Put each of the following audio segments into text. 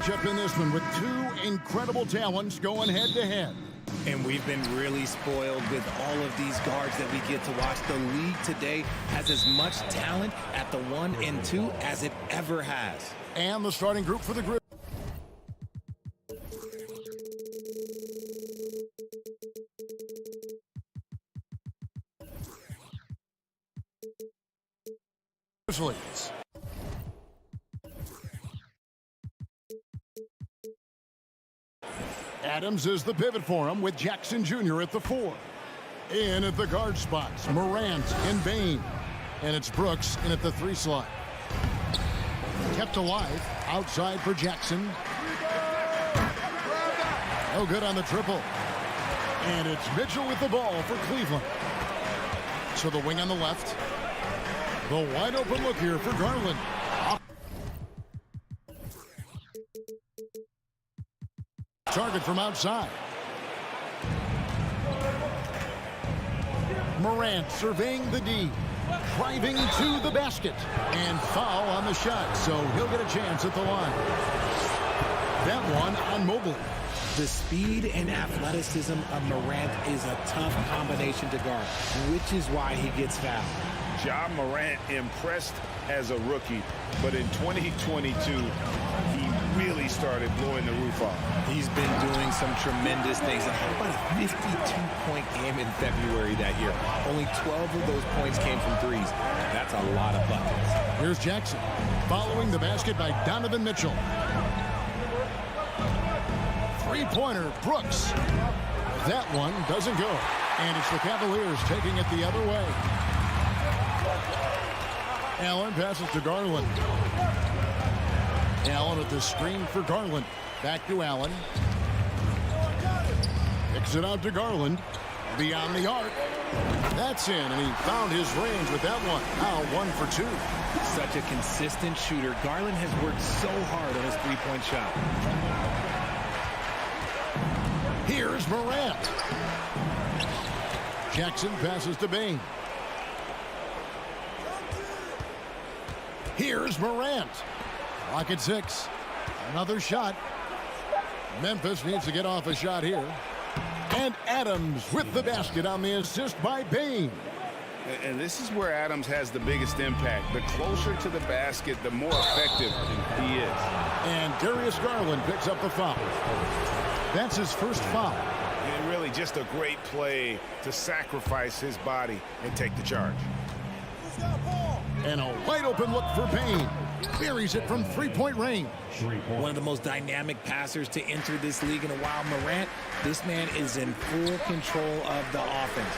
matchup in this one with two incredible talents going head-to-head. And we've been really spoiled with all of these guards that we get to watch. The league today has as much talent at the 1 and 2 as it ever has. And the starting group for the Grizzlies. Adams is the pivot for him with Jackson Jr. at the 4. In at the guard spots, Morant and Bain. And it's Brooks in at the 3 slot. Kept alive outside for Jackson. No good on the triple. And it's Mitchell with the ball for Cleveland. So the wing on the left. The wide open look here for Garland. Target from outside. Morant surveying the D. Driving to the basket. And foul on the shot, so he'll get a chance at the line. That one on Mobley. The speed and athleticism of Morant is a tough combination to guard, which is why he gets fouled. Ja Morant impressed as a rookie, but in 2022, he really started blowing the roof off. He's been doing some tremendous things. How about a 52-point game in February that year? Only 12 of those points came from threes. That's a lot of buckets. Here's Jackson, following the basket by Donovan Mitchell. Three-pointer, Brooks. That one doesn't go. And it's the Cavaliers taking it the other way. Allen passes to Garland. Allen at the screen for Garland. Back to Allen. Kicks it out to Garland. Beyond the arc. That's in, and he found his range with that one. Now 1 for 2. Such a consistent shooter. Garland has worked so hard on his three-point shot. Here's Morant. Jackson passes to Bain. Here's Morant. Clock at 6. Another shot. Memphis needs to get off a shot here. And Adams with the basket on the assist by Bain. And this is where Adams has the biggest impact. The closer to the basket, the more effective he is. And Darius Garland picks up the foul. That's his first foul. And really just a great play to sacrifice his body and take the charge. And a wide open look for Bain. Buries it from three-point range. One of the most dynamic passers to enter this league in a while. Morant, this man is in full control of the offense.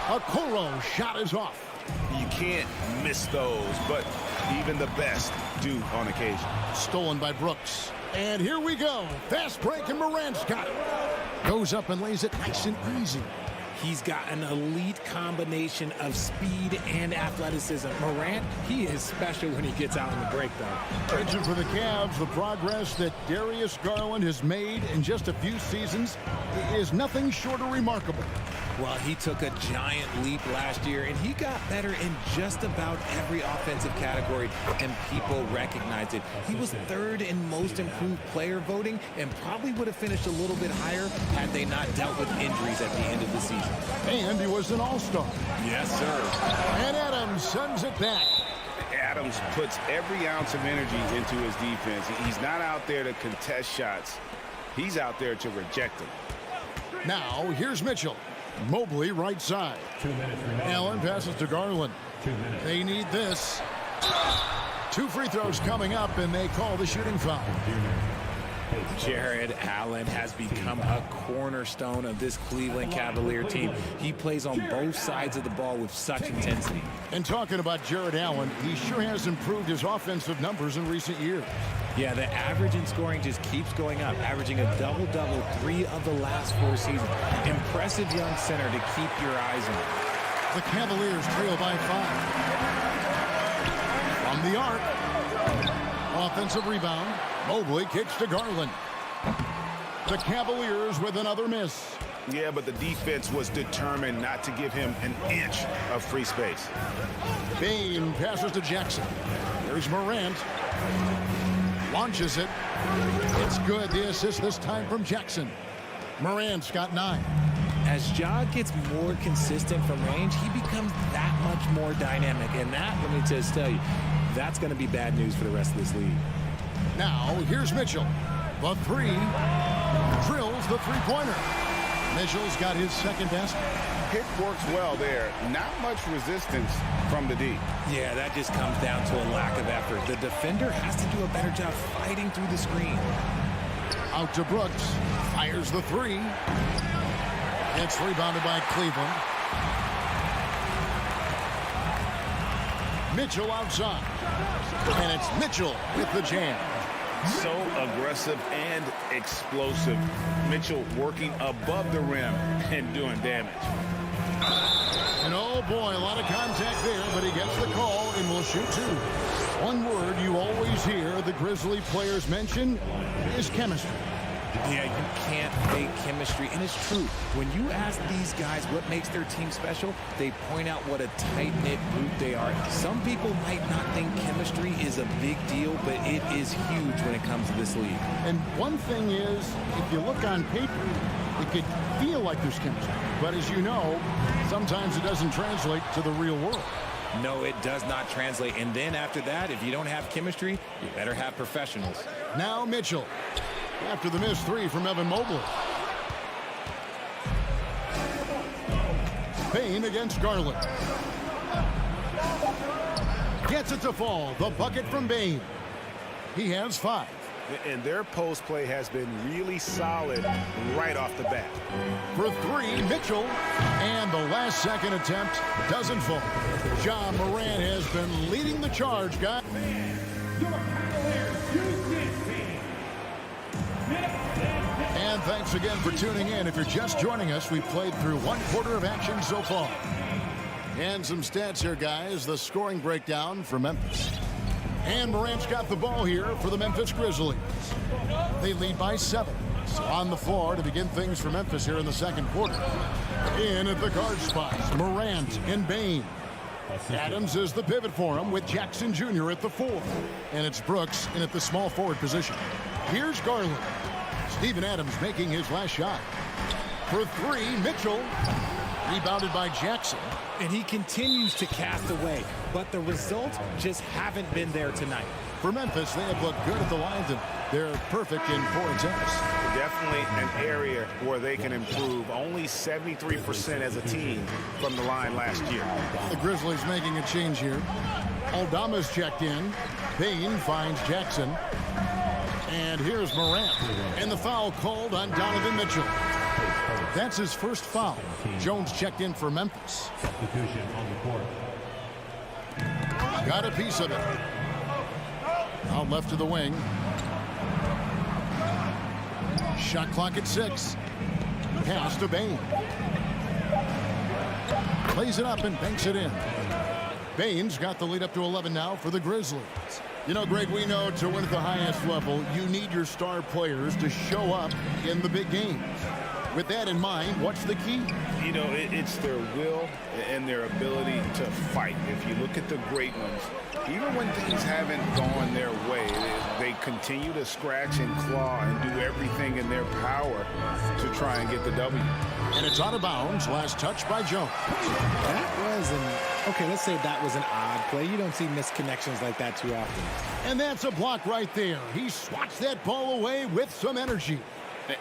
Okoro shot is off. You can't miss those, but even the best do on occasion. Stolen by Brooks. And here we go. Fast break, and Morant's got it. Goes up and lays it nice and easy. He's got an elite combination of speed and athleticism. Morant, he is special when he gets out in the break, though. Mention for the Cavs, the progress that Darius Garland has made in just a few seasons is nothing short of remarkable. Well, he took a giant leap last year, and he got better in just about every offensive category, and people recognized it. He was 3rd in most improved player voting, and probably would have finished a little bit higher had they not dealt with injuries at the end of the season. And he was an all-star. Yes, sir. And Adams sends it back. Adams puts every ounce of energy into his defense. He's not out there to contest shots. He's out there to reject them. Now, here's Mitchell. Mobley right side. Allen passes to Garland. They need this. 2 free throws coming up, and they call the shooting foul. Jared Allen has become a cornerstone of this Cleveland Cavalier team. He plays on both sides of the ball with such intensity. And talking about Jared Allen, he sure has improved his offensive numbers in recent years. Yeah, the average in scoring just keeps going up, averaging a double-double 3 of the last 4 seasons. Impressive young center to keep your eyes on. The Cavaliers trail by 5. From the arc. Offensive rebound. Mobley kicks to Garland. The Cavaliers with another miss. Yeah, but the defense was determined not to give him an inch of free space. Bain passes to Jackson. There's Morant. Launches it. It's good. The assist this time from Jackson. Morant's got 9. As Ja gets more consistent from range, he becomes that much more dynamic. And that, let me just tell you, that's going to be bad news for the rest of this league. Now, here's Mitchell. The 3. Drills the three-pointer. Mitchell's got his second best. Pick works well there. Not much resistance from the D. Yeah, that just comes down to a lack of effort. The defender has to do a better job fighting through the screen. Out to Brooks. Fires the 3. It's rebounded by Cleveland. Mitchell outside. And it's Mitchell with the jam. So aggressive and explosive. Mitchell working above the rim and doing damage. And oh boy, a lot of contact there, but he gets the call and will shoot 2. One word you always hear the Grizzly players mention is chemistry. Yeah, you can't fake chemistry, and it's true. When you ask these guys what makes their team special, they point out what a tight-knit group they are. Some people might not think chemistry is a big deal, but it is huge when it comes to this league. And one thing is, if you look on paper, it could feel like there's chemistry. But as you know, sometimes it doesn't translate to the real world. No, it does not translate. And then after that, if you don't have chemistry, you better have professionals. Now Mitchell. After the missed 3 from Evan Mobley. Payne against Garland. Gets it to fall. The bucket from Payne. He has 5. And their post play has been really solid right off the bat. For 3, Mitchell. And the last second attempt doesn't fall. John Morant has been leading the charge, guys. And thanks again for tuning in. If you're just joining us, we've played through 1/4 of action so far. And some stats here, guys. The scoring breakdown for Memphis. And Morant's got the ball here for the Memphis Grizzlies. They lead by 7. So on the floor to begin things for Memphis here in the second quarter. In at the guard spots, Morant and Payne. Adams is the pivot for him with Jackson Jr. at the 4. And it's Brooks in at the small forward position. Here's Garland. Steven Adams making his last shot. For 3, Mitchell. Rebounded by Jackson. And he continues to cast away, but the results just haven't been there tonight. For Memphis, they have looked good at the lines, and they're perfect in 4 attempts. Definitely an area where they can improve. Only 73% as a team from the line last year. The Grizzlies making a change here. Aldama's checked in. Payne finds Jackson. And here's Morant. And the foul called on Donovan Mitchell. That's his first foul. Jones checked in for Memphis. Substitution on the court. Got a piece of it. Out left to the wing. Shot clock at 6. Pass to Payne. Plays it up and banks it in. Payne's got the lead up to 11 now for the Grizzlies. You know, Greg, we know to win at the highest level, you need your star players to show up in the big games. With that in mind, what's the key? You know, it's their will and their ability to fight. If you look at the great ones, even when things haven't gone their way, they continue to scratch and claw and do everything in their power to try and get the W. And it's out of bounds. Last touch by Jones. That was okay, let's say that was an odd play. You don't see missed connections like that too often. And that's a block right there. He swats that ball away with some energy.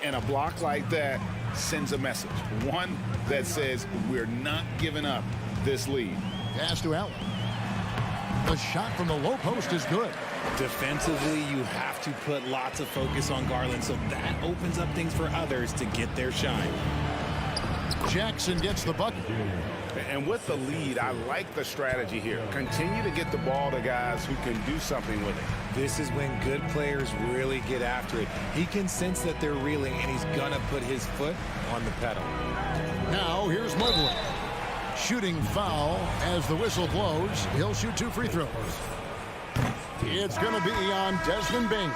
And a block like that sends a message. One that says we're not giving up this lead. Pass to Allen. The shot from the low post is good. Defensively, you have to put lots of focus on Garland, so that opens up things for others to get their shine. Jackson gets the bucket. And with the lead, I like the strategy here. Continue to get the ball to guys who can do something with it. This is when good players really get after it. He can sense that they're reeling, and he's going to put his foot on the pedal. Now, here's Mobley. Shooting foul as the whistle blows. He'll shoot 2 free throws. It's going to be on Desmond Bain.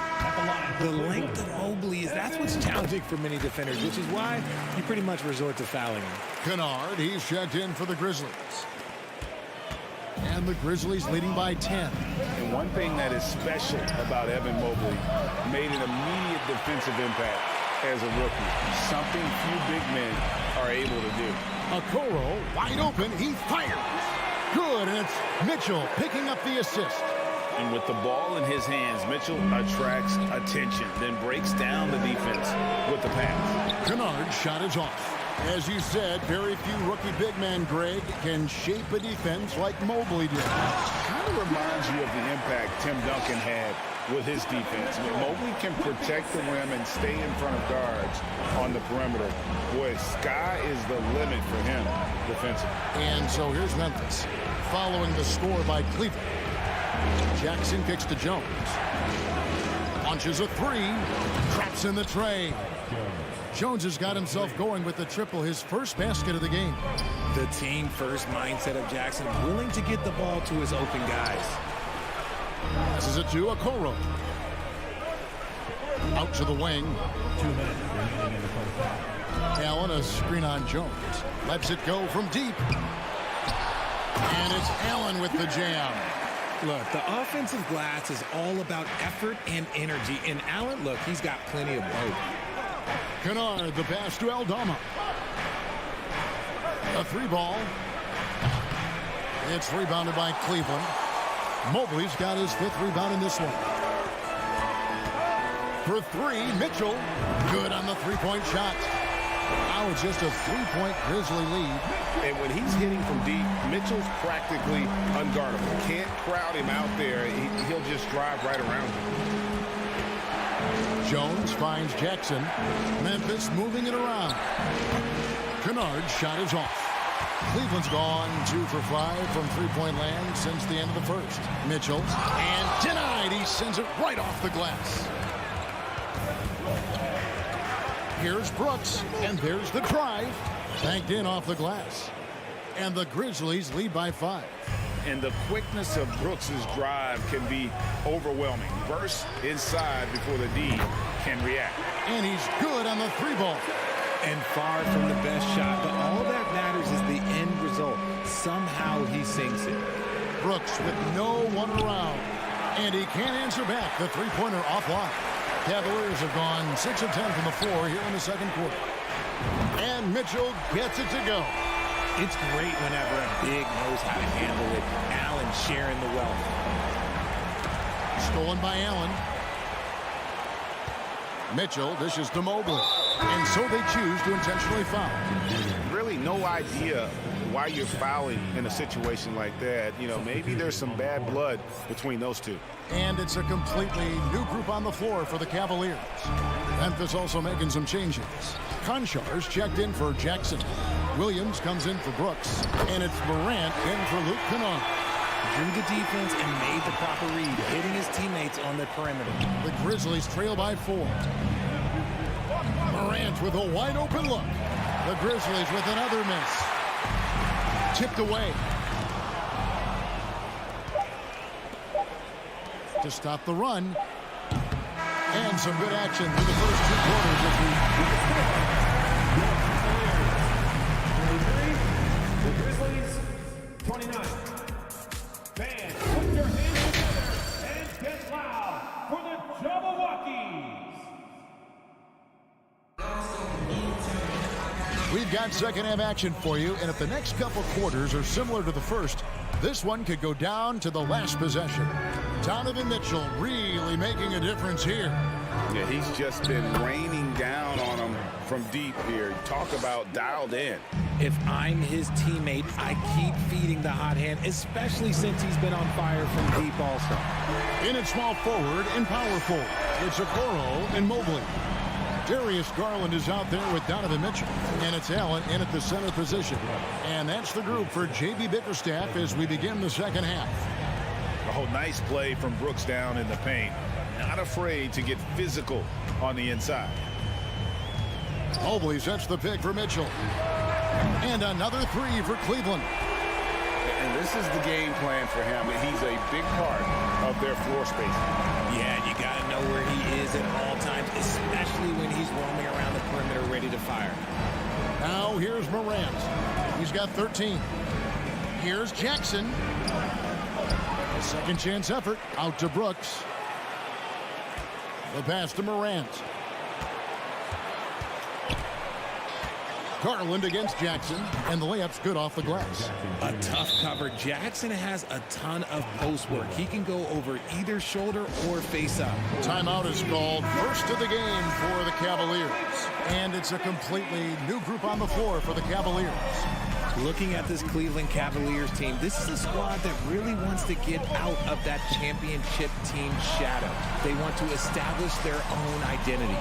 The length of Mobley that's what's challenging for many defenders, which is why you pretty much resort to fouling him. Kennard, he's checked in for the Grizzlies. And the Grizzlies leading by 10. And One thing that is special about Evan Mobley, made an immediate defensive impact as a rookie. Something few big men are able to do. Okoro wide open. He fires. Good, and it's Mitchell picking up the assist. And with the ball in his hands, Mitchell attracts attention, then breaks down the defense with the pass. Kennard's shot is off. As you said, very few rookie big men, Greg, can shape a defense like Mobley did. Kind of reminds you of the impact Tim Duncan had with his defense. Mobley can protect the rim and stay in front of guards on the perimeter. Boy, sky is the limit for him defensively. And so here's Memphis, following the score by Cleveland. Jackson kicks to Jones. Launches a three. Traps in the tray. Jones has got himself going with the triple, his first basket of the game. The team-first mindset of Jackson, willing to get the ball to his open guys. Passes it to Okoro. Out to the wing. 2 minutes remaining in the first. Allen, a screen on Jones. Lets it go from deep. And it's Allen with the jam. Look, the offensive glass is all about effort and energy. And Allen, look, he's got plenty of both. Kennard, the pass to Aldama. A three ball. It's rebounded by Cleveland. Mobley's got his 5th rebound in this one. For three, Mitchell. Good on the three-point shot. Now it's just a 3-point Grizzly lead. And when he's hitting from deep, Mitchell's practically unguardable. Can't crowd him out there. He'll just drive right around him. Jones finds Jackson. Memphis moving it around. Kennard's shot is off. Cleveland's gone 2 for 5 from three-point land since the end of the first. Mitchell, and denied. He sends it right off the glass. Here's Brooks, and there's the drive. Banked in off the glass. And the Grizzlies lead by 5. And the quickness of Brooks's drive can be overwhelming. Burst inside before the D can react. And he's good on the three ball. And far from the best shot, but all that matters is the end result. Somehow he sinks it. Brooks with no one around. And he can't answer back. The three-pointer offline. Cavaliers have gone 6 of 10 from the floor here in the second quarter. And Mitchell gets it to go. It's great whenever a big knows how to handle it. Allen sharing the wealth. Stolen by Allen. Mitchell dishes to Mobley. And so they choose to intentionally foul. Really no idea why you're fouling in a situation like that. You know, maybe there's some bad blood between those two. And it's a completely new group on the floor for the Cavaliers. Memphis also making some changes. Konchar's checked in for Jackson. Williams comes in for Brooks. And it's Morant in for Luke Kennard. Drew the defense and made the proper read, hitting his teammates on the perimeter. The Grizzlies trail by 4. Morant with a wide open look. The Grizzlies with another miss. Tipped away. To stop the run. And some good action through the first 2 quarters as The Grizzlies, 29. Fans, put your hands together and get loud for the Jabberwockies. We've got second half action for you, and if the next couple quarters are similar to the first, this one could go down to the last possession. Donovan Mitchell really making a difference here. Yeah, he's just been raining down on him from deep here. Talk about dialed in. If I'm his teammate, I keep feeding the hot hand, especially since he's been on fire from deep also. In at small forward and power forward, it's Okoro and Mobley. Darius Garland is out there with Donovan Mitchell. And it's Allen in at the center position. And that's the group for J.B. Bickerstaff as we begin the second half. Oh, nice play from Brooks down in the paint. Not afraid to get physical on the inside. Mobley sets the pick for Mitchell. And another three for Cleveland. And this is the game plan for him. He's a big part of their floor spacing. Yeah, you got to know where he is at all times, especially when he's roaming around the perimeter ready to fire. Now here's Morant. He's got 13. Here's Jackson. Second chance effort. Out to Brooks. The pass to Morant. Garland against Jackson, and the layup's good off the glass. A tough cover. Jackson has a ton of post work. He can go over either shoulder or face up. Timeout is called. First of the game for the Cavaliers. And it's a completely new group on the floor for the Cavaliers. Looking at this Cleveland Cavaliers team, this is a squad that really wants to get out of that championship team shadow. They want to establish their own identity.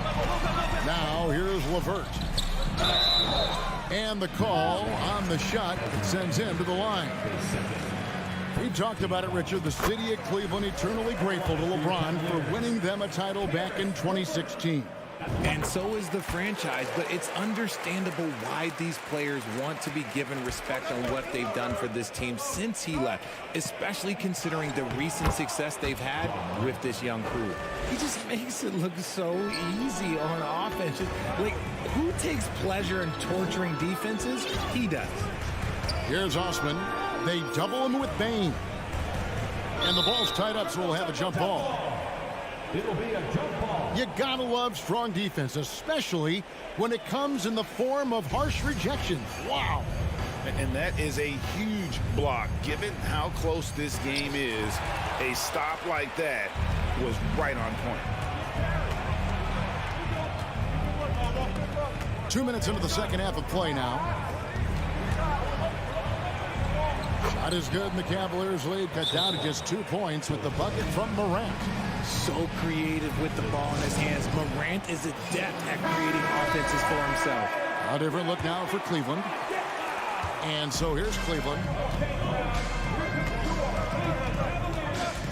Now here's LeVert. And the call on the shot that sends him to the line. We talked about it, Richard. The city of Cleveland eternally grateful to LeBron for winning them a title back in 2016. And so is the franchise, but it's understandable why these players want to be given respect on what they've done for this team since he left, especially considering the recent success they've had with this young crew. He just makes it look so easy on offense. Like, who takes pleasure in torturing defenses? He does. Here's Osman. They double him with Bain. And the ball's tied up, so we'll have a jump ball. It'll be a jump ball. You gotta love strong defense, especially when it comes in the form of harsh rejections. Wow. And that is a huge block. Given how close this game is, a stop like that was right on point. 2 minutes into the second half of play now. Shot is good, and the Cavaliers lead cut down to just 2 points with the bucket from Morant. So creative with the ball in his hands. Morant is adept at creating offenses for himself. A different look now for Cleveland. And so here's Cleveland.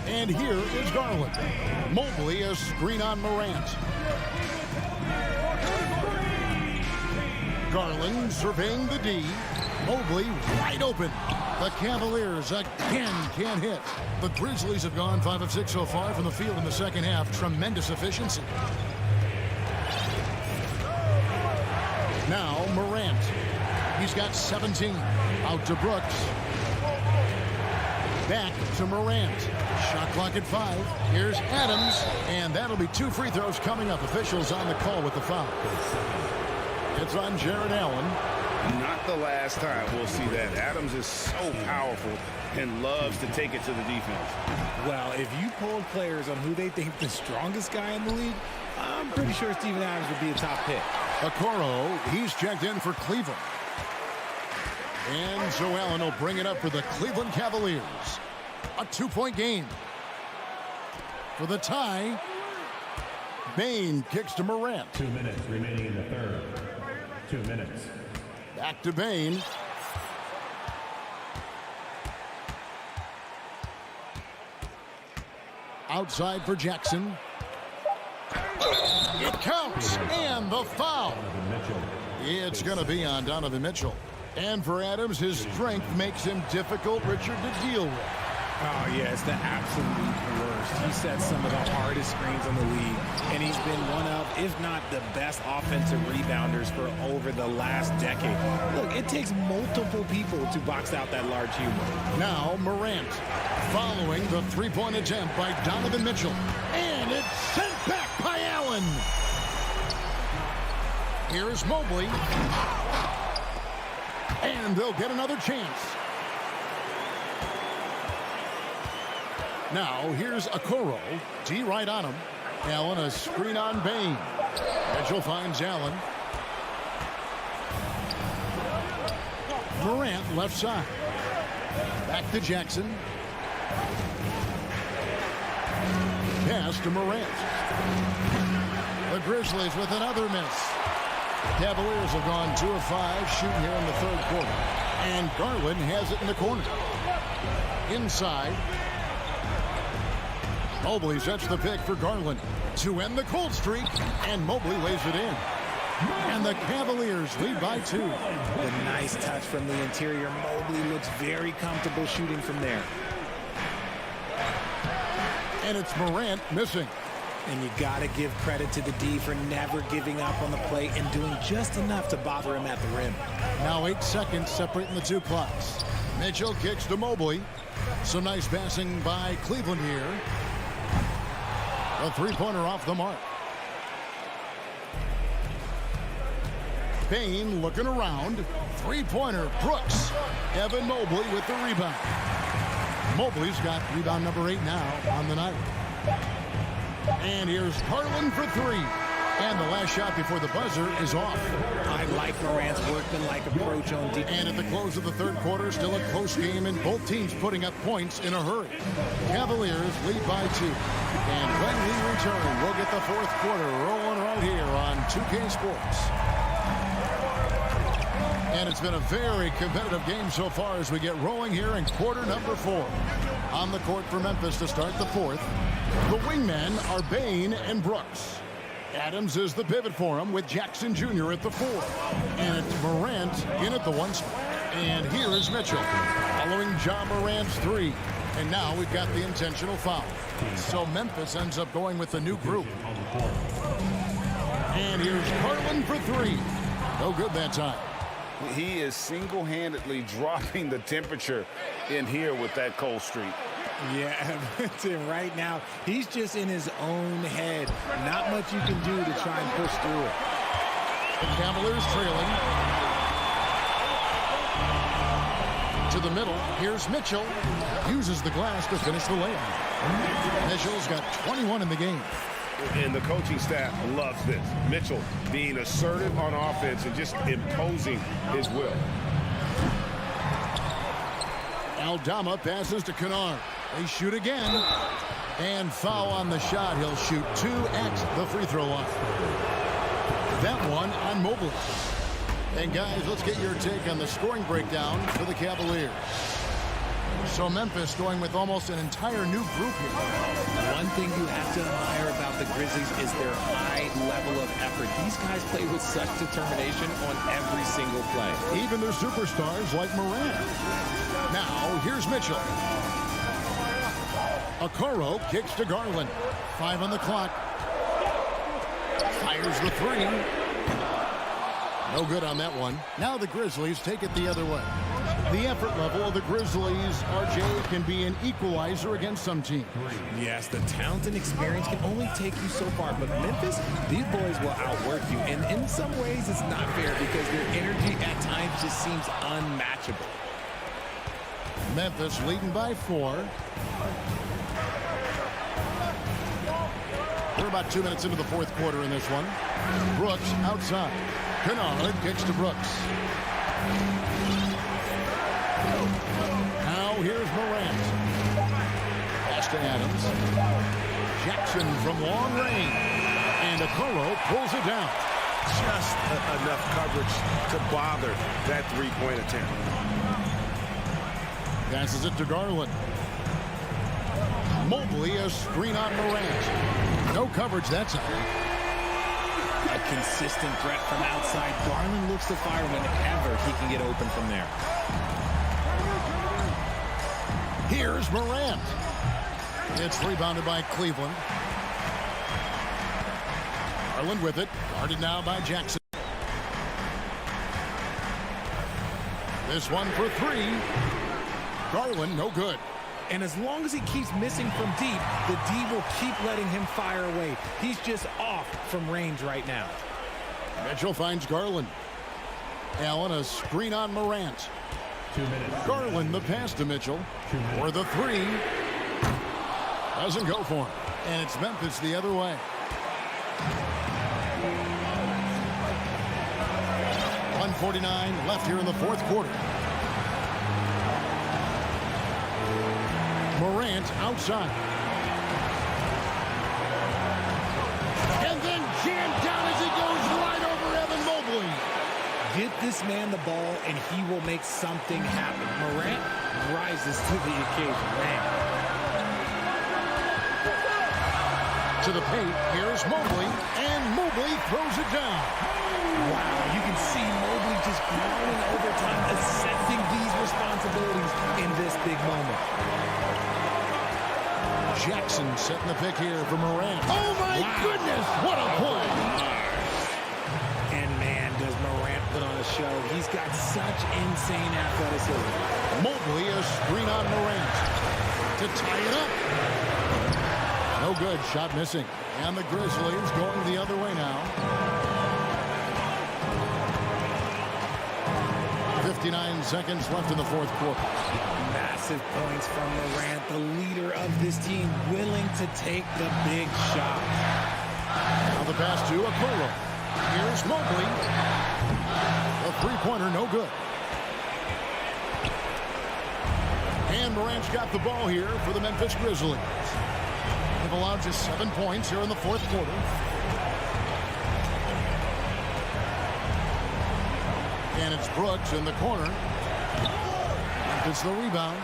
And here is Garland. Mobley a screen on Morant. Garland surveying the D. Mobley wide open. The Cavaliers again can't hit. The Grizzlies have gone 5 of 6 so far from the field in the second half. Tremendous efficiency. Now Morant. He's got 17. Out to Brooks. Back to Morant. Shot clock at 5. Here's Adams. And that'll be 2 free throws coming up. Officials on the call with the foul. It's on Jared Allen. Not the last time we'll see that. Adams is so powerful and loves to take it to the defense. Well, if you polled players on who they think the strongest guy in the league, I'm pretty sure Steven Adams would be a top pick. Okoro, he's checked in for Cleveland. And so Allen will bring it up for the Cleveland Cavaliers. A 2-point game. For the tie, Bain kicks to Morant. 2 minutes remaining in the third. 2 minutes. Back to Bain. Outside for Jackson. It counts, and the foul. It's going to be on Donovan Mitchell. And for Adams, his strength makes him difficult, Richard, to deal with. Oh, yeah, it's the absolute worst. He sets some of the hardest screens in the league, and he's been one of, if not the best offensive rebounders for over the last decade. Look, it takes multiple people to box out that large human. Now Morant, following the three-point attempt by Donovan Mitchell. And it's sent back by Allen. Here's Mobley. And they'll get another chance. Now, here's Okoro. D right on him. Allen a screen on Bain. Mitchell finds Allen. Morant left side. Back to Jackson. Pass to Morant. The Grizzlies with another miss. Cavaliers have gone 2 of 5 shooting here in the third quarter. And Garland has it in the corner. Inside. Mobley sets the pick for Garland to end the cold streak, and Mobley lays it in. And the Cavaliers lead by 2. The nice touch from the interior. Mobley looks very comfortable shooting from there. And it's Morant missing. And you got to give credit to the D for never giving up on the play and doing just enough to bother him at the rim. Now 8 seconds separating the 2 clocks. Mitchell kicks to Mobley. Some nice passing by Cleveland here. A three-pointer off the mark. Payne looking around. Three-pointer, Brooks. Evan Mobley with the rebound. Mobley's got rebound number 8 now on the night. And here's Garland for three. And the last shot before the buzzer is off. I like Morant's workmanlike approach on defense. And at the close of the third quarter, still a close game, and both teams putting up points in a hurry. Cavaliers lead by 2. And when we return, we'll get the fourth quarter rolling right here on 2K Sports. And it's been a very competitive game so far as we get rolling here in quarter number 4. On the court for Memphis to start the fourth, the wingmen are Bane and Brooks. Adams is the pivot for him with Jackson Jr. at the 4. And it's Morant in at the 1 spot. And here is Mitchell following Ja Morant's 3. And now we've got the intentional foul. So Memphis ends up going with the new group. And here's Garland for 3. No good that time. He is single-handedly dropping the temperature in here with that cold streak. Yeah, right now, he's just in his own head. Not much you can do to try and push through it. The Cavaliers trailing. To the middle, here's Mitchell. Uses the glass to finish the layup. Mitchell's got 21 in the game. And the coaching staff loves this. Mitchell being assertive on offense and just imposing his will. Aldama passes to Kennard. They shoot again. And foul on the shot. He'll shoot 2 at the free throw line. That one on Mobley. And guys, let's get your take on the scoring breakdown for the Cavaliers. So Memphis going with almost an entire new group here. One thing you have to admire about the Grizzlies is their high level of effort. These guys play with such determination on every single play. Even their superstars like Morant. Now, here's Mitchell. Okoro kicks to Garland. 5 on the clock. Fires the 3. No good on that one. Now the Grizzlies take it the other way. The effort level of the Grizzlies, RJ, can be an equalizer against some teams. Yes, the talent and experience can only take you so far, but Memphis, these boys will outwork you. And in some ways, it's not fair because their energy at times just seems unmatchable. Memphis leading by 4. We're about 2 minutes into the fourth quarter in this one. Brooks outside. Kennard kicks to Brooks. Now here's Morant. Pass to Adams. Jackson from long range. And Okoro pulls it down. Just enough coverage to bother that three-point attempt. Passes it to Garland. Mobley, a screen on Morant. No coverage that time. A consistent threat from outside. Garland looks to fire whenever he can get open from there. Here's Morant. It's rebounded by Cleveland. Garland with it. Guarded now by Jackson. This one for 3. Garland, no good. And as long as he keeps missing from deep, the D will keep letting him fire away. He's just off from range right now. Mitchell finds Garland. Allen, a screen on Morant. 2 minutes. Garland, the pass to Mitchell. For the 3. Doesn't go for him. And it's Memphis the other way. .149 left here in the fourth quarter. Morant outside. And then jammed down as he goes right over Evan Mobley. Get this man the ball and he will make something happen. Morant rises to the occasion. Man. To the paint, here's Mobley, and Mobley throws it down. Wow, you can see Mobley just growing over time, accepting these responsibilities in this big moment. Jackson setting the pick here for Morant. Oh, my goodness, what a play. And, man, does Morant put on a show. He's got such insane athleticism. Mobley, a screen on Morant to tie it up. No good. Shot missing. And the Grizzlies going the other way now. 59 seconds left in the fourth quarter. Massive points from Morant, the leader of this team, willing to take the big shot. Now the pass to Okoro. Here's Mobley. The three-pointer, no good. And Morant's got the ball here for the Memphis Grizzlies. They've allowed just 7 points here in the fourth quarter. And it's Brooks in the corner. Memphis the rebound.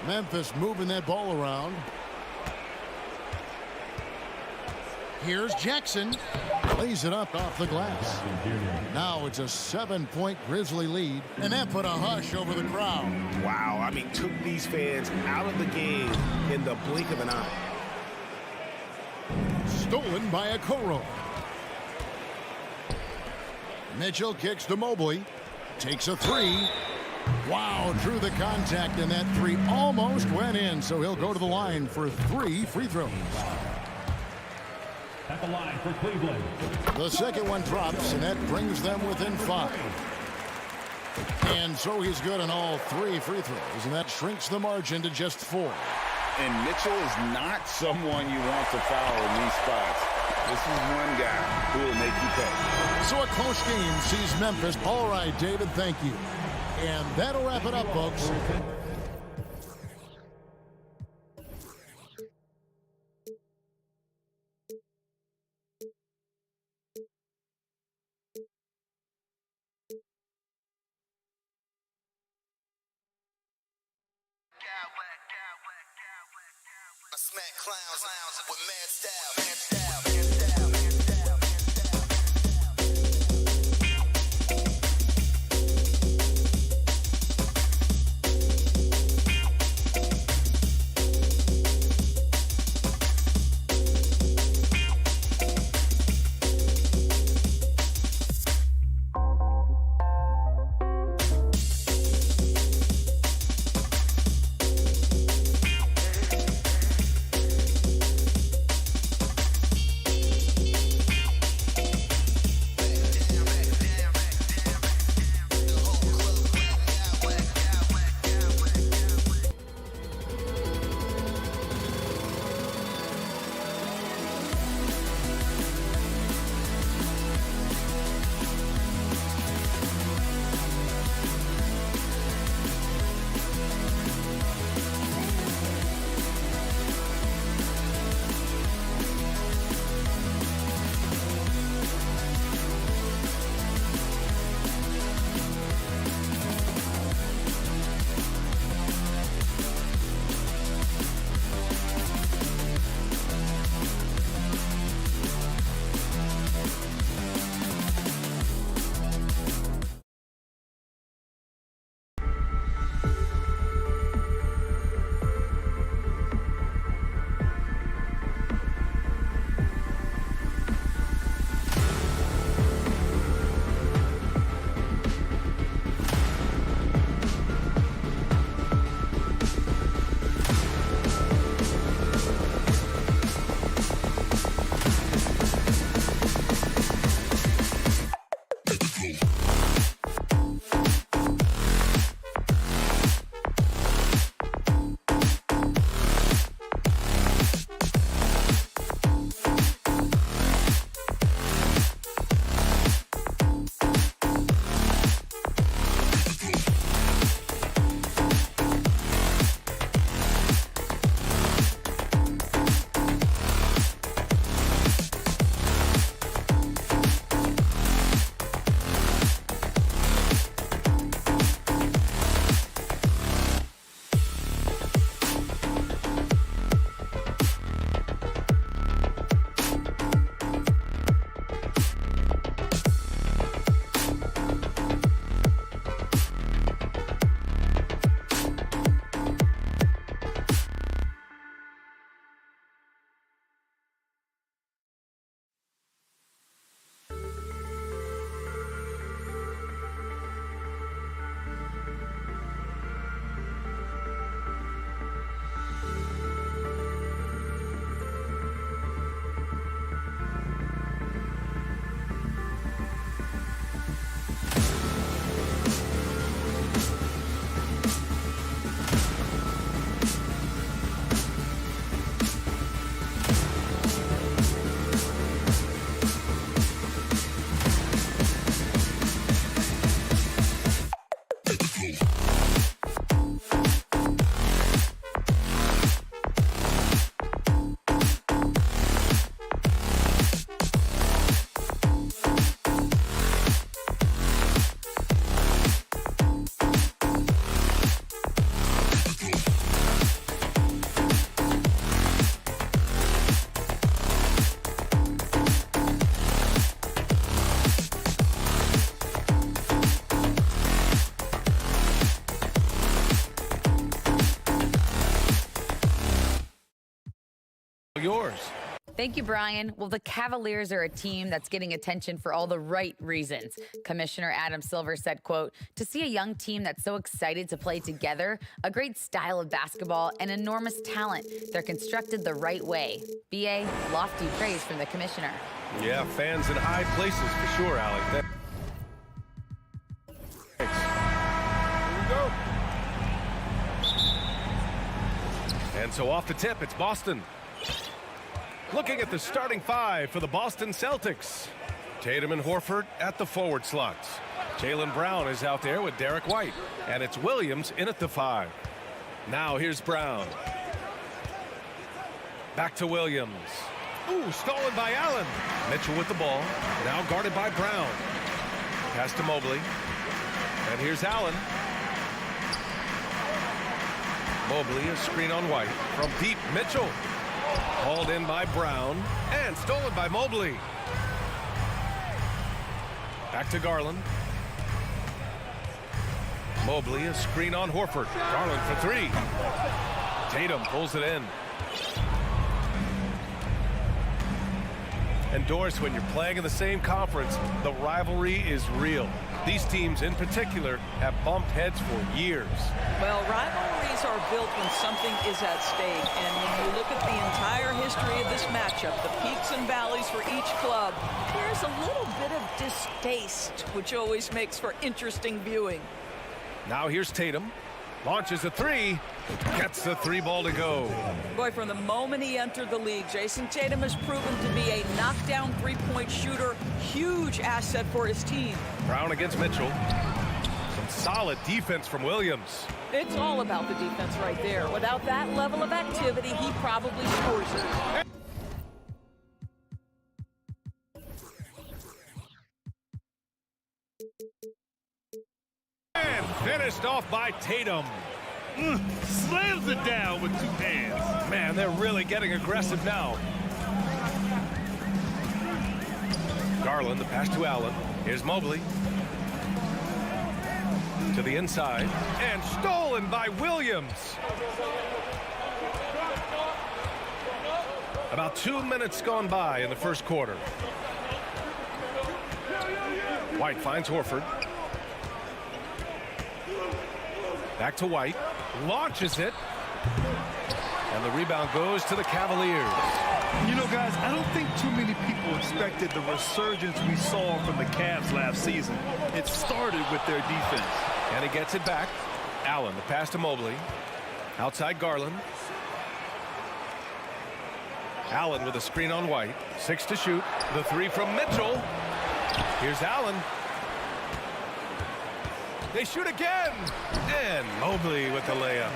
Memphis moving that ball around. Here's Jackson. Lays it up off the glass. Now it's a 7-point Grizzly lead. And that put a hush over the crowd. Wow, I mean, took these fans out of the game in the blink of an eye. Stolen by Okoro. Mitchell kicks to Mobley. Takes a three. Wow, drew the contact, and that three almost went in. So he'll go to the line for 3 free throws. At the line for Cleveland. The second one drops, and that brings them within 5. And so he's good on all 3 free throws, and that shrinks the margin to just 4. And Mitchell is not someone you want to foul in these spots. This is one guy who will make you pay. So a close game sees Memphis. All right, David, thank you. And that'll wrap it up, folks. I smack clowns with mad style. yours. Thank you, Brian. Well, the Cavaliers are a team that's getting attention for all the right reasons. Commissioner Adam Silver said, quote, "To see a young team that's so excited to play together, a great style of basketball, and enormous talent. They're constructed the right way." BA, lofty praise from the commissioner. Yeah, fans in high places for sure, Alec. Thanks. Here we go. And so off the tip, it's Boston. Looking at the starting five for the Boston Celtics. Tatum and Horford at the forward slots. Jaylen Brown is out there with Derek White. And it's Williams in at the 5. Now here's Brown. Back to Williams. Ooh, stolen by Allen. Mitchell with the ball. Now guarded by Brown. Pass to Mobley. And here's Allen. Mobley, a screen on White. From deep, Mitchell. Hauled in by Brown. And stolen by Mobley. Back to Garland. Mobley, a screen on Horford. Garland for 3. Tatum pulls it in. And Doris, when you're playing in the same conference, the rivalry is real. These teams in particular have bumped heads for years. Well, rivalries are built when something is at stake. And when you look at the entire history of this matchup, the peaks and valleys for each club, there's a little bit of distaste, which always makes for interesting viewing. Now here's Tatum. Launches a 3. Gets the 3 ball to go. Boy, from the moment he entered the league, Jason Tatum has proven to be a knockdown three-point shooter. Huge asset for his team. Brown against Mitchell. Some solid defense from Williams. It's all about the defense right there. Without that level of activity, he probably scores it. And finished off by Tatum. Slams it down with 2 hands. Man, they're really getting aggressive now. Garland, the pass to Allen. Here's Mobley. To the inside. And stolen by Williams. About 2 minutes gone by in the first quarter. White finds Horford. Back to White. Launches it. And the rebound goes to the Cavaliers. You know, guys, I don't think too many people expected the resurgence we saw from the Cavs last season. It started with their defense. And he gets it back. Allen, the pass to Mobley. Outside Garland. Allen with a screen on White. 6 to shoot. The 3 from Mitchell. Here's Allen. They shoot again. And Mobley with the layup.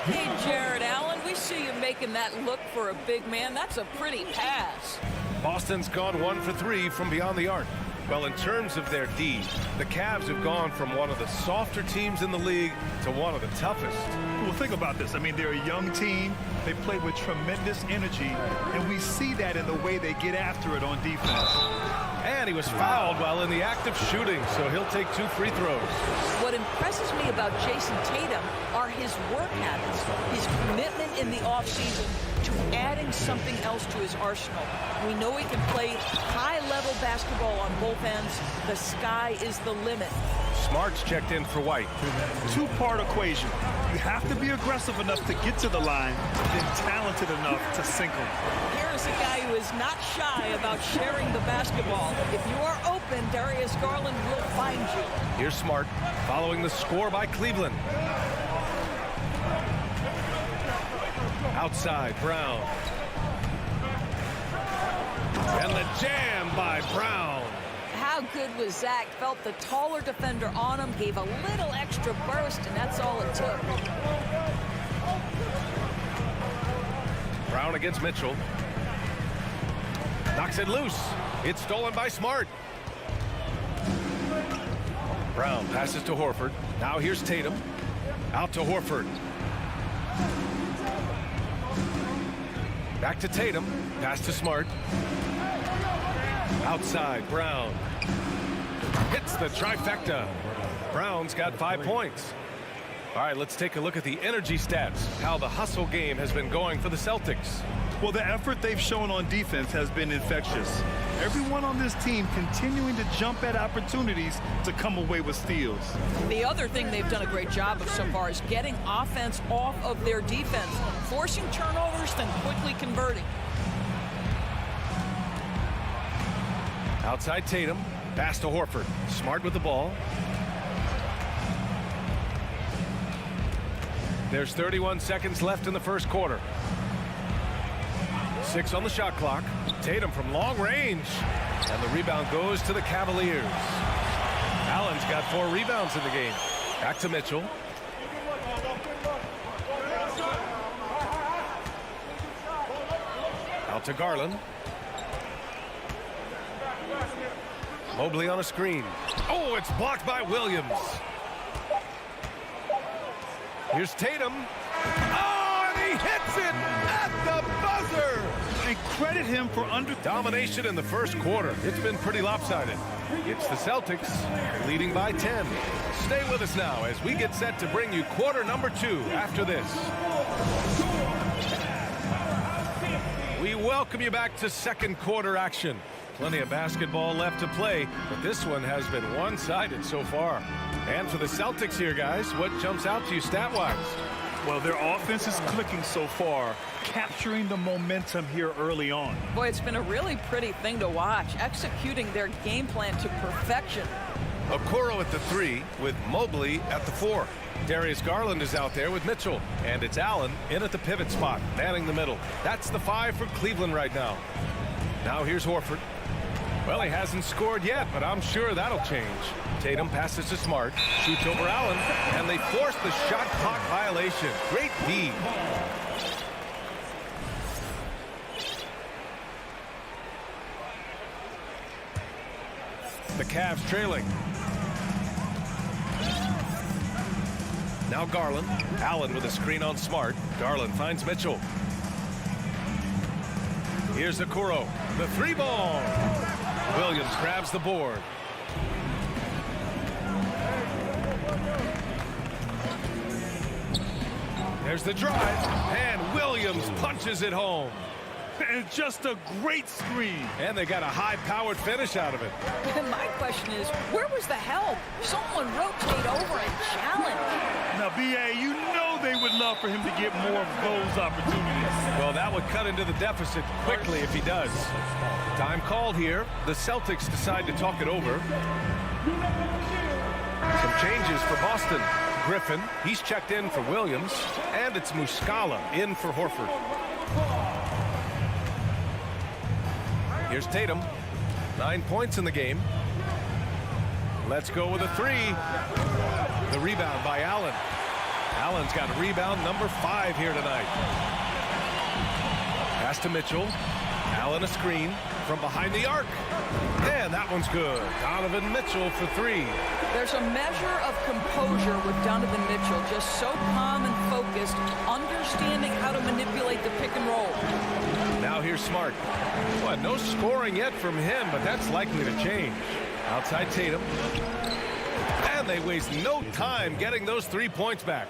Okay, Jared Allen, we see you making that look for a big man. That's a pretty pass. Boston's gone 1 for 3 from beyond the arc. Well, in terms of their D, the Cavs have gone from one of the softer teams in the league to one of the toughest. Well, think about this. I mean, they're a young team. They play with tremendous energy, and we see that in the way they get after it on defense. And he was fouled while in the act of shooting, so he'll take 2 free throws. What impresses me about Jason Tatum are his work habits, his commitment in the offseason to adding something else to his arsenal. We know he can play high-level basketball on both ends. The sky is the limit. Smart's checked in for White. 2-part equation. You have to be aggressive enough to get to the line, then talented enough to sink them. Here is a guy who is not shy about sharing the basketball. If you are open, Darius Garland will find you. Here's Smart, following the score by Cleveland. Outside, Brown. And the jam by Brown. How good was Zach? Felt the taller defender on him, gave a little extra burst, and that's all it took. Brown against Mitchell. Knocks it loose. It's stolen by Smart. Brown passes to Horford. Now here's Tatum. Out to Horford. Back to Tatum. Pass to Smart. Outside, Brown. Hits the trifecta. Brown's got 5 points. All right, let's take a look at the energy stats. How the hustle game has been going for the Celtics. Well, the effort they've shown on defense has been infectious. Everyone on this team continuing to jump at opportunities to come away with steals. The other thing they've done a great job of so far is getting offense off of their defense, forcing turnovers, then quickly converting. Outside Tatum, pass to Horford. Smart with the ball. There's 31 seconds left in the first quarter. 6 on the shot clock. Tatum from long range. And the rebound goes to the Cavaliers. Allen's got 4 rebounds in the game. Back to Mitchell. Out to Garland. Mobley on a screen. Oh, it's blocked by Williams. Here's Tatum. Oh, and he hits it at the buzzer. And credit him for domination in the first quarter. It's been pretty lopsided. It's the Celtics leading by 10. Stay with us now as we get set to bring you quarter number 2 after this. We welcome you back to second quarter action. Plenty of basketball left to play, but this one has been one-sided so far. And for the Celtics here, guys, what jumps out to you stat-wise? Well, their offense is clicking so far, capturing the momentum here early on. Boy, it's been a really pretty thing to watch, executing their game plan to perfection. Okoro at the 3 with Mobley at the 4. Darius Garland is out there with Mitchell. And it's Allen in at the pivot spot, manning the middle. That's the 5 for Cleveland right now. Now here's Horford. Well, he hasn't scored yet, but I'm sure that'll change. Tatum passes to Smart, shoots over Allen, and they force the shot clock violation. Great D. The Cavs trailing. Now Garland. Allen with a screen on Smart. Garland finds Mitchell. Here's Okoro. The 3-ball. Williams grabs the board. There's the drive, and Williams punches it home. And just a great screen. And they got a high-powered finish out of it. And my question is, where was the help? Someone rotate over and challenge. Now, B.A., you know they would love for him to get more of those opportunities. Well, that would cut into the deficit quickly if he does. Time called here. The Celtics decide to talk it over. Some changes for Boston. Griffin, he's checked in for Williams. And it's Muscala in for Horford. Here's Tatum. 9 points in the game. Let's go with a 3. The rebound by Allen. Allen's got rebound number 5 here tonight. Pass to Mitchell. Allen a screen from behind the arc. And that one's good. Donovan Mitchell for 3. There's a measure of composure with Donovan Mitchell, just so calm and focused, understanding how to manipulate the pick and roll. Now here's Smart. Well, no scoring yet from him, but that's likely to change. Outside Tatum. And they waste no time getting those 3 points back.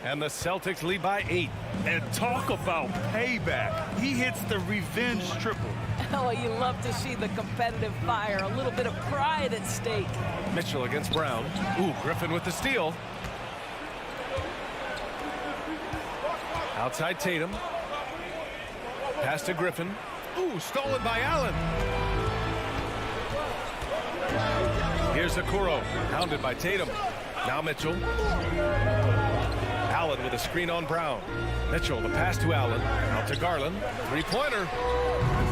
And the Celtics lead by 8. And talk about payback. He hits the revenge triple. Oh, you love to see the competitive fire, a little bit of pride at stake. Mitchell against Brown. Ooh, Griffin with the steal. Outside Tatum. Pass to Griffin. Ooh, stolen by Allen. Here's Okoro, hounded by Tatum. Now Mitchell. Allen with a screen on Brown. Mitchell, the pass to Allen. Out to Garland. 3-pointer.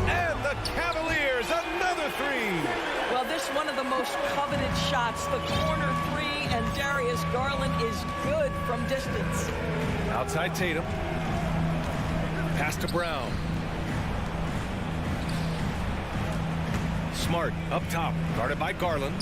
And the Cavaliers, another 3. Well, this is one of the most coveted shots. The corner 3, and Darius Garland is good from distance. Outside Tatum. Pass to Brown. Smart up top, guarded by Garland.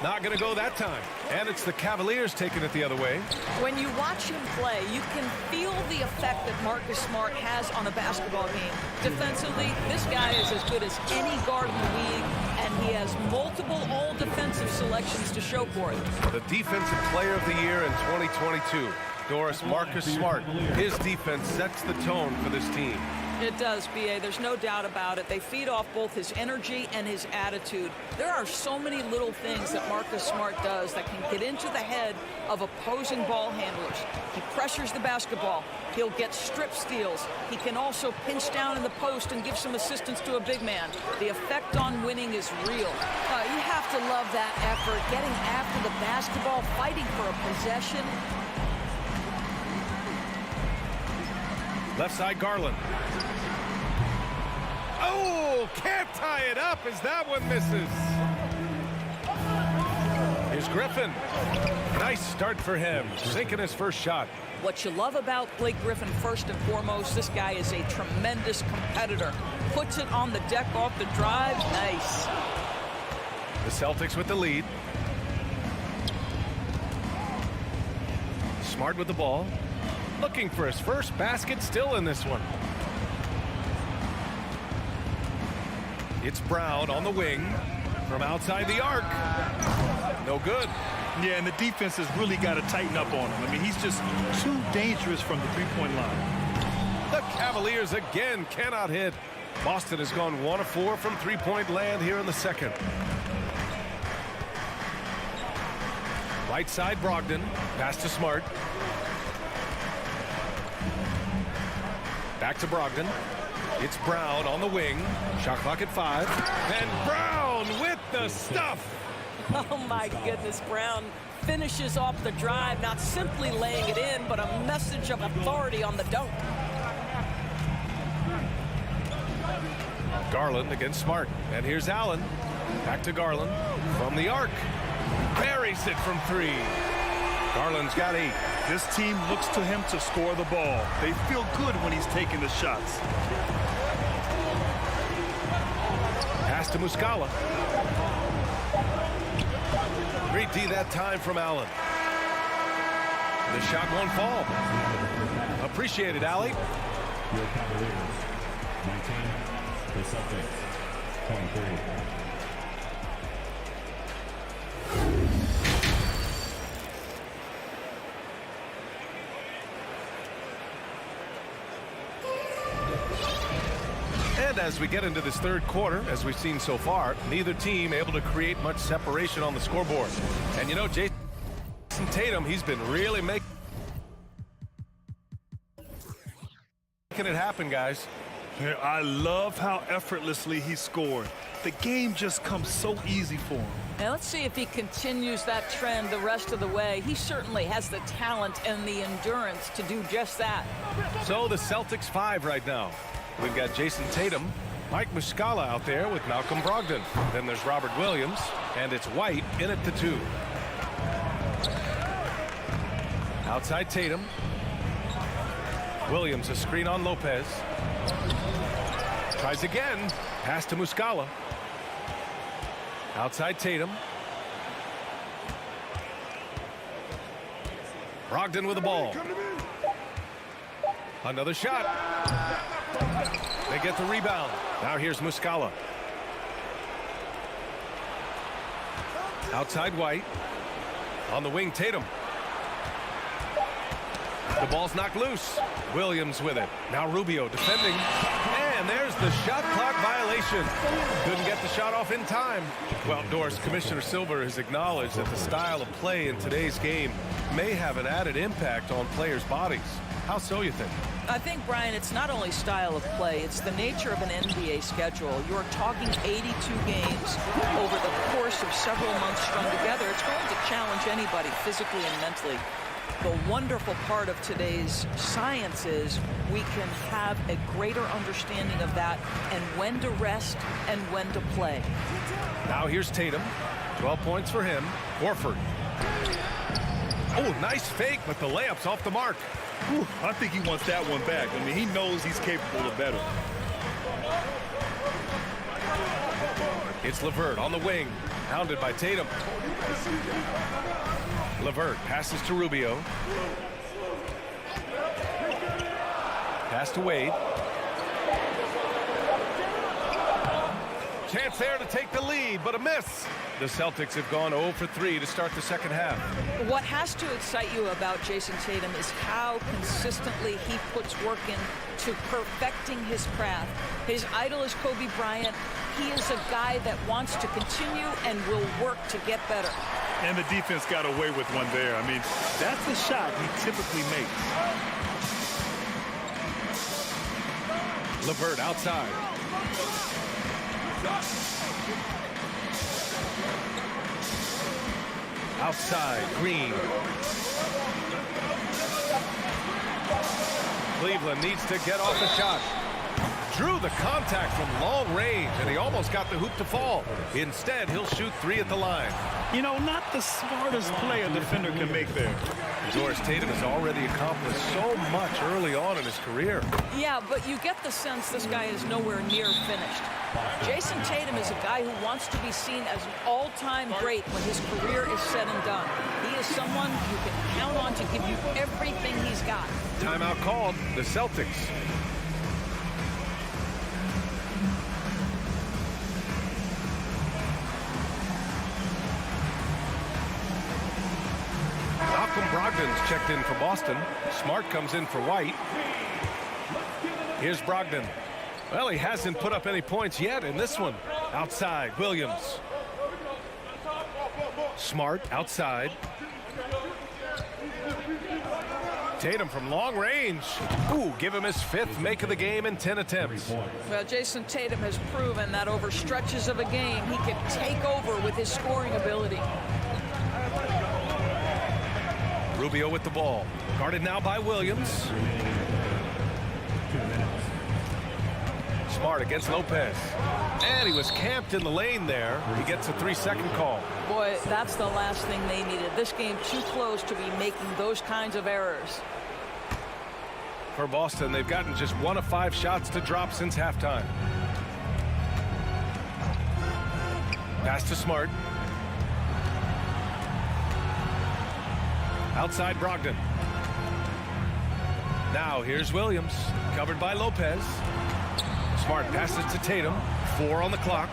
Not going to go that time. And it's the Cavaliers taking it the other way. When you watch him play, you can feel the effect that Marcus Smart has on a basketball game. Defensively, this guy is as good as any guard in the league, and he has multiple all-defensive selections to show for it. The Defensive Player of the Year in 2022. Doris, Marcus Smart, his defense sets the tone for this team. It does, B.A. There's no doubt about it. They feed off both his energy and his attitude. There are so many little things that Marcus Smart does that can get into the head of opposing ball handlers. He pressures the basketball. He'll get strip steals. He can also pinch down in the post and give some assistance to a big man. The effect on winning is real. You have to love that effort, getting after the basketball, fighting for a possession. Left side, Garland. Oh, can't tie it up as that one misses. Here's Griffin. Nice start for him, sinking his first shot. What you love about Blake Griffin, first and foremost, this guy is a tremendous competitor. Puts it on the deck off the drive. Nice. The Celtics with the lead. Smart with the ball. Looking for his first basket, still in this one. It's Brown on the wing from outside the arc. No good. Yeah, and the defense has really got to tighten up on him. I mean, he's just too dangerous from the three-point line. The Cavaliers again cannot hit. Boston has gone 1 of 4 from three-point land here in the second. Right side, Brogdon. Pass to Smart. Back to Brogdon. It's Brown on the wing. Shot clock at 5. And Brown with the stuff. Oh, my goodness. Brown finishes off the drive, not simply laying it in, but a message of authority on the dunk. Garland against Smart. And here's Allen. Back to Garland. From the arc. Buries it from 3. Garland's got 8. This team looks to him to score the ball. They feel good when he's taking the shots. Pass to Muscala. Great D that time from Allen. The shot won't fall. Appreciate it, Allie. Your Cavaliers, 19. The Celtics, 23. And as we get into this third quarter, as we've seen so far, neither team able to create much separation on the scoreboard. And you know, Jason Tatum, he's been really making it happen, guys. Yeah, I love how effortlessly he scored. The game just comes so easy for him. Now let's see if he continues that trend the rest of the way. He certainly has the talent and the endurance to do just that. So the Celtics 5 right now. We've got Jason Tatum, Mike Muscala out there with Malcolm Brogdon. Then there's Robert Williams, and it's White in at the 2. Outside Tatum. Williams a screen on Lopez. Tries again. Pass to Muscala. Outside Tatum. Brogdon with the ball. Another shot. They get the rebound. Now here's Muscala. Outside White. On the wing, Tatum. The ball's knocked loose. Williams with it. Now Rubio defending. And there's the shot clock violation. Couldn't get the shot off in time. Well, Doris, Commissioner Silver has acknowledged that the style of play in today's game may have an added impact on players' bodies. How so, you think? I think, Brian, it's not only style of play, it's the nature of an NBA schedule. You're talking 82 games over the course of several months strung together. It's going to challenge anybody physically and mentally. The wonderful part of today's science is we can have a greater understanding of that and when to rest and when to play. Now here's Tatum. 12 points for him. Horford. Oh, nice fake, but the layup's off the mark. Whew, I think he wants that one back. I mean, he knows he's capable of better. It's LeVert on the wing, hounded by Tatum. LeVert passes to Rubio. Pass to Wade. Chance there to take the lead, but a miss. The Celtics have gone 0 for 3 to start the second half. What has to excite you about Jason Tatum is how consistently he puts work in to perfecting his craft. His idol is Kobe Bryant. He is a guy that wants to continue and will work to get better. And the defense got away with one there. I mean, that's the shot he typically makes. LeVert outside. Outside, Green. Cleveland needs to get off the shot. Drew the contact from long range, and he almost got the hoop to fall. Instead, he'll shoot 3 at the line. You know, not the smartest play a defender can make there. Doris Tatum has already accomplished so much early on in his career. Yeah, but you get the sense this guy is nowhere near finished. Jason Tatum is a guy who wants to be seen as an all-time great when his career is said and done. He is someone you can count on to give you everything he's got. Timeout called, the Celtics. Brogdon's checked in for Boston. Smart comes in for White. Here's Brogdon. Well, he hasn't put up any points yet in this one. Outside, Williams. Smart outside. Tatum from long range. Ooh, give him his 5th make of the game in 10 attempts. Well, Jason Tatum has proven that over stretches of a game, he can take over with his scoring ability. Rubio with the ball. Guarded now by Williams. Smart against Lopez. And he was camped in the lane there. He gets a 3-second call. Boy, that's the last thing they needed. This game too close to be making those kinds of errors. For Boston, they've gotten just 1 of 5 shots to drop since halftime. Pass to Smart. Outside Brogdon. Now here's Williams, covered by Lopez. Smart passes to Tatum. 4 on the clock.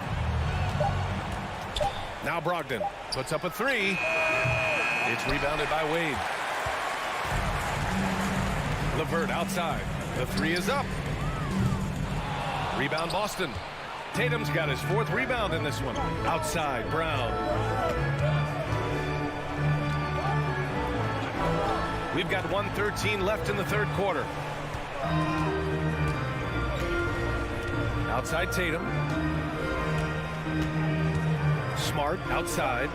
Now Brogdon puts up a 3. It's rebounded by Wade. LeVert outside. The 3 is up. Rebound Boston. Tatum's got his 4th rebound in this one. Outside Brown. We've got 1:13 left in the 3rd quarter. Outside Tatum. Smart outside.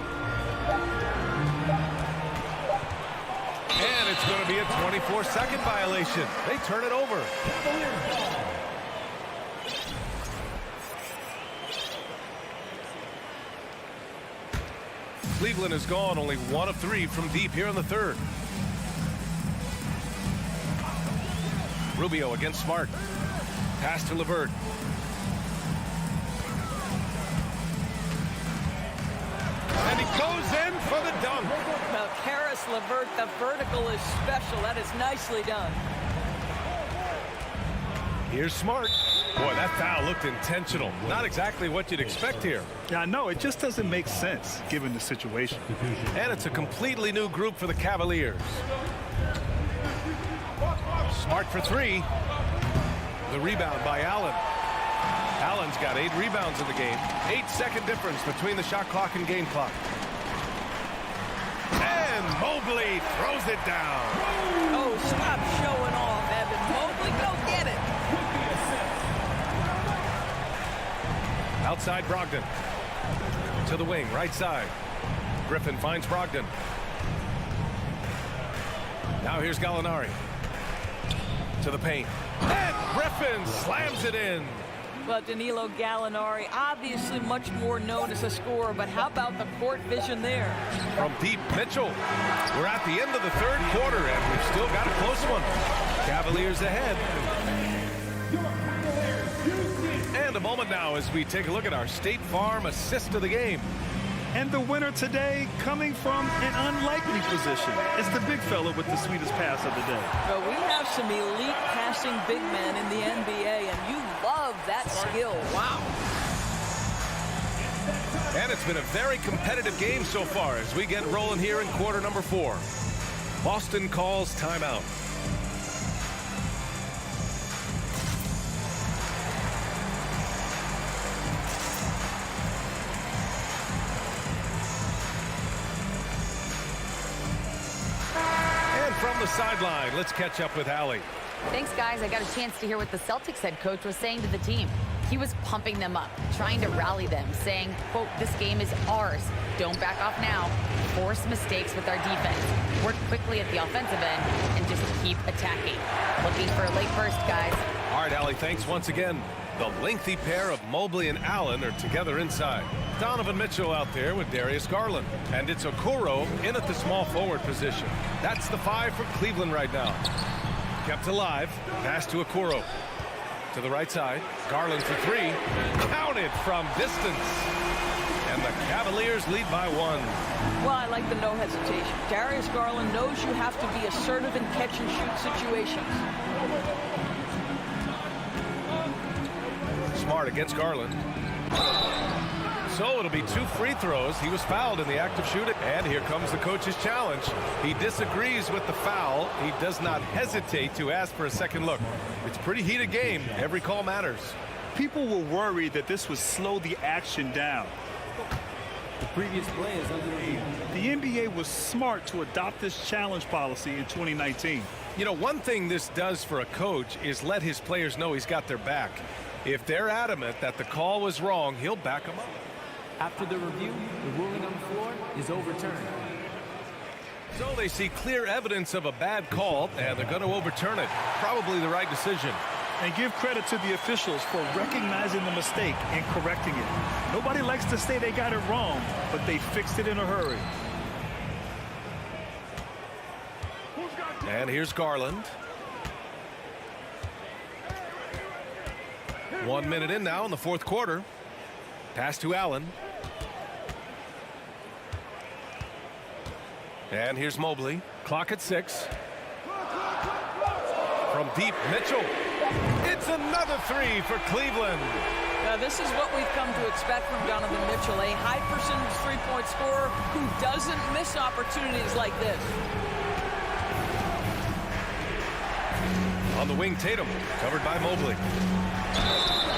And it's going to be a 24-second violation. They turn it over. Cleveland has gone only 1 of 3 from deep here in the 3rd. Rubio against Smart. Pass to LeVert. And he goes in for the dunk. Now, Karis LeVert, the vertical is special. That is nicely done. Here's Smart. Boy, that foul looked intentional. Not exactly what you'd expect here. Yeah, I know. It just doesn't make sense given the situation. And it's a completely new group for the Cavaliers. Smart for 3. The rebound by Allen. Allen's got 8 rebounds in the game. 8-second difference between the shot clock and game clock. And Mobley throws it down. Oh, stop showing off, Evan. Mobley, go get it. Outside Brogdon. To the wing, right side. Griffin finds Brogdon. Now here's Gallinari. To the paint. And Griffin slams it in. Well, Danilo Gallinari, obviously much more known as a scorer, but how about the court vision there? From deep, Mitchell. We're at the end of the 3rd quarter, and we've still got a close one. Cavaliers ahead. And a moment now as we take a look at our State Farm assist of the game. And the winner today coming from an unlikely position is the big fella with the sweetest pass of the day. Well, we have some elite passing big men in the NBA, and you love that skill. Wow. And it's been a very competitive game so far as we get rolling here in quarter number 4. Boston calls timeout. And from the sideline, let's catch up with Allie. Thanks, guys. I got a chance to hear what the Celtics head coach was saying to the team. He was pumping them up, trying to rally them, saying, quote, "This game is ours. Don't back off now. Force mistakes with our defense. Work quickly at the offensive end and just keep attacking." Looking for a late burst, guys. All right, Allie, thanks once again. The lengthy pair of Mobley and Allen are together inside. Donovan Mitchell out there with Darius Garland. And it's Okoro in at the small forward position. That's the 5 for Cleveland right now. Kept alive. Pass to Okoro. To the right side. Garland for 3. Counted from distance. And the Cavaliers lead by 1. Well, I like the no hesitation. Darius Garland knows you have to be assertive in catch-and-shoot situations. Smart against Garland. So it'll be 2 free throws. He was fouled in the act of shooting. And here comes the coach's challenge. He disagrees with the foul. He does not hesitate to ask for a second look. It's a pretty heated game. Every call matters. People were worried that this would slow the action down. The previous play is under the review. The NBA was smart to adopt this challenge policy in 2019. You know, one thing this does for a coach is let his players know he's got their back. If they're adamant that the call was wrong, he'll back them up. After the review, the ruling on the floor is overturned. So they see clear evidence of a bad call, and they're going to overturn it. Probably the right decision. And give credit to the officials for recognizing the mistake and correcting it. Nobody likes to say they got it wrong, but they fixed it in a hurry. And here's Garland. 1 minute in now in the 4th quarter. Pass to Allen. And here's Mobley. Clock at 6. From deep, Mitchell. It's another 3 for Cleveland. Now, this is what we've come to expect from Donovan Mitchell, a high percentage three-point scorer who doesn't miss opportunities like this. On the wing, Tatum, covered by Mobley.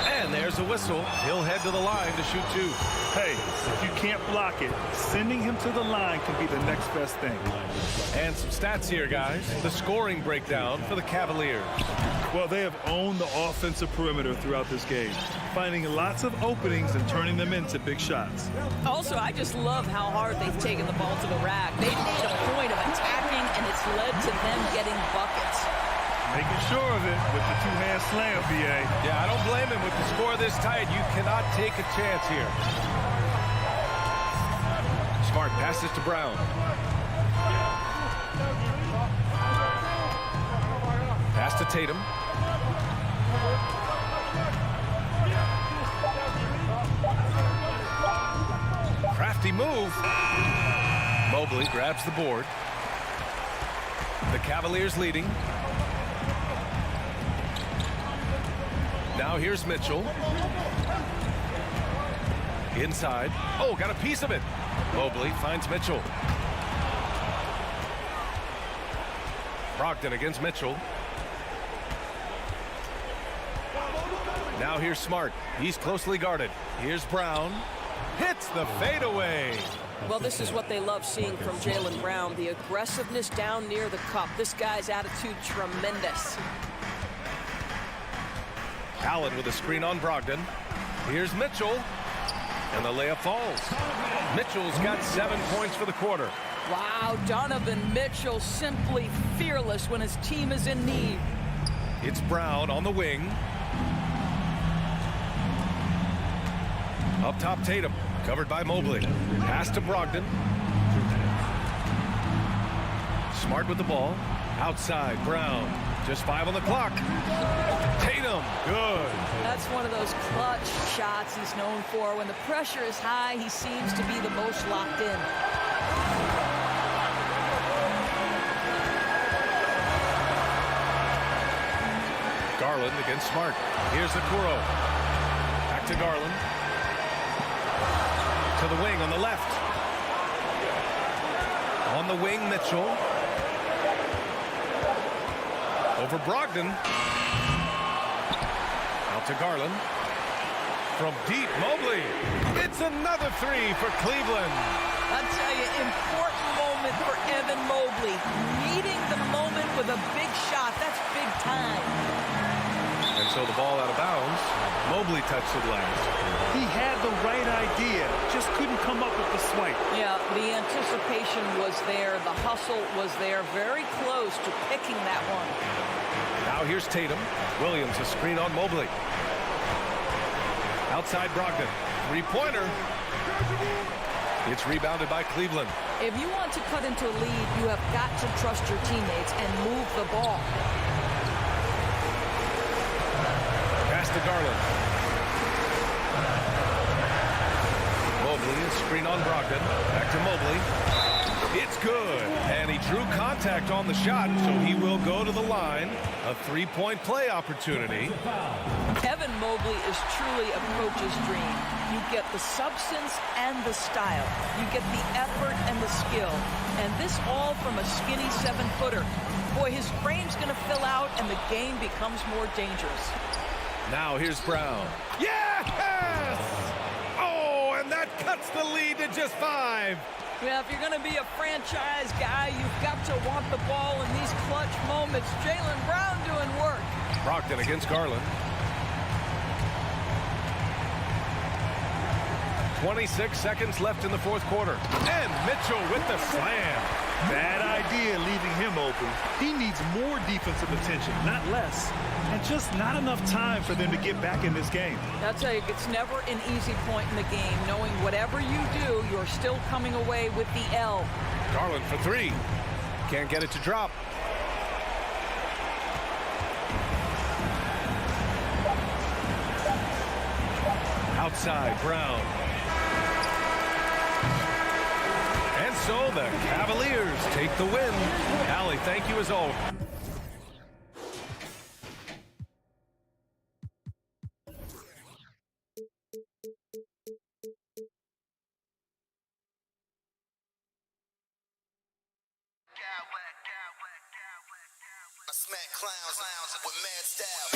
And there's a whistle. He'll head to the line to shoot 2. Hey, if you can't block it, sending him to the line can be the next best thing. And some stats here, guys. The scoring breakdown for the Cavaliers. Well, they have owned the offensive perimeter throughout this game, finding lots of openings and turning them into big shots. Also, I just love how hard they've taken the ball to the rack. They've made a point of attacking, and it's led to them getting buckets. Making sure of it with the 2-hand slam, B.A. Yeah, I don't blame him. With the score this tight, you cannot take a chance here. Smart passes to Brown. Pass to Tatum. Crafty move. Mobley grabs the board. The Cavaliers leading. Now here's Mitchell. Inside. Oh, got a piece of it. Mobley finds Mitchell. Brogdon against Mitchell. Now here's Smart. He's closely guarded. Here's Brown. Hits the fadeaway. Well, this is what they love seeing from Jaylen Brown, the aggressiveness down near the cup. This guy's attitude, tremendous. Allen with a screen on Brogdon. Here's Mitchell. And the layup falls. Mitchell's got 7 points for the quarter. Wow, Donovan Mitchell simply fearless when his team is in need. It's Brown on the wing. Up top, Tatum, covered by Mobley. Pass to Brogdon. Smart with the ball. Outside, Brown. Just 5 on the clock. Tatum, good. That's one of those clutch shots he's known for. When the pressure is high, he seems to be the most locked in. Garland against Smart. Here's the Okoro. Back to Garland. To to the wing on the left. On the wing, Mitchell. Over Brogdon. Out to Garland. From deep, Mobley. It's another three for Cleveland. I'll tell you, important moment for Evan Mobley. Meeting the moment with a big shot. That's big time. And so the ball out of bounds. Mobley touched it last. He had the right idea, just couldn't come up with the swipe. Yeah, the anticipation was there. The hustle was there. Very close to picking that one. Now here's Tatum. Williams a screen on Mobley. Outside Brogdon. Three-pointer. It's rebounded by Cleveland. If you want to cut into a lead, you have got to trust your teammates and move the ball. Pass to Garland. Mobley, a screen on Brogdon. Back to Mobley. It's good. And he drew contact on the shot, so he will go to the line. A three-point play opportunity. Evan Mobley is truly a coach's dream. You get the substance and the style. You get the effort and the skill. And this all from a skinny 7-footer. Boy, his frame's going to fill out and the game becomes more dangerous. Now here's Brown. Yes! Oh, and that cuts the lead to just 5. Yeah, if you're going to be a franchise guy, you've got to want the ball in these clutch moments. Jaylen Brown doing work. Brogdon against Garland. 26 seconds left in the fourth quarter. And Mitchell with the slam. Bad idea leaving him open. He needs more defensive attention, not less. And just not enough time for them to get back in this game. I'll tell you, it's never an easy point in the game, knowing whatever you do, you're still coming away with the L. Garland for 3. Can't get it to drop. Outside, Brown. And so the Cavaliers take the win. Allie, thank you as always. I smack clowns with mad style.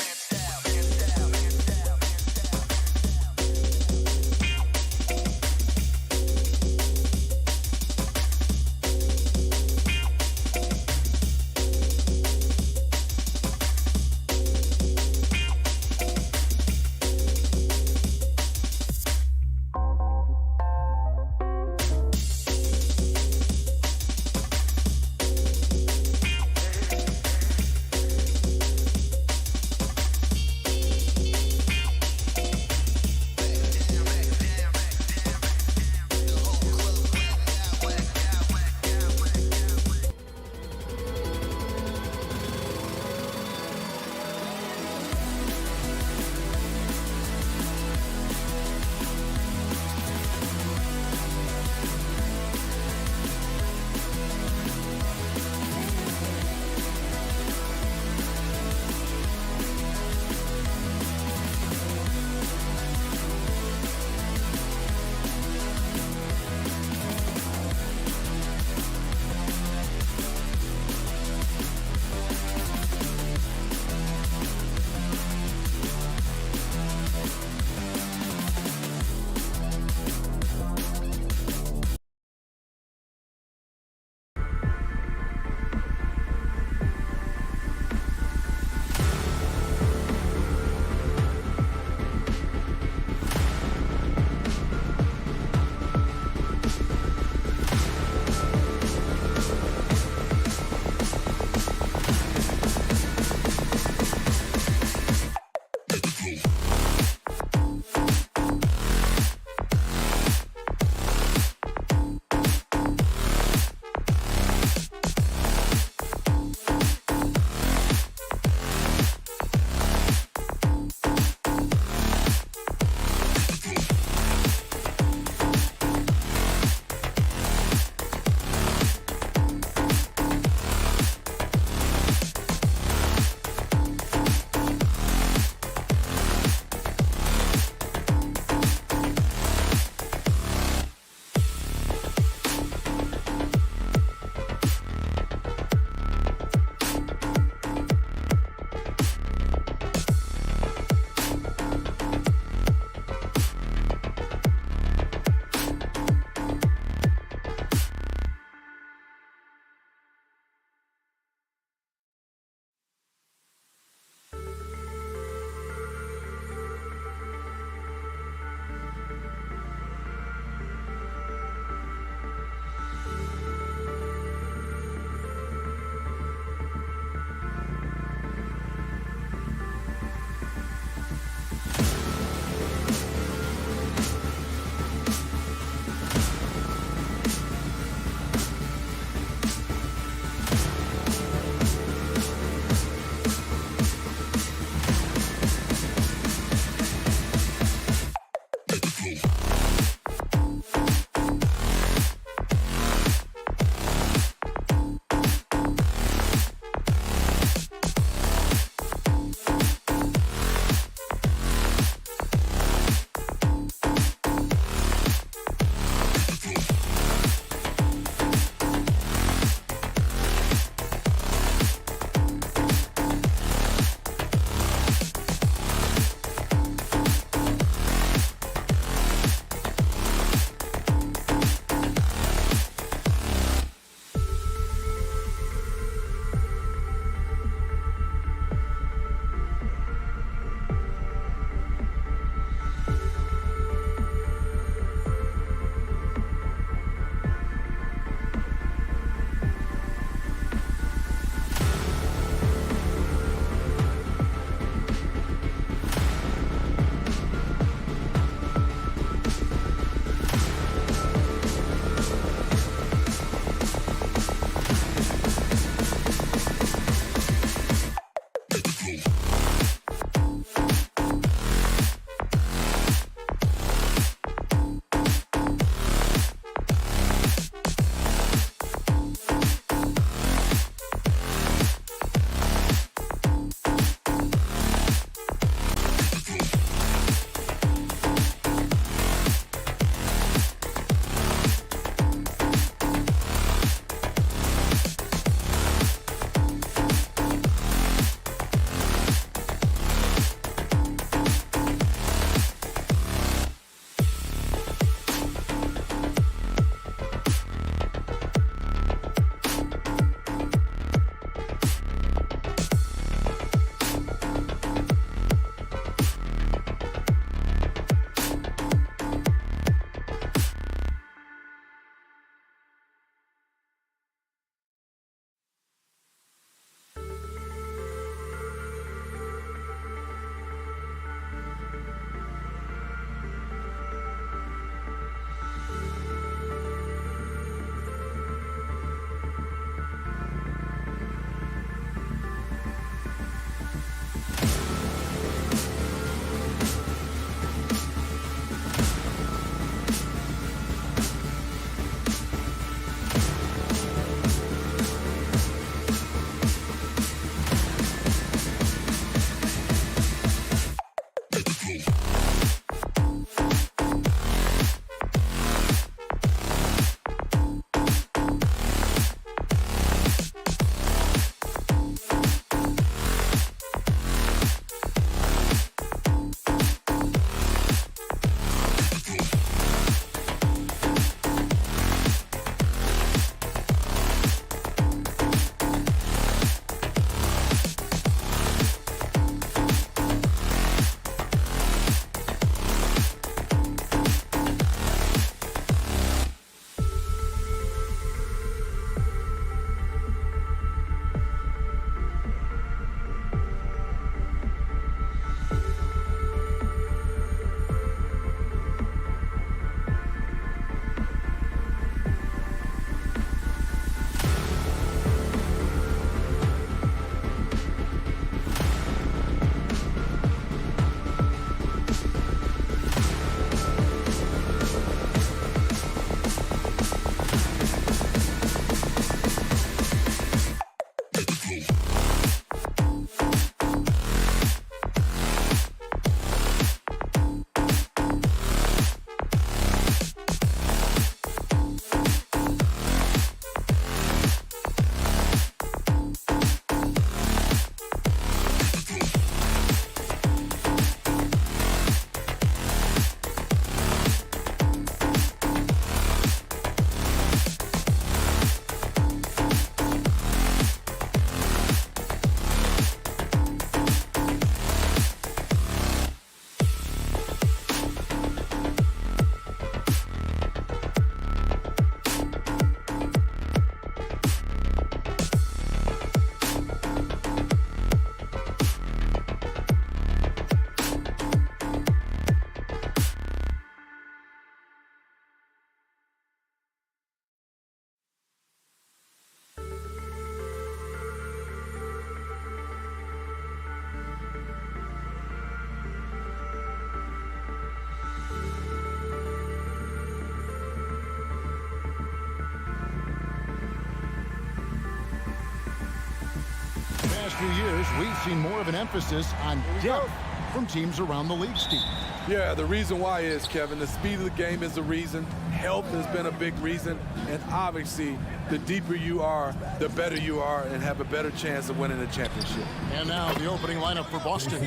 past few years, we've seen more of an emphasis on depth from teams around the league, Steve. Yeah, the reason why is, Kevin, the speed of the game is a reason. Health has been a big reason. And obviously, the deeper you are, the better you are and have a better chance of winning a championship. And now the opening lineup for Boston.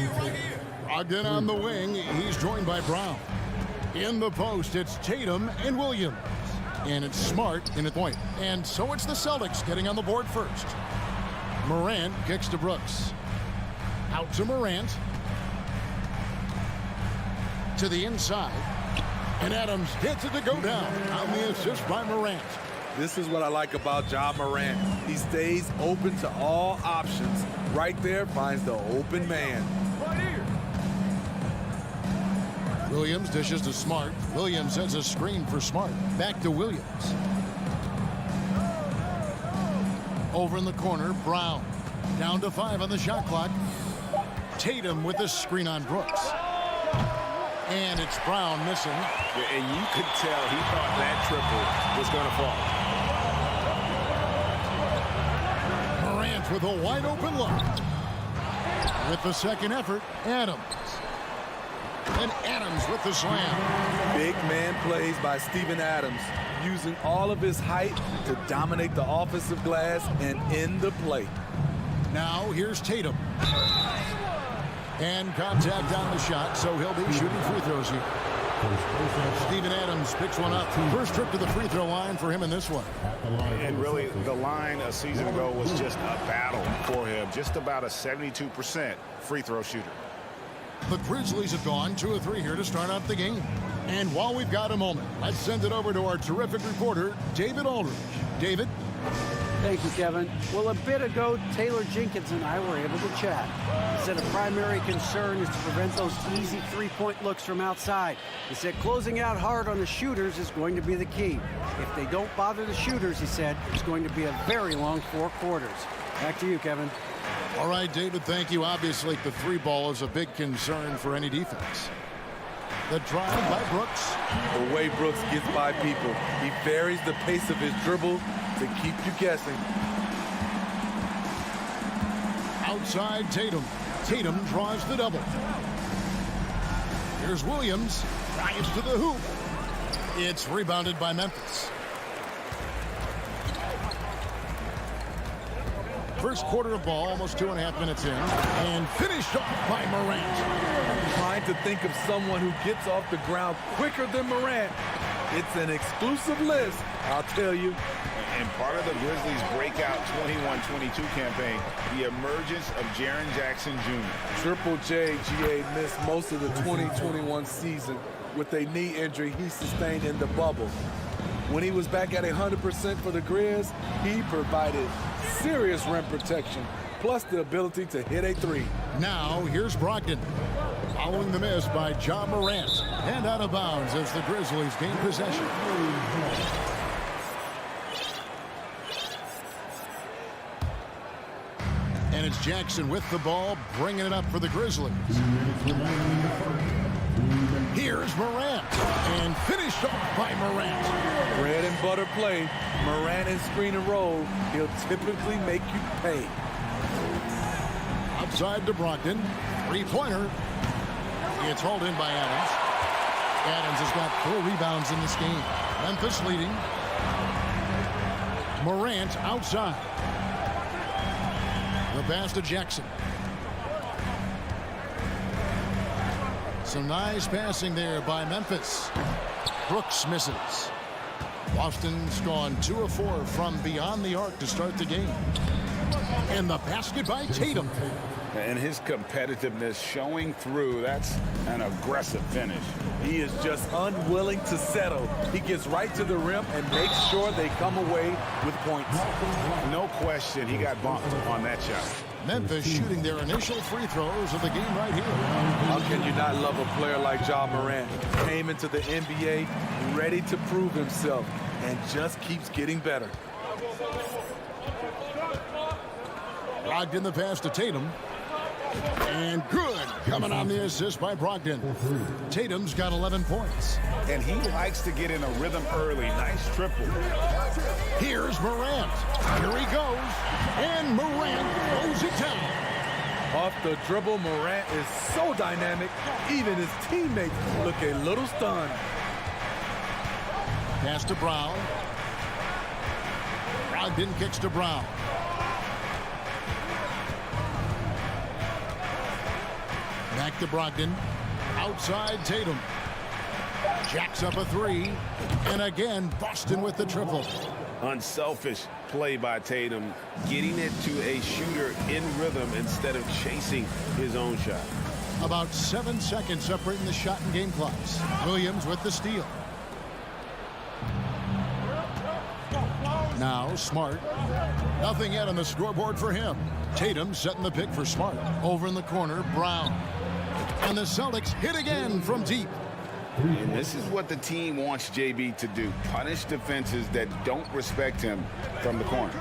Brogdon on the wing. He's joined by Brown. In the post, it's Tatum and Williams. And it's Smart in the point. And so it's the Celtics getting on the board first. Morant kicks to Brooks. Out to Morant. To the inside. And Adams hits it to go down on the assist by Morant. This is what I like about Ja Morant. He stays open to all options. Right there finds the open man. Williams dishes to Smart. Williams sends a screen for Smart. Back to Williams. Over in the corner, Brown. Down to 5 on the shot clock. Tatum with the screen on Brooks. And it's Brown missing. Yeah, and you could tell he thought that triple was going to fall. Morant with a wide open look. With the second effort, Adams. And Adams with the slam. Big man plays by Steven Adams, using all of his height to dominate the offensive glass and end the play. Now here's Tatum. And contact on the shot, so he'll be shooting free throws here. Steven Adams picks one up. First trip to the free throw line for him in this one. And really, the line a season ago was just a battle for him. Just about a 72% free throw shooter. The Grizzlies have gone 2 of 3 here to start out the game. And while we've got a moment, let's send it over to our terrific reporter, David Aldridge. David? Thank you, Kevin. Well, a bit ago, Taylor Jenkins and I were able to chat. He said a primary concern is to prevent those easy three-point looks from outside. He said closing out hard on the shooters is going to be the key. If they don't bother the shooters, he said, it's going to be a very long 4 quarters. Back to you, Kevin. All right, David, thank you. Obviously, the 3-ball is a big concern for any defense. The drive by Brooks. The way Brooks gets by people, he varies the pace of his dribble to keep you guessing. Outside Tatum. Tatum draws the double. Here's Williams. Drives to the hoop. It's rebounded by Memphis. First quarter of ball, almost 2.5 minutes in. And finished off by Morant. Trying to think of someone who gets off the ground quicker than Morant. It's an exclusive list, I'll tell you. And part of the Grizzlies' breakout 21-22 campaign, the emergence of Jaren Jackson Jr. Triple J, GA, missed most of the 2021 season with a knee injury he sustained in the bubble. When he was back at 100% for the Grizz, he provided serious rim protection, plus the ability to hit a 3. Now, here's Brogdon. Following the miss by Ja Morant. And out of bounds as the Grizzlies gain possession. And it's Jackson with the ball, bringing it up for the Grizzlies. Here's Morant. And finished off by Morant. Bread and butter play. Morant and screen and roll. He'll typically make you pay. Outside to Brogdon. 3-pointer. It's hauled in by Adams. Adams has got 4 rebounds in this game. Memphis leading. Morant outside. The pass to Jackson. Some nice passing there by Memphis. Brooks misses. Boston's gone 2 of 4 from beyond the arc to start the game. And the basket by Tatum. And his competitiveness showing through. That's an aggressive finish. He is just unwilling to settle. He gets right to the rim and makes sure they come away with points. No question he got bumped on that shot. Memphis shooting their initial free throws of the game right here. How can you not love a player like Ja Morant? Came into the NBA ready to prove himself and just keeps getting better. Locked in the pass to Tatum. And good. Coming on the assist by Brogdon. Tatum's got 11 points. And he likes to get in a rhythm early. Nice triple. Here's Morant. Here he goes. And Morant throws it down. Off the dribble, Morant is so dynamic, even his teammates look a little stunned. Pass to Brown. Brogdon kicks to Brown. Back to Brogdon. Outside Tatum. Jacks up a three. And again, Boston with the triple. Unselfish play by Tatum, getting it to a shooter in rhythm instead of chasing his own shot. About 7 seconds separating the shot and game clocks. Williams with the steal. Now Smart. Nothing yet on the scoreboard for him. Tatum setting the pick for Smart. Over in the corner, Brown. And the Celtics hit again from deep. And this is what the team wants JB to do. Punish defenses that don't respect him from the corner.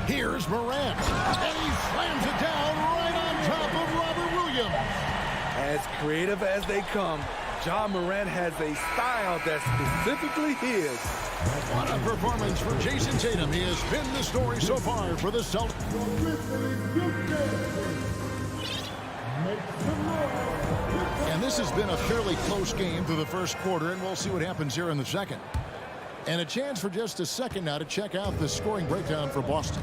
Here's Morant. And he slams it down right on top of Robert Williams. As creative as they come, Ja Morant has a style that's specifically his. What a performance for Jason Tatum. He has been the story so far for the Celtics. And this has been a fairly close game through the first quarter, and we'll see what happens here in the second. And a chance for just a second now to check out the scoring breakdown for Boston.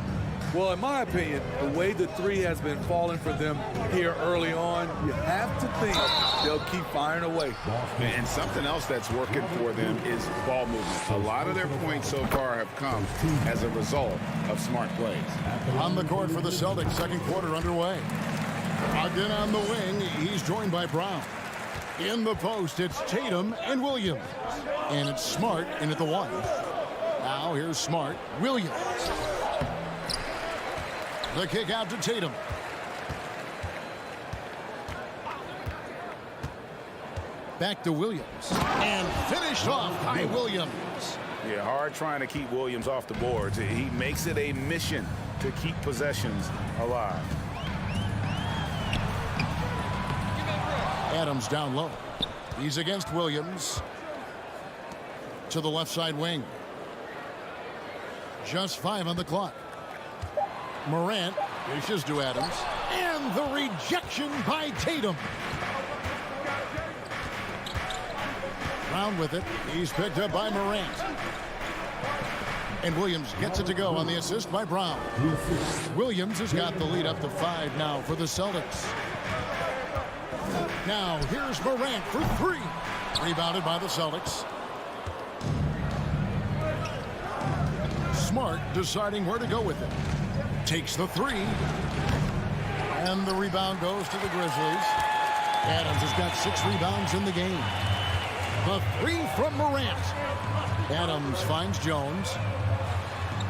Well, in my opinion, the way the three has been falling for them here early on, you have to think they'll keep firing away. And something else that's working for them is ball movement. A lot of their points so far have come as a result of smart plays. On the court for the Celtics, second quarter underway. Brogdon on the wing. He's joined by Brown. In the post, it's Tatum and Williams. And it's Smart in at the one. Now here's Smart. Williams. The kick out to Tatum. Back to Williams. And finished off by Williams. Yeah, hard trying to keep Williams off the boards. He makes it a mission to keep possessions alive. Adams down low. He's against Williams. To the left side wing. Just 5 on the clock. Morant dishes to Adams. And the rejection by Tatum. Brown with it. He's picked up by Morant. And Williams gets it to go on the assist by Brown. Williams has got the lead up to 5 now for the Celtics. Now here's Morant for 3. Rebounded by the Celtics. Smart deciding where to go with it. Takes the 3. And the rebound goes to the Grizzlies. Adams has got 6 rebounds in the game. The 3 from Morant. Adams finds Jones.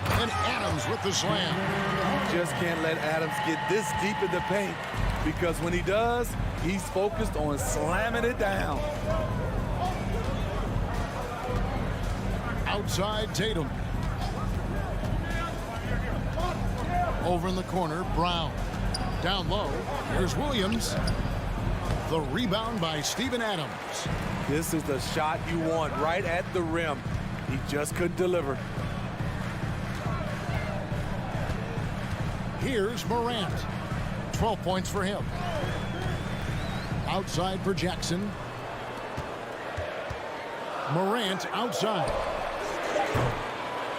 And Adams with the slam. You just can't let Adams get this deep in the paint, because when he does, he's focused on slamming it down. Outside Tatum. Over in the corner, Brown. Down low, here's Williams. The rebound by Steven Adams. This is the shot you want right at the rim. He just couldn't deliver. Here's Morant. 12 points for him. Outside for Jackson. Morant outside.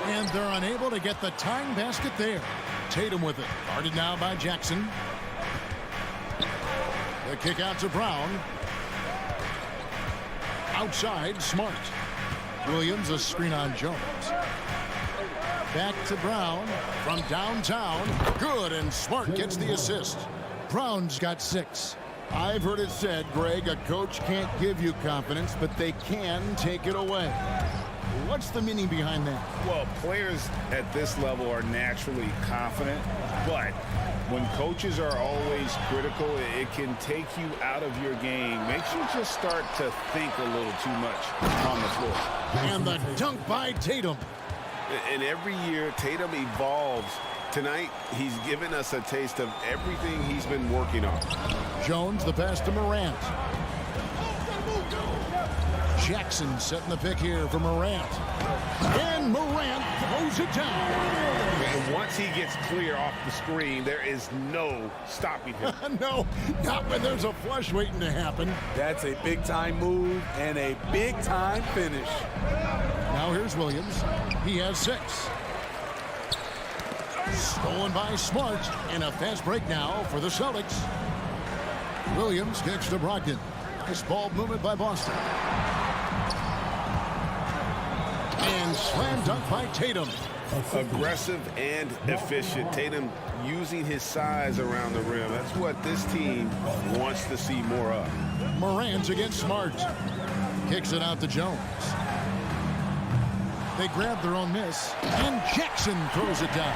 And they're unable to get the tying basket there. Tatum with it. Guarded now by Jackson. The kick out to Brown. Outside, Smart. Williams, a screen on Jones. Back to Brown from downtown. Good, and Smart gets the assist. Brown's got 6. I've heard it said, Greg, a coach can't give you confidence, but they can take it away. What's the meaning behind that? Well, players at this level are naturally confident, but when coaches are always critical, it can take you out of your game. Makes you just start to think a little too much on the floor. And the dunk by Tatum. And every year, Tatum evolves Tonight, he's given us a taste of everything he's been working on. Jones, the pass to Morant. Jackson setting the pick here for Morant. And Morant throws it down. And once he gets clear off the screen, there is no stopping him. No, not when there's a flush waiting to happen. That's a big-time move and a big-time finish. Now here's Williams. He has 6. Stolen by Smart, and a fast break now for the Celtics. Williams kicks to Brogdon. Nice ball movement by Boston. And slam dunk by Tatum. Aggressive and efficient. Tatum using his size around the rim. That's what this team wants to see more of. Morant against Smart. Kicks it out to Jones. They grab their own miss, and Jackson throws it down.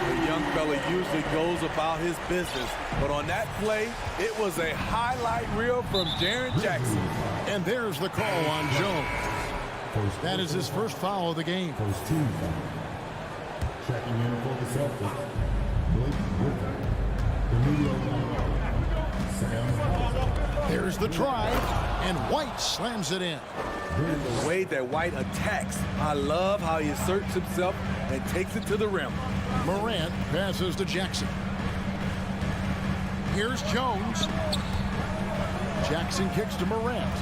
The young fella usually goes about his business, but on that play, it was a highlight reel from Jaren Jackson. And there's the call on Jones. That is his first foul of the game. First team foul. Checking in for the Celtics. Blake Griffin. The New Sam. There's the drive, and White slams it in. And the way that White attacks, I love how he asserts himself and takes it to the rim. Morant passes to Jackson. Here's Jones. Jackson kicks to Morant.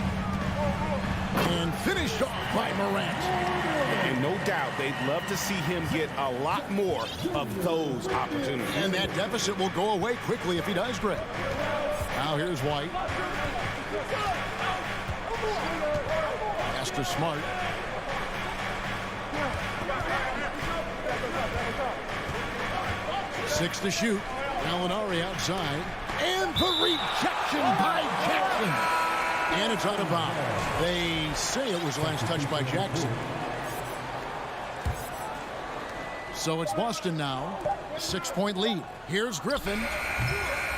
And finished off by Morant. And no doubt they'd love to see him get a lot more of those opportunities. And that deficit will go away quickly if he does, Greg. Now here's White. Pass to Smart. Six to shoot. Gallinari outside. And the rejection by Jackson. And it's out of bounds. They say it was last touched by Jackson. So it's Boston now. 6-point lead. Here's Griffin.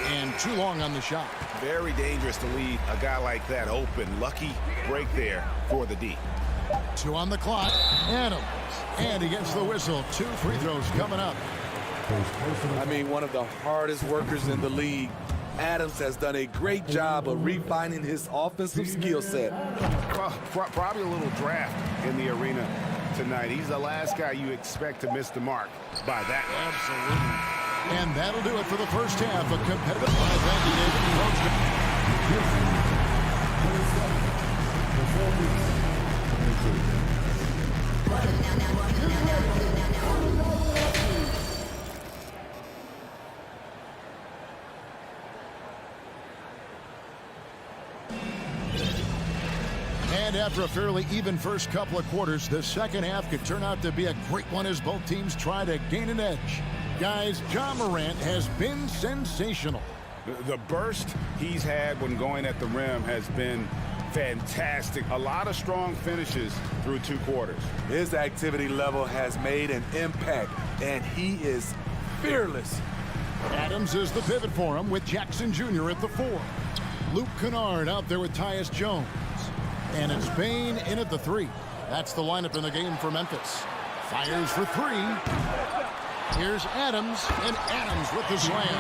And too long on the shot. Very dangerous to leave a guy like that open. Lucky break there for the D. 2 on the clock. Adams. And he gets the whistle. 2 free throws coming up. I mean, one of the hardest workers in the league. Adams has done a great job of refining his offensive skill set. Probably a little draft in the arena tonight. He's the last guy you expect to miss the mark by that. Absolutely. And that'll do it for the first half. A competitive live. Thank you, And after a fairly even first couple of quarters, the second half could turn out to be a great one as both teams try to gain an edge. Guys, Ja Morant has been sensational. The burst he's had when going at the rim has been fantastic. A lot of strong finishes through 2 quarters. His activity level has made an impact, and he is fearless. Adams is the pivot for him with Jackson Jr. at the 4. Luke Kennard out there with Tyus Jones. And it's Bane in at the 3. That's the lineup in the game for Memphis. Fires for 3. Here's Adams, and Adams with the slam.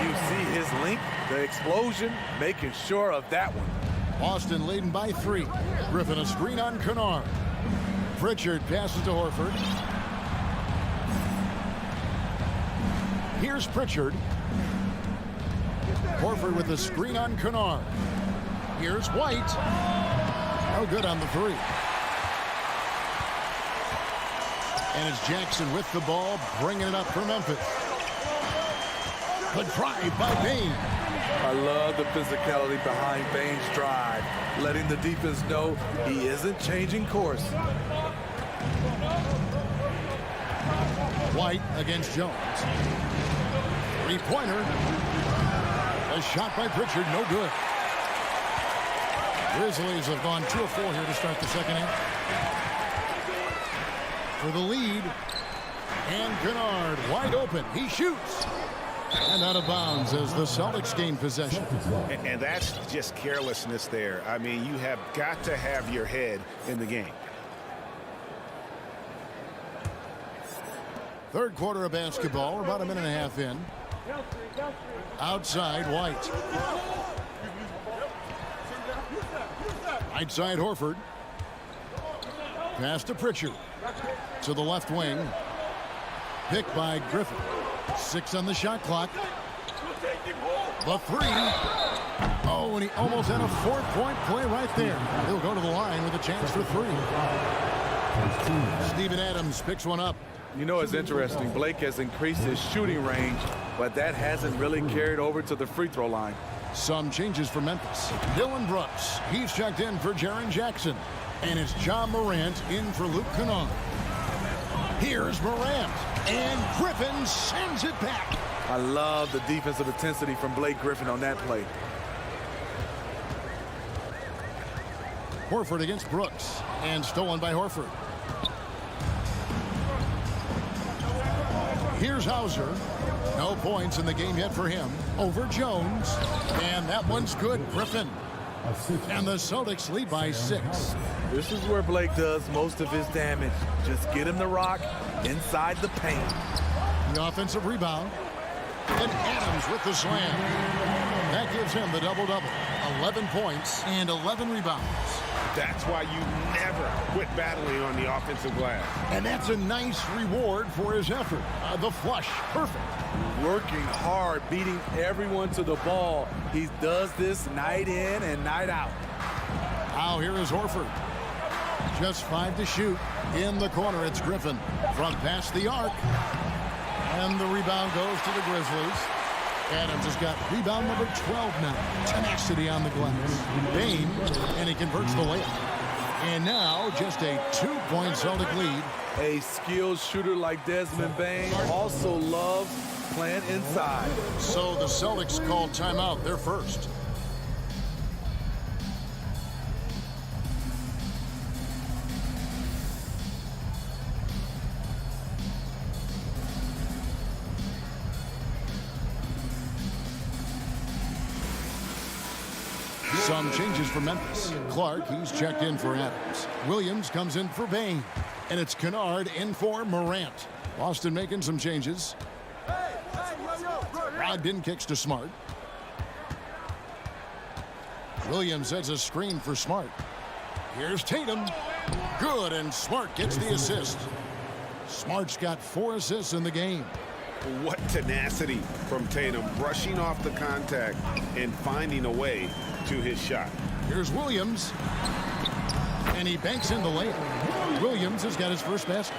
You see his link, the explosion, making sure of that one. Boston leading by 3. Griffin a screen on Kennard. Pritchard passes to Horford. Here's Pritchard. Horford with a screen on Kennard. Here's White. No good on the 3. And it's Jackson with the ball, bringing it up for Memphis. The drive by Bane. I love the physicality behind Bane's drive, letting the defense know he isn't changing course. White against Jones. 3-pointer. A shot by Pritchard, no good. Grizzlies have gone 2 of 4 here to start the second half. For the lead. And Kennard wide open. He shoots. And out of bounds as the Celtics gain possession. And that's just carelessness there. I mean, you have got to have your head in the game. Third quarter of basketball. We're about a minute and a half in. Outside, White. Right side, Horford. Pass to Pritchard. To the left wing. Picked by Griffin. 6 on the shot clock. The 3. Oh, and he almost had a 4-point play right there. He'll go to the line with a chance for 3. Steven Adams picks one up. You know, it's interesting. Blake has increased his shooting range, but that hasn't really carried over to the free throw line. Some changes for Memphis. Dylan Brooks, he's checked in for Jaren Jackson. And it's John Morant in for Luke Kennard. Here's Morant, and Griffin sends it back. I love the defensive intensity from Blake Griffin on that play. Horford against Brooks, and stolen by Horford. Here's Hauser. No points in the game yet for him. Over Jones. And that one's good. Griffin. And the Celtics lead by 6. This is where Blake does most of his damage. Just get him the rock inside the paint. The offensive rebound. And Adams with the slam. That gives him the double-double. 11 points and 11 rebounds. That's why you never quit battling on the offensive glass. And that's a nice reward for his effort. The flush, perfect. Working hard, beating everyone to the ball. He does this night in and night out. Now here is Horford. Just 5 to shoot. In the corner, it's Griffin. From past the arc. And the rebound goes to the Grizzlies. Adams has got rebound number 12 now. Tenacity on the glass. Bain, and he converts the layup. And now just a 2-point Celtic lead. A skilled shooter like Desmond Bain also loves playing inside. So the Celtics call timeout. They're first. Some changes for Memphis. Clark, he's checked in for Adams. Williams comes in for Bain. And it's Kennard in for Morant. Boston making some changes. Brogdon kicks to Smart. Williams sets a screen for Smart. Here's Tatum. Good, and Smart gets the assist. Smart's got 4 assists in the game. What tenacity from Tatum, brushing off the contact and finding a way to his shot. Here's Williams. And he banks in the layup. Williams has got his first basket.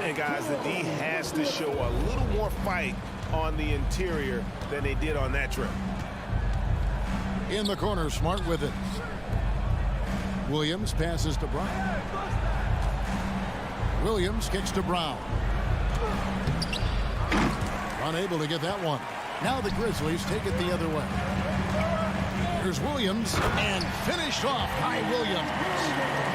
And guys, the D has to show a little more fight on the interior than they did on that trip. In the corner, Smart with it. Williams passes to Brown. Williams kicks to Brown. Unable to get that one. Now the Grizzlies take it the other way. Here's Williams, and finished off by Williams.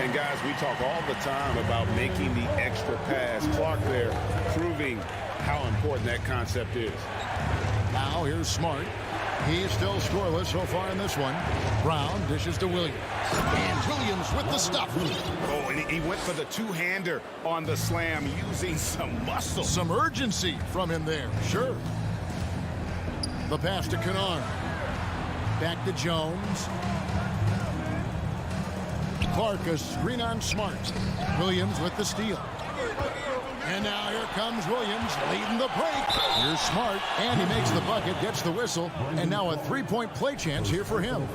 And guys, we talk all the time about making the extra pass. Clark there proving how important that concept is. Now here's Smart. He's still scoreless so far in this one. Brown dishes to Williams. And Williams with the stuff. Oh, and he went for the two-hander on the slam, using some muscle. Some urgency from him there, sure. The pass to Kennard. Back to Jones. Clark, a screen on Smart. Williams with the steal. And now here comes Williams leading the break. Here's Smart, and he makes the bucket, gets the whistle, and now a 3-point play chance here for him.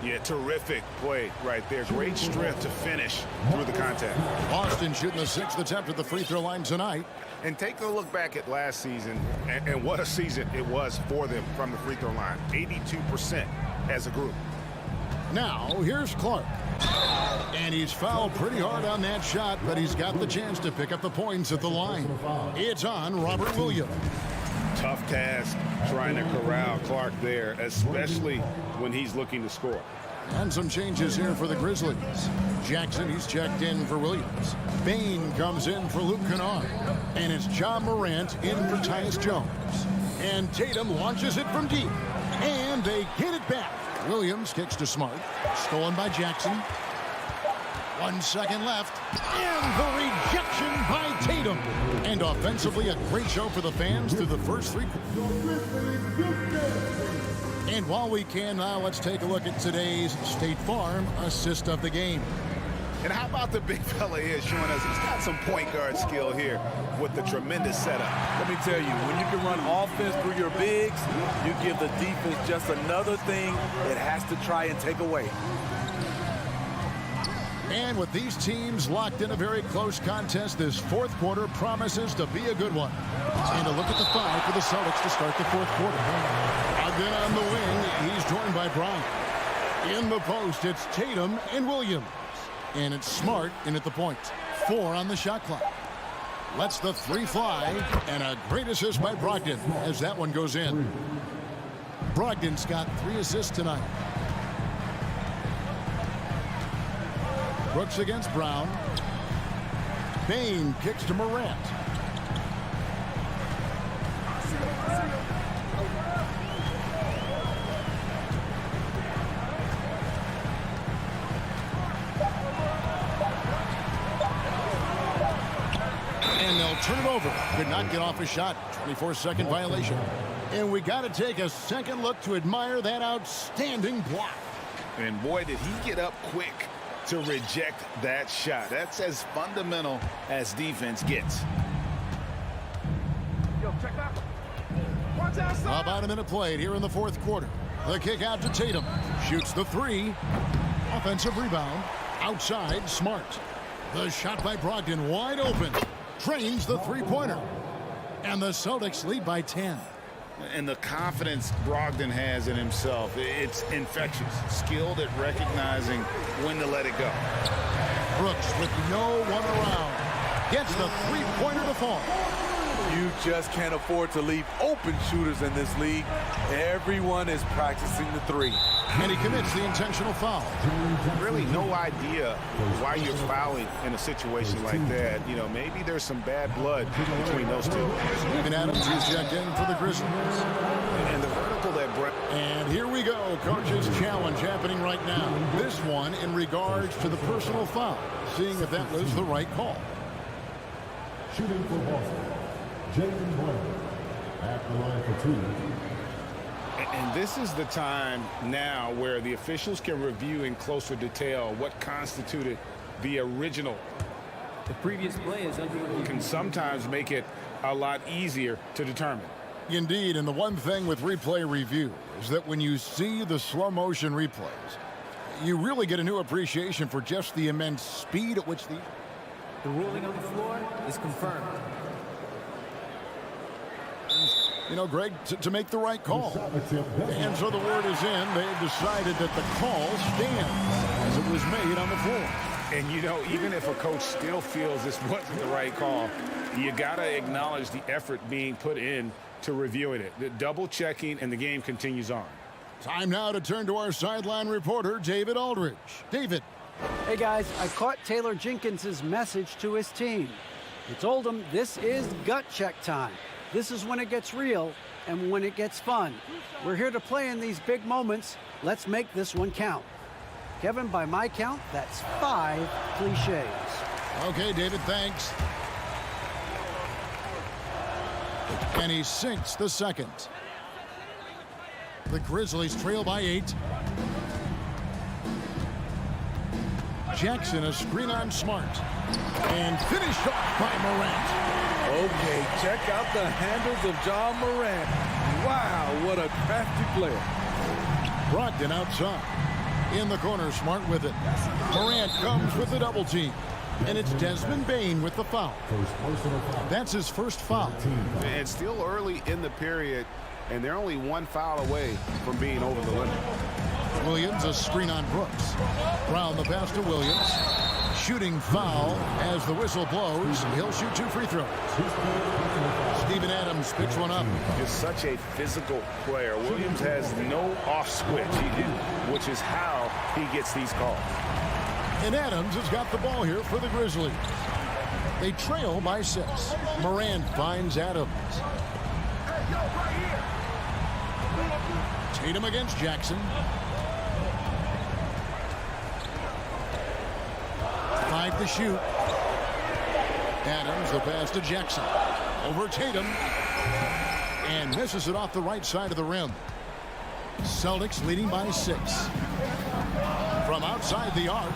Yeah, terrific play right there. Great strength to finish through the contact. Boston shooting the 6th attempt at the free throw line tonight. And take a look back at last season, and what a season it was for them from the free throw line. 82% as a group. Now, here's Clark. And he's fouled pretty hard on that shot, but he's got the chance to pick up the points at the line. It's on Robert Williams. Tough task trying to corral Clark there, especially when he's looking to score. And some changes here for the Grizzlies. Jackson, he's checked in for Williams. Bain comes in for Luke Kennard. And it's John Morant in for Tyus Jones. And Tatum launches it from deep. And they get it back. Williams kicks to Smart. Stolen by Jackson. 1 second left. And the rejection by Tatum. And offensively, a great show for the fans through the first 3 quarters. And while we can now, let's take a look at today's State Farm assist of the game. And how about the big fella here showing us he's got some point guard skill here with the tremendous setup. Let me tell you, when you can run offense through your bigs, you give the defense just another thing it has to try and take away. And with these teams locked in a very close contest, this fourth quarter promises to be a good one. And a look at the 5 for the Celtics to start the fourth quarter. Again on the wing, he's joined by Brown. In the post, it's Tatum and Williams. And it's Smart in at the point. 4 on the shot clock. Lets the 3 fly. And a great assist by Brogdon as that one goes in. Brogdon's got 3 assists tonight. Brooks against Brown. Bain kicks to Morant. And they'll turn it over. Could not get off a shot. 24-second violation. And we got to take a second look to admire that outstanding block. And boy, did he get up quick to reject that shot. That's as fundamental as defense gets. Yo, check that. About a minute played here in the fourth quarter. The kick out to Tatum. Shoots the 3. Offensive rebound. Outside, Smart. The shot by Brogdon wide open. Trains the 3-pointer. And the Celtics lead by 10. And the confidence Brogdon has in himself, it's infectious. Skilled at recognizing when to let it go. Brooks with no one around. Gets the 3-pointer to fall. You just can't afford to leave open shooters in this league. Everyone is practicing the 3. And he commits the intentional foul. Really no idea why you're fouling in a situation like that. You know, maybe there's some bad blood between those two. Steven Adams is checked in for the Grizzlies. And the vertical that And here we go. Coach's challenge happening right now. This one in regards to the personal foul. Seeing if that was the right call. Shooting for Boston, Jaylen Brown at the line for 2. And this is the time now where the officials can review in closer detail what constituted the original. The previous play is under review. Can sometimes make it a lot easier to determine. Indeed, and the one thing with replay review is that when you see the slow motion replays, you really get a new appreciation for just the immense speed at which the ruling on the floor is confirmed. You know, Greg, to make the right call. And so the word is in. They've decided that the call stands as it was made on the floor. And, you know, even if a coach still feels this wasn't the right call, you got to acknowledge the effort being put in to reviewing it. The double checking, and the game continues on. Time now to turn to our sideline reporter, David Aldridge. David. Hey, guys, I caught Taylor Jenkins' message to his team. He told them this is gut check time. This is when it gets real and when it gets fun. We're here to play in these big moments. Let's make this one count. Kevin, by my count, that's 5 cliches. Okay, David, thanks. And he sinks the second. The Grizzlies trail by 8. Jackson, a screen on Smart. And finished off by Morant. Okay, check out the handles of John Morant. Wow, what a crafty player. Brogdon outside. In the corner, Smart with it. Morant comes with the double team. And it's Desmond Bain with the foul. That's his first foul. It's still early in the period, and they're only 1 foul away from being over the limit. Williams, a screen on Brooks. Brown the pass to Williams. Shooting foul as the whistle blows. He'll shoot 2 free throws. Steven Adams picks one up. Is such a physical player. Williams has no off switch, which is how he gets these calls. And Adams has got the ball here for the Grizzlies. They trail by 6. Morant finds Adams. Tatum against Jackson. to shoot. Adams, the pass to Jackson. Over Tatum. And misses it off the right side of the rim. Celtics leading by 6. From outside the arc.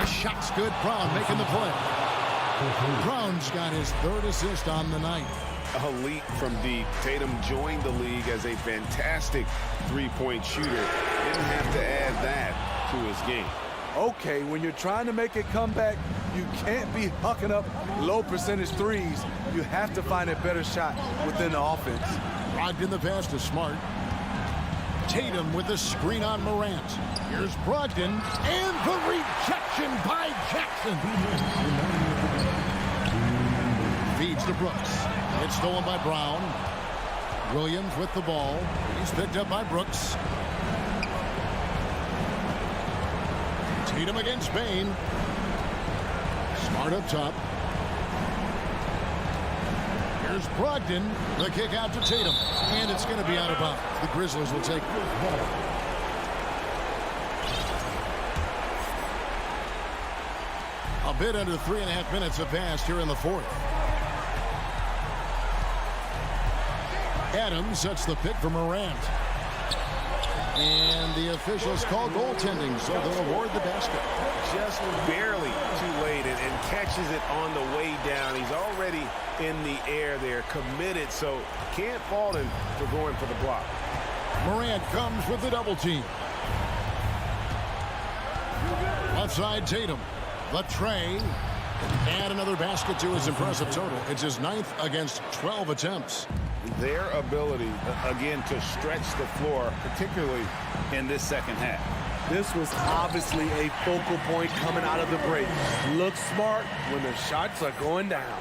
Shot's good. Brown making the play. Brown's got his 3rd assist on the night. A leap from deep. Tatum joined the league as a fantastic three-point shooter. Didn't have to add that to his game. Okay, when you're trying to make a comeback, you can't be hucking up low percentage threes. You have to find a better shot within the offense. Brogdon the pass to Smart. Tatum with the screen on Morant. Here's Brogdon, and the rejection by Jackson. Feeds to Brooks. It's stolen by Brown. Williams with the ball. He's picked up by Brooks. Tatum against Bain. Smart up top. Here's Brogdon. The kick out to Tatum. And it's going to be out of bounds. The Grizzlies will take a bit under 3.5 minutes have passed here in the 4th. Adams sets the pick for Morant. And the officials call goaltending, so they'll award the basket. Just barely too late and catches it on the way down. He's already in the air there, committed, so can't fault him for going for the block. Morant comes with the double team. Left side Tatum. The tray. And another basket to his impressive total. It's his 9th against 12 attempts. Their ability, again, to stretch the floor, particularly in this second half. This was obviously a focal point coming out of the break. Look smart when the shots are going down.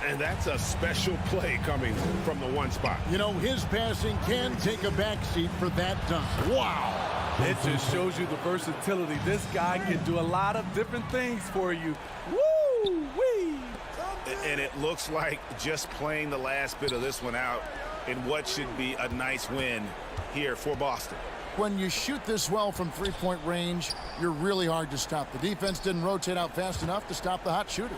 And that's a special play coming from the one spot. You know, his passing can take a backseat for that dunk. Wow. It just shows you the versatility. This guy can do a lot of different things for you. Woo-wee! And it looks like just playing the last bit of this one out in what should be a nice win here for Boston. When you shoot this well from three-point range, you're really hard to stop. The defense didn't rotate out fast enough to stop the hot shooters.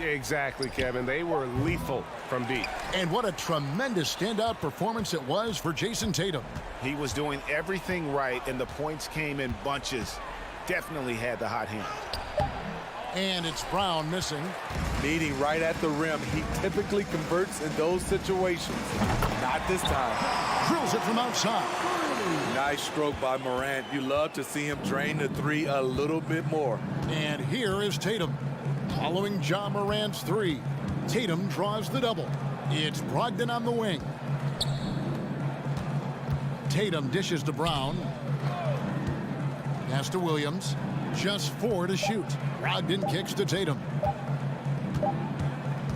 Exactly, Kevin. They were lethal from deep. And what a tremendous standout performance it was for Jason Tatum. He was doing everything right, and the points came in bunches. Definitely had the hot hand. And it's Brown missing. Meeting right at the rim. He typically converts in those situations. Not this time. Drills it from outside. Nice stroke by Morant. You love to see him drain the three a little bit more. And here is Tatum. Following Ja Morant's three, Tatum draws the double. It's Brogdon on the wing. Tatum dishes to Brown. Pass to Williams. Just 4 to shoot. Brogdon kicks to Tatum.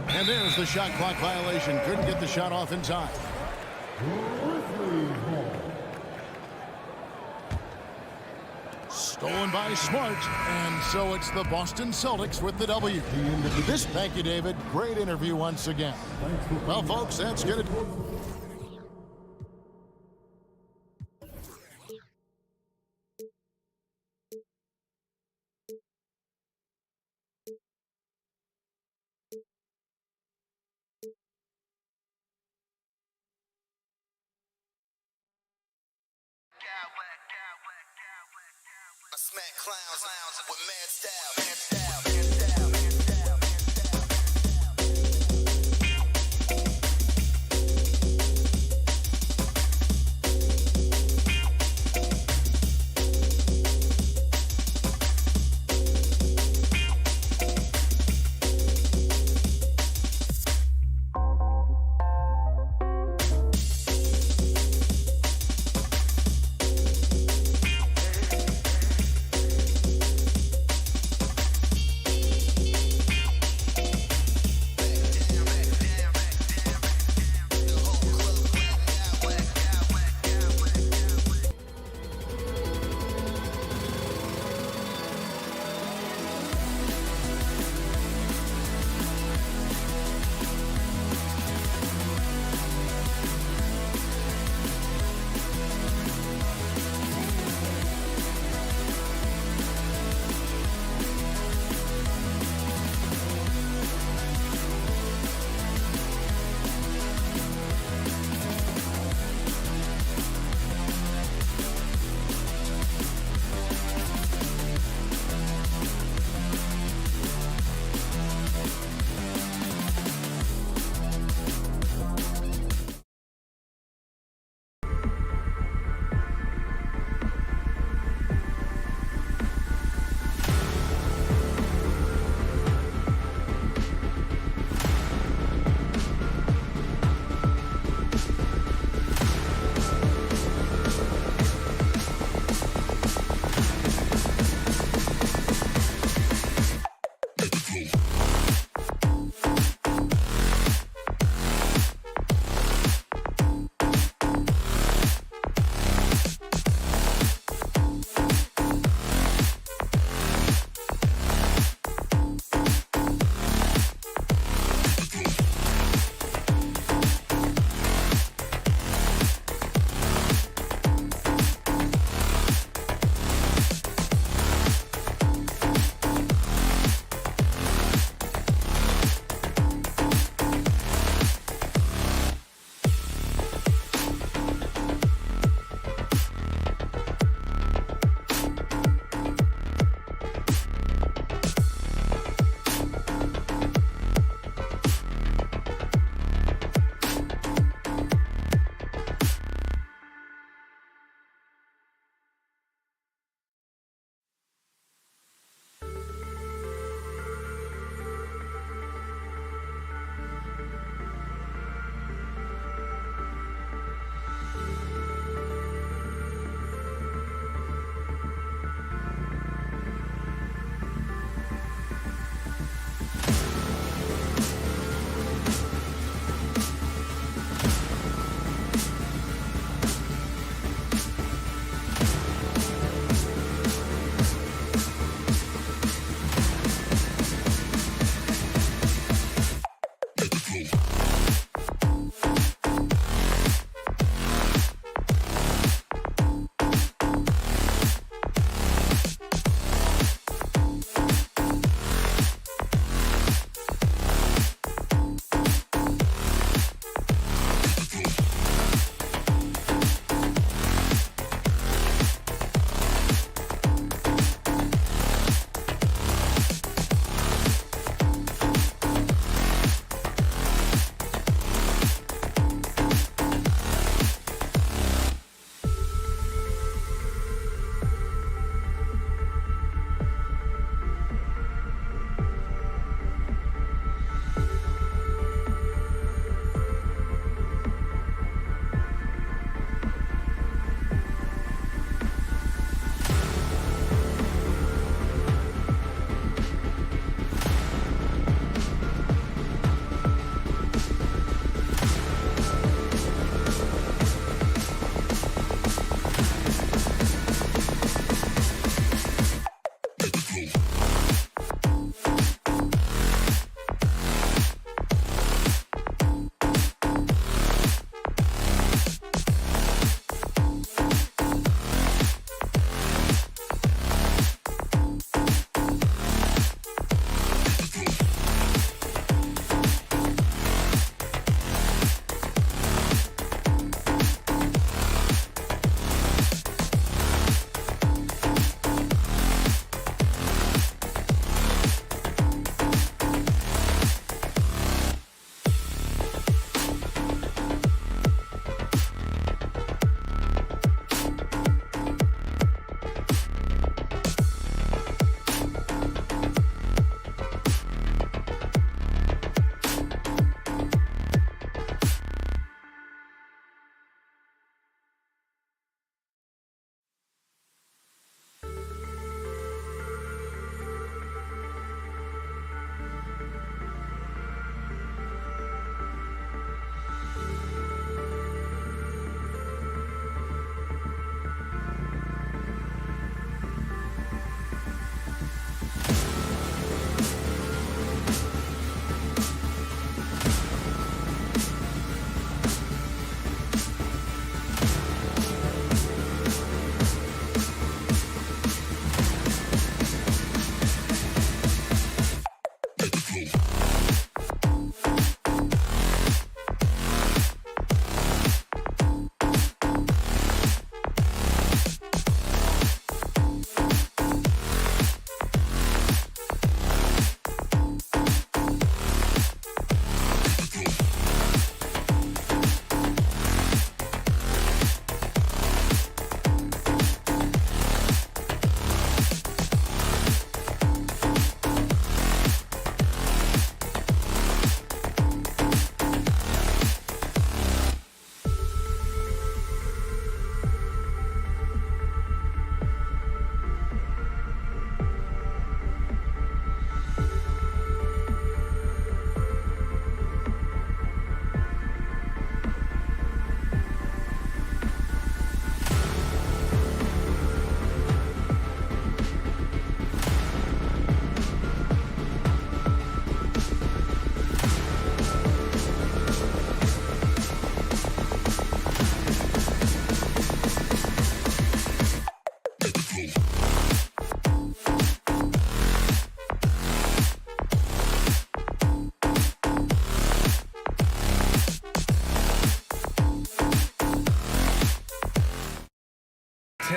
And there's the shot clock violation. Couldn't get the shot off in time. Stolen by Smart, and so it's the Boston Celtics with the W. Thank you, David. Great interview once again. Well, folks, that's going to... I smack clowns with mad style.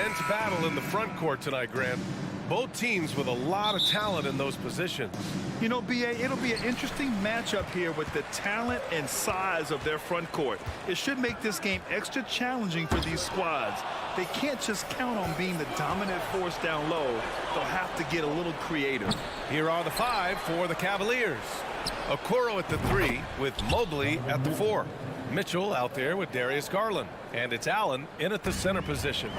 intense battle in the front court tonight, Grant. Both teams with a lot of talent in those positions. You know, B.A., it'll be an interesting matchup here with the talent and size of their front court. It should make this game extra challenging for these squads. They can't just count on being the dominant force down low. They'll have to get a little creative. Here are the 5 for the Cavaliers. Okoro at the 3 with Mobley at the 4. Mitchell out there with Darius Garland. And it's Allen in at the center position.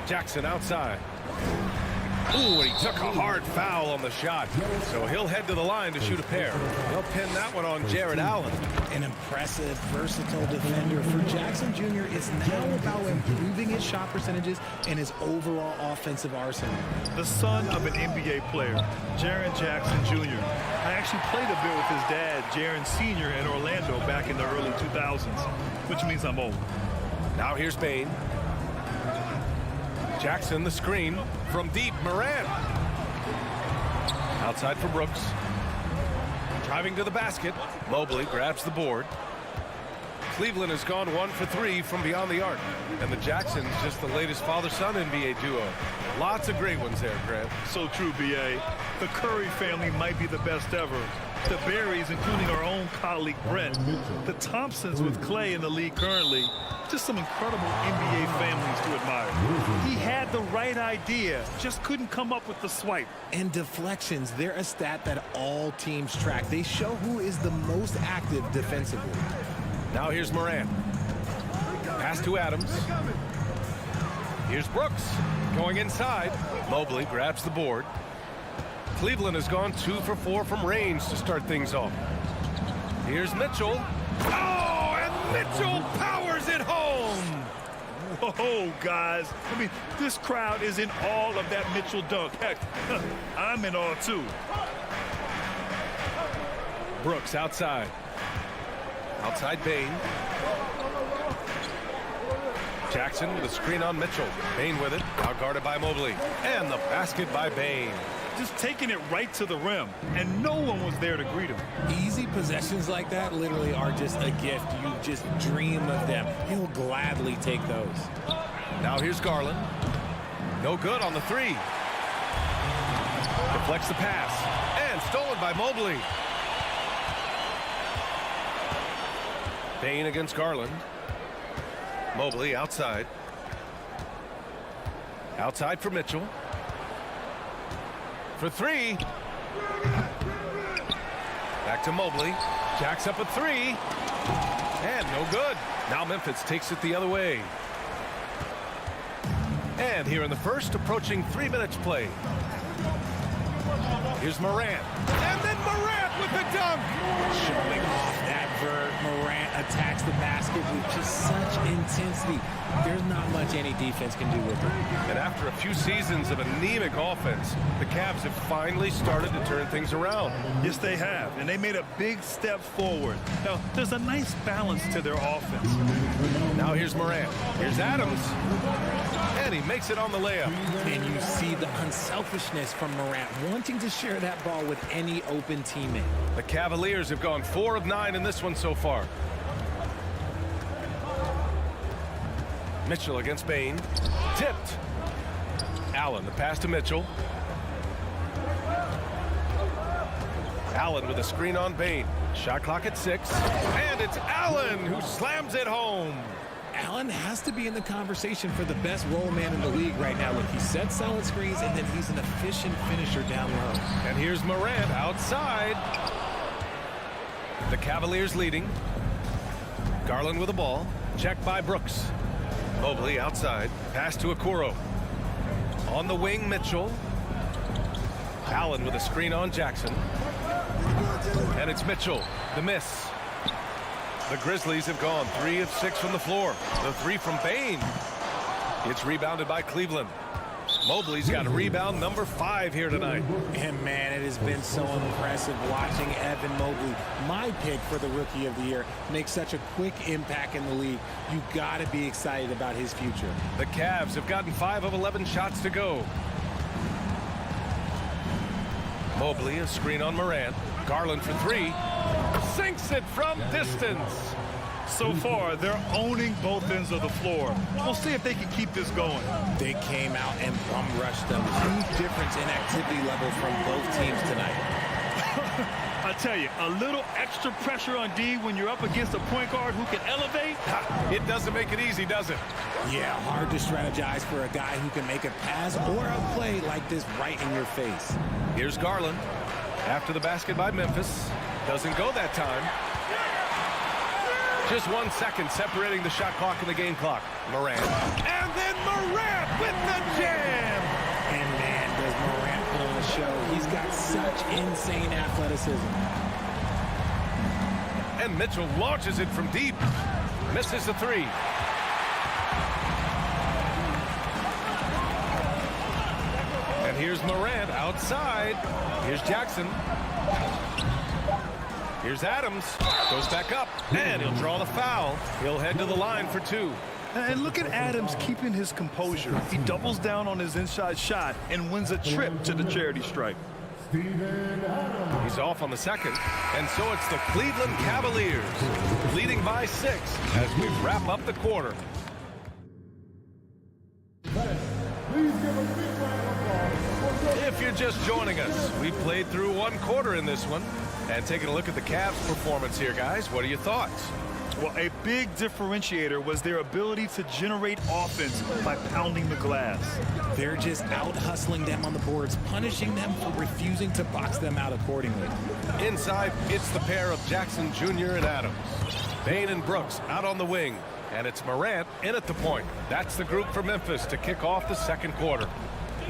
Jackson outside. Ooh, and he took a hard foul on the shot. So he'll head to the line to shoot a pair. They'll pin that one on Jared Allen. An impressive, versatile defender for Jackson Jr. It's now about improving his shot percentages and his overall offensive arsenal. The son of an NBA player, Jaren Jackson Jr. I actually played a bit with his dad, Jaren Sr. in Orlando back in the early 2000s, which means I'm old. Now here's Bane. Jackson the screen from deep. Morant. Outside for Brooks. Driving to the basket. Mobley grabs the board. Cleveland has gone 1 for 3 from beyond the arc. And the Jacksons just the latest father-son NBA duo. Lots of great ones there, Grant. So true, B.A. The Curry family might be the best ever. The Berries, including our own colleague Brent. The Thompsons with Clay in the league currently. Just some incredible NBA families to admire. He had the right idea, just couldn't come up with the swipe. And deflections, they're a stat that all teams track. They show who is the most active defensively. Now here's Morant. Pass to Adams. Here's Brooks going inside. Mobley grabs the board. Cleveland has gone 2 for 4 from range to start things off. Here's Mitchell. Oh, and Mitchell powers it home. Whoa, guys. I mean, this crowd is in awe of that Mitchell dunk. Heck, I'm in awe, too. Brooks outside. Outside Bane. Jackson with a screen on Mitchell. Bane with it. Out guarded by Mobley. And the basket by Bane. Just taking it right to the rim, and no one was there to greet him. Easy possessions like that literally are just a gift. You just dream of them. He'll gladly take those. Now here's Garland. No good on the 3. Deflects the pass. And stolen by Mobley. Bane against Garland. Mobley outside. Outside for Mitchell. For 3. Back to Mobley. Jacks up a 3. And no good. Now Memphis takes it the other way. And here in the first, approaching 3 minutes play. Here's Morant. And then Morant with the dunk. Showing off that vert. Morant attacks the basket with just such intensity. There's not much any defense can do with it. And after a few seasons of anemic offense, the Cavs have finally started to turn things around. Yes, they have, and they made a big step forward. Now, there's a nice balance to their offense. Now here's Morant. Here's Adams. And he makes it on the layup. And you see the unselfishness from Morant, wanting to share that ball with any open teammate. The Cavaliers have gone 4 of 9 in this one so far. Mitchell against Bane. Tipped. Allen, the pass to Mitchell. Allen with a screen on Bane. Shot clock at 6. And it's Allen who slams it home. Allen has to be in the conversation for the best roll man in the league right now. Look, he sets solid screens, and then he's an efficient finisher down low. And here's Morant outside. The Cavaliers leading. Garland with the ball. Checked by Brooks. Mobley outside. Pass to Okoro. On the wing, Mitchell. Allen with a screen on Jackson. And it's Mitchell. The miss. The Grizzlies have gone 3 of 6 from the floor. The 3 from Bane. It's rebounded by Cleveland. Mobley's got a rebound number 5 here tonight. And man, it has been so impressive watching Evan Mobley, my pick for the Rookie of the Year, make such a quick impact in the league. You got to be excited about his future. The Cavs have gotten 5 of 11 shots to go. Mobley, a screen on Morant. Garland for 3. Sinks it from distance. So far, they're owning both ends of the floor. We'll see if they can keep this going. They came out and bum rushed them. Huge difference in activity level from both teams tonight. I tell you, a little extra pressure on D when you're up against a point guard who can elevate. It doesn't make it easy, does it? Yeah, hard to strategize for a guy who can make a pass or a play like this right in your face. Here's Garland. After the basket by Memphis. Doesn't go that time. Just 1 second separating the shot clock and the game clock. Morant. And then Morant with the jam! And man, does Morant put on a show. He's got such insane athleticism. And Mitchell launches it from deep. Misses the three. And here's Morant outside. Here's Jackson. Here's Adams. Goes back up. And he'll draw the foul. He'll head to the line for two. And look at Adams keeping his composure. He doubles down on his inside shot and wins a trip to the charity stripe. He's off on the second. And so it's the Cleveland Cavaliers leading by 6 as we wrap up the quarter. If you're just joining us, we played through 1 quarter in this one. And taking a look at the Cavs' performance here, guys, what are your thoughts? Well, a big differentiator was their ability to generate offense by pounding the glass. They're just out-hustling them on the boards, punishing them for refusing to box them out accordingly. Inside, it's the pair of Jackson Jr. and Adams. Bane and Brooks out on the wing. And it's Morant in at the point. That's the group for Memphis to kick off the second quarter.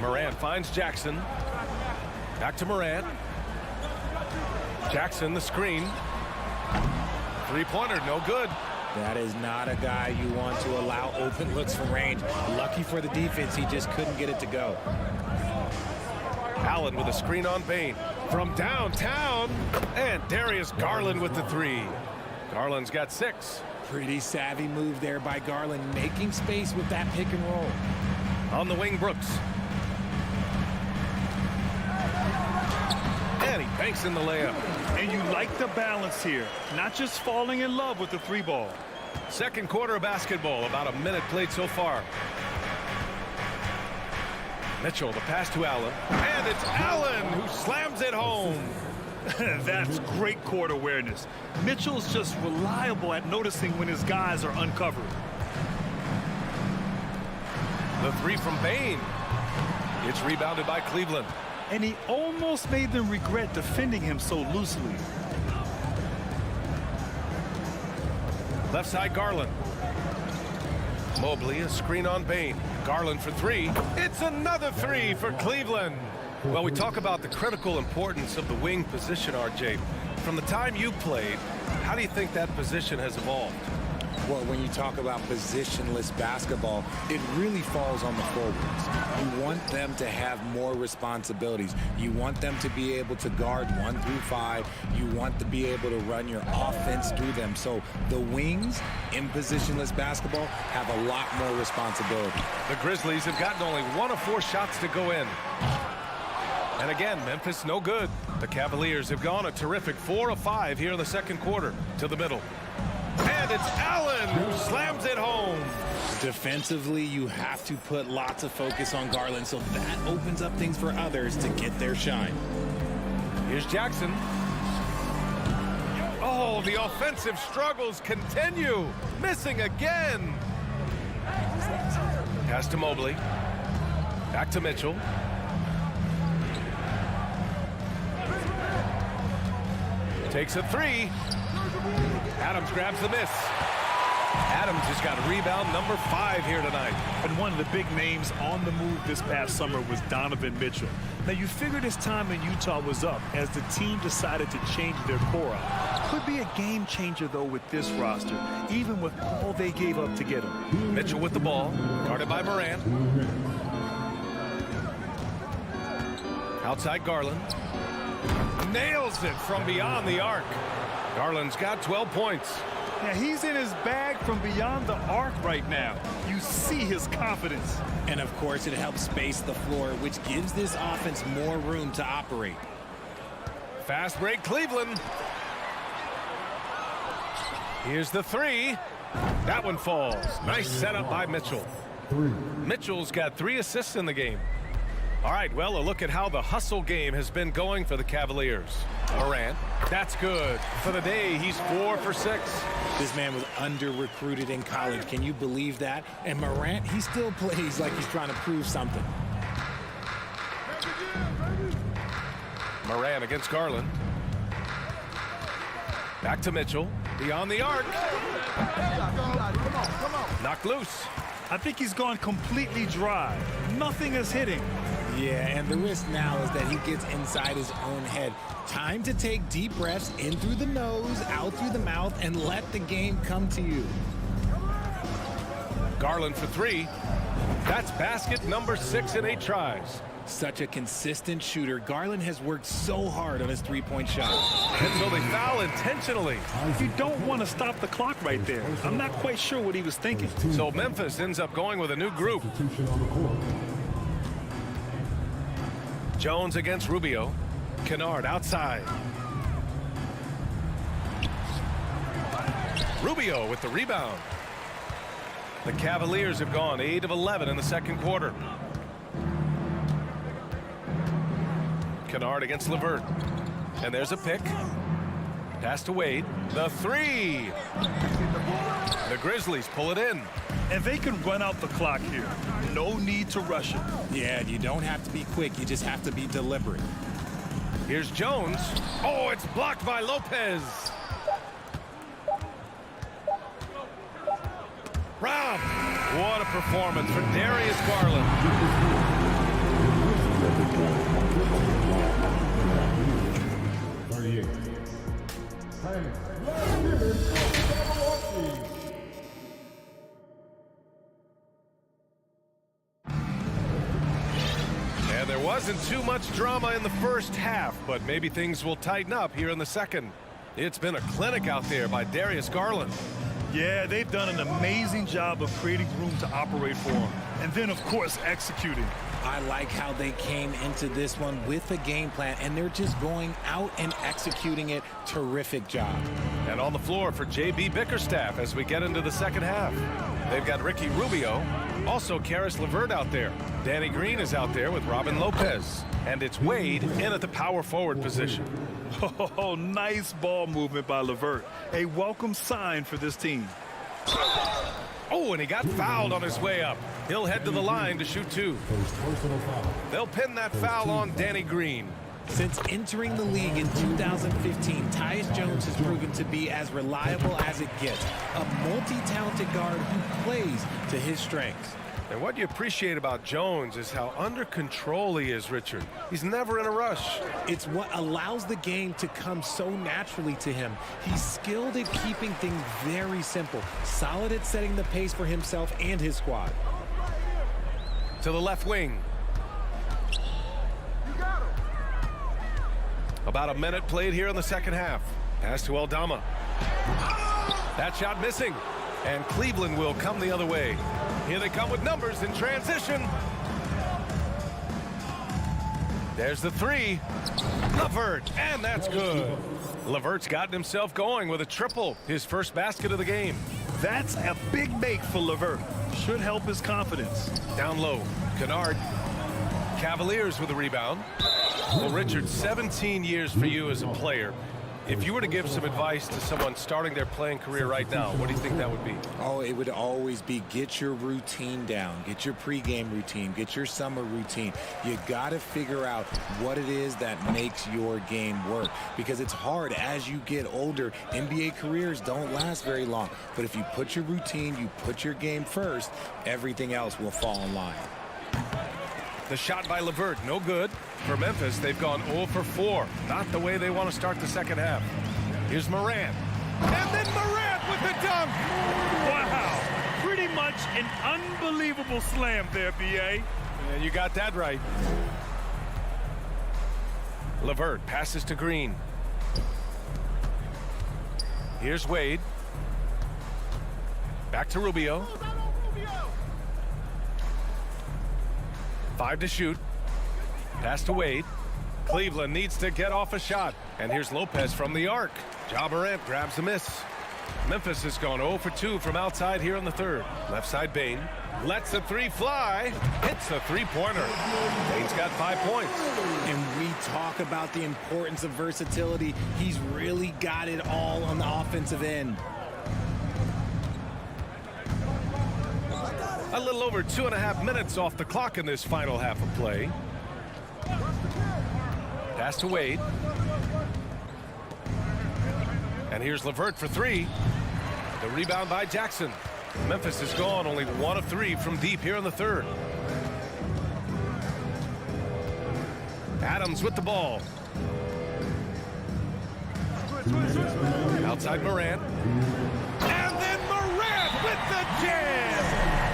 Morant finds Jackson. Back to Morant. Jackson, the screen. Three-pointer, no good. That is not a guy you want to allow open looks from range. Lucky for the defense, he just couldn't get it to go. Allen with a screen on Bane. From downtown. And Darius Garland with the three. Garland's got 6. Pretty savvy move there by Garland, making space with that pick and roll. On the wing, Brooks. And he banks in the layup. And you like the balance here, not just falling in love with the 3-ball. Second quarter of basketball, about a minute played so far. Mitchell, the pass to Allen. And it's Allen who slams it home. That's great court awareness. Mitchell's just reliable at noticing when his guys are uncovered. The three from Bane. It's rebounded by Cleveland. And he almost made them regret defending him so loosely. Left side, Garland. Mobley, a screen on Bane. Garland for 3. It's another 3 for Cleveland. Well, we talk about the critical importance of the wing position, RJ. From the time you played, how do you think that position has evolved? Well, when you talk about positionless basketball, it really falls on the forwards. You want them to have more responsibilities. You want them to be able to guard 1 through 5. You want to be able to run your offense through them. So the wings in positionless basketball have a lot more responsibility. The Grizzlies have gotten only 1 of 4 shots to go in. And again, Memphis no good. The Cavaliers have gone a terrific 4 of 5 here in the second quarter to the middle. And it's Allen who slams it home. Defensively, you have to put lots of focus on Garland, so that opens up things for others to get their shine. Here's Jackson. Oh, the offensive struggles continue. Missing again. Pass to Mobley. Back to Mitchell. Takes a 3. Adams grabs the miss. Adams has got rebound number 5 here tonight. And one of the big names on the move this past summer was Donovan Mitchell. Now, you figured his time in Utah was up as the team decided to change their core out. Could be a game changer, though, with this roster, even with all they gave up to get him. Mitchell with the ball, guarded by Morant. Outside Garland. Nails it from beyond the arc. Garland's got 12 points. Yeah, he's in his bag from beyond the arc right now. You see his confidence. And, of course, it helps space the floor, which gives this offense more room to operate. Fast break, Cleveland. Here's the three. That one falls. Nice setup by Mitchell. Mitchell's got 3 assists in the game. All right, well, a look at how the hustle game has been going for the Cavaliers. Morant, that's good. For the day, he's 4 for 6. This man was under-recruited in college. Can you believe that? And Morant, he still plays like he's trying to prove something. Morant against Garland. Back to Mitchell. Beyond the arc. Knocked loose. I think he's gone completely dry. Nothing is hitting. Yeah, and the risk now is that he gets inside his own head. Time to take deep breaths in through the nose, out through the mouth, and let the game come to you. Garland for 3. That's basket number 6 in 8 tries. Such a consistent shooter. Garland has worked so hard on his three-point shot. And so they foul intentionally. You don't want to stop the clock right there. I'm not quite sure what he was thinking. So Memphis ends up going with a new group. Jones against Rubio. Kennard outside. Rubio with the rebound. The Cavaliers have gone 8 of 11 in the second quarter. Kennard against LeVert. And there's a pick. Pass to Wade. The 3. The Grizzlies pull it in. And they can run out the clock here. No need to rush it. Yeah, you don't have to be quick. You just have to be deliberate. Here's Jones. Oh, it's blocked by Lopez. Rob. What a performance for Darius Garland. And there wasn't too much drama in the first half, but maybe things will tighten up here in the second. It's been a clinic out there by Darius Garland. Yeah, they've done an amazing job of creating room to operate for him. And then, of course, executing. I like how they came into this one with a game plan, and they're just going out and executing it. Terrific job. And on the floor for J.B. Bickerstaff as we get into the second half. They've got Ricky Rubio, also Karis LeVert out there. Danny Green is out there with Robin Lopez. And it's Wade in at the power forward position. Oh, nice ball movement by LeVert. A welcome sign for this team. Oh, and he got fouled on his way up. He'll head to the line to shoot 2. They'll pin that foul on Danny Green. Since entering the league in 2015, Tyus Jones has proven to be as reliable as it gets. A multi-talented guard who plays to his strengths. And what you appreciate about Jones is how under control he is, Richard. He's never in a rush. It's what allows the game to come so naturally to him. He's skilled at keeping things very simple, solid at setting the pace for himself and his squad. To the left wing. About a minute played here in the second half. Pass to Aldama. That shot missing. And Cleveland will come the other way. Here they come with numbers in transition. There's the 3. LeVert, and that's good. LeVert's gotten himself going with a triple, his first basket of the game. That's a big make for LeVert. Should help his confidence. Down low, Kennard. Cavaliers with a rebound. Well, Richard, 17 years for you as a player. If you were to give some advice to someone starting their playing career right now, what do you think that would be? Oh, it would always be get your routine down. Get your pregame routine. Get your summer routine. You got to figure out what it is that makes your game work. Because it's hard as you get older. NBA careers don't last very long. But if you put your routine, you put your game first, everything else will fall in line. The shot by LeVert, no good. For Memphis, they've gone 0 for 4. Not the way they want to start the second half. Here's Morant. And then Morant with the dunk. Wow. Pretty much an unbelievable slam there, B.A. And you got that right. LeVert passes to Green. Here's Wade. Back to Rubio. 5 to shoot. Pass to Wade. Cleveland needs to get off a shot. And here's Lopez from the arc. Ja Morant grabs the miss. Memphis has gone 0 for 2 from outside here in the third. Left side Bane. Lets the three fly. Hits the three-pointer. Bane's got 5 points. And we talk about the importance of versatility. He's really got it all on the offensive end. A little over 2.5 minutes off the clock in this final half of play. Pass to Wade. And here's LeVert for 3. The rebound by Jackson. Memphis is gone only 1 of 3 from deep here in the third. Adams with the ball. Outside Morant. And then Morant with the jam!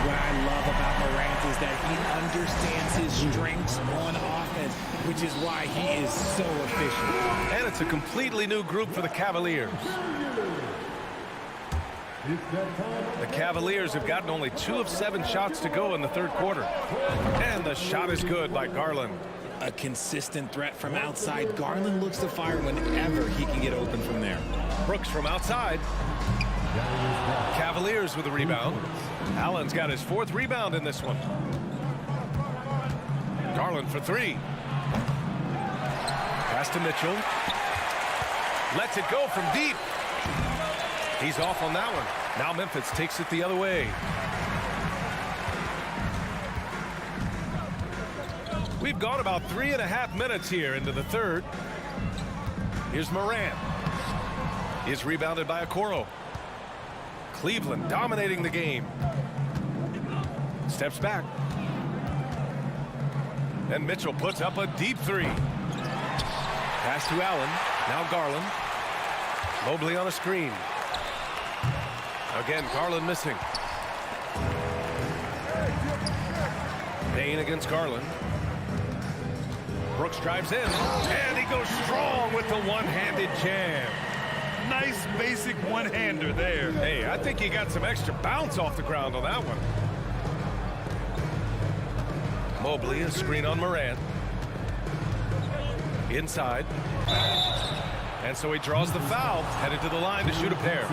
What I love about Morant is that he understands his strengths on offense, which is why he is so efficient. And it's a completely new group for the Cavaliers. The Cavaliers have gotten only 2 of 7 shots to go in the third quarter. And the shot is good by Garland. A consistent threat from outside. Garland looks to fire whenever he can get open from there. Brooks from outside. Cavaliers with a rebound. Allen's got his 4th rebound in this one. Garland for 3. Pass to Mitchell. Lets it go from deep. He's off on that one. Now Memphis takes it the other way. We've gone about 3.5 minutes here into the third. Here's Morant. He's rebounded by Okoro. Cleveland dominating the game. Steps back. And Mitchell puts up a deep 3. Pass to Allen. Now Garland. Mobley on a screen. Again, Garland missing. Payne against Garland. Brooks drives in, and he goes strong with the one-handed jam. Nice basic one-hander there. Hey, I think he got some extra bounce off the ground on that one. Mobley, a screen on Morant. Inside. And so he draws the foul, headed to the line to shoot a pair.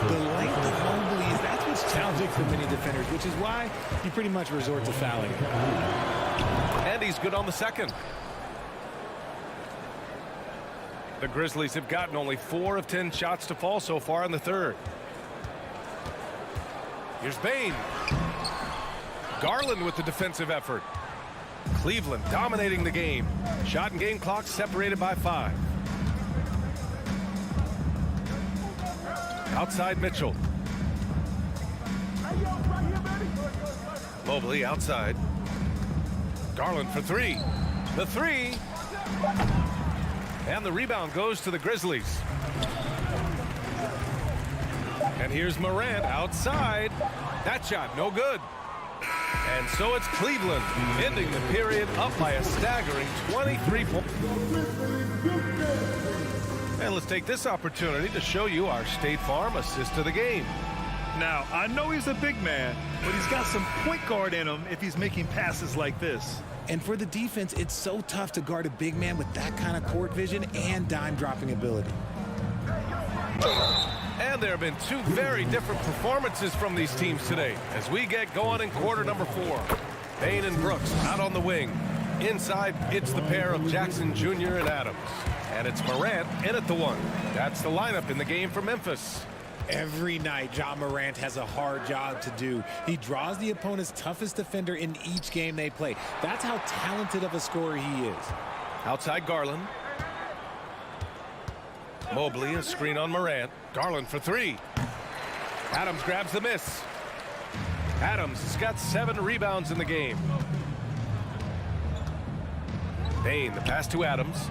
The length of Mobley is that's what's challenging for many defenders, which is why you pretty much resort to fouling. And he's good on the second. The Grizzlies have gotten only 4 of 10 shots to fall so far in the third. Here's Bane. Garland with the defensive effort. Cleveland dominating the game. Shot and game clock separated by 5. Outside Mitchell. Mobley outside. Garland for 3. The 3. And the rebound goes to the Grizzlies. And here's Morant outside. That shot no good. And so it's Cleveland ending the period up by a staggering 23 points. And let's take this opportunity to show you our State Farm assist to the game. Now, I know he's a big man, but he's got some point guard in him if he's making passes like this. And for the defense, it's so tough to guard a big man with that kind of court vision and dime-dropping ability. And there have been 2 very different performances from these teams today as we get going in quarter number 4. Payne and Brooks out on the wing. Inside, it's the pair of Jackson Jr. and Adams. And it's Morant in at the 1. That's the lineup in the game for Memphis. Every night, Ja Morant has a hard job to do. He draws the opponent's toughest defender in each game they play. That's how talented of a scorer he is. Outside Garland. Mobley, a screen on Morant. Garland for 3. Adams grabs the miss. Adams has got 7 rebounds in the game. Payne, the pass to Adams.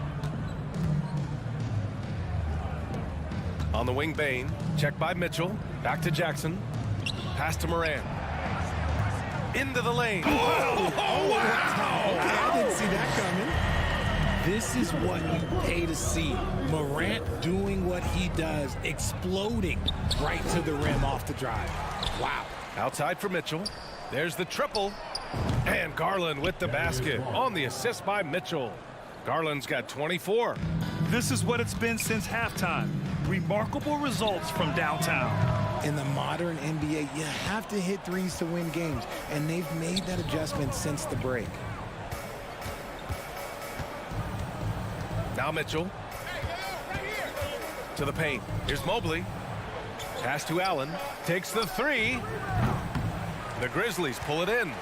On the wing, Bane. Check by Mitchell. Back to Jackson. Pass to Morant. Into the lane. Oh, wow. Okay, I didn't see that coming. This is what you pay to see. Morant doing what he does, exploding right to the rim off the drive. Wow. Outside for Mitchell. There's the triple. And Garland with the basket on the assist by Mitchell. Garland's got 24. This is what it's been since halftime. Remarkable results from downtown. In the modern NBA, you have to hit threes to win games, and they've made that adjustment since the break. Now Mitchell. To the paint. Here's Mobley. Pass to Allen. Takes the three. The Grizzlies pull it in.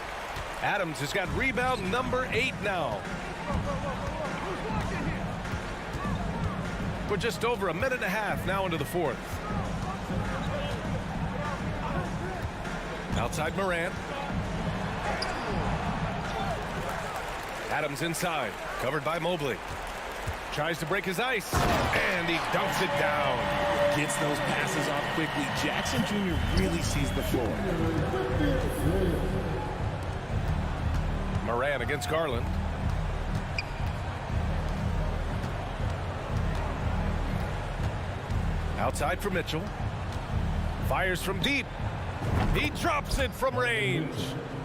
Adams has got rebound number 8 now. We're just over a minute and a half now into the fourth. Outside Morant. Adams inside. Covered by Mobley. Tries to break his ice. And he dunks it down. Gets those passes off quickly. Jackson Jr. really sees the floor. Morant against Garland. Outside for Mitchell. Fires from deep. He drops it from range.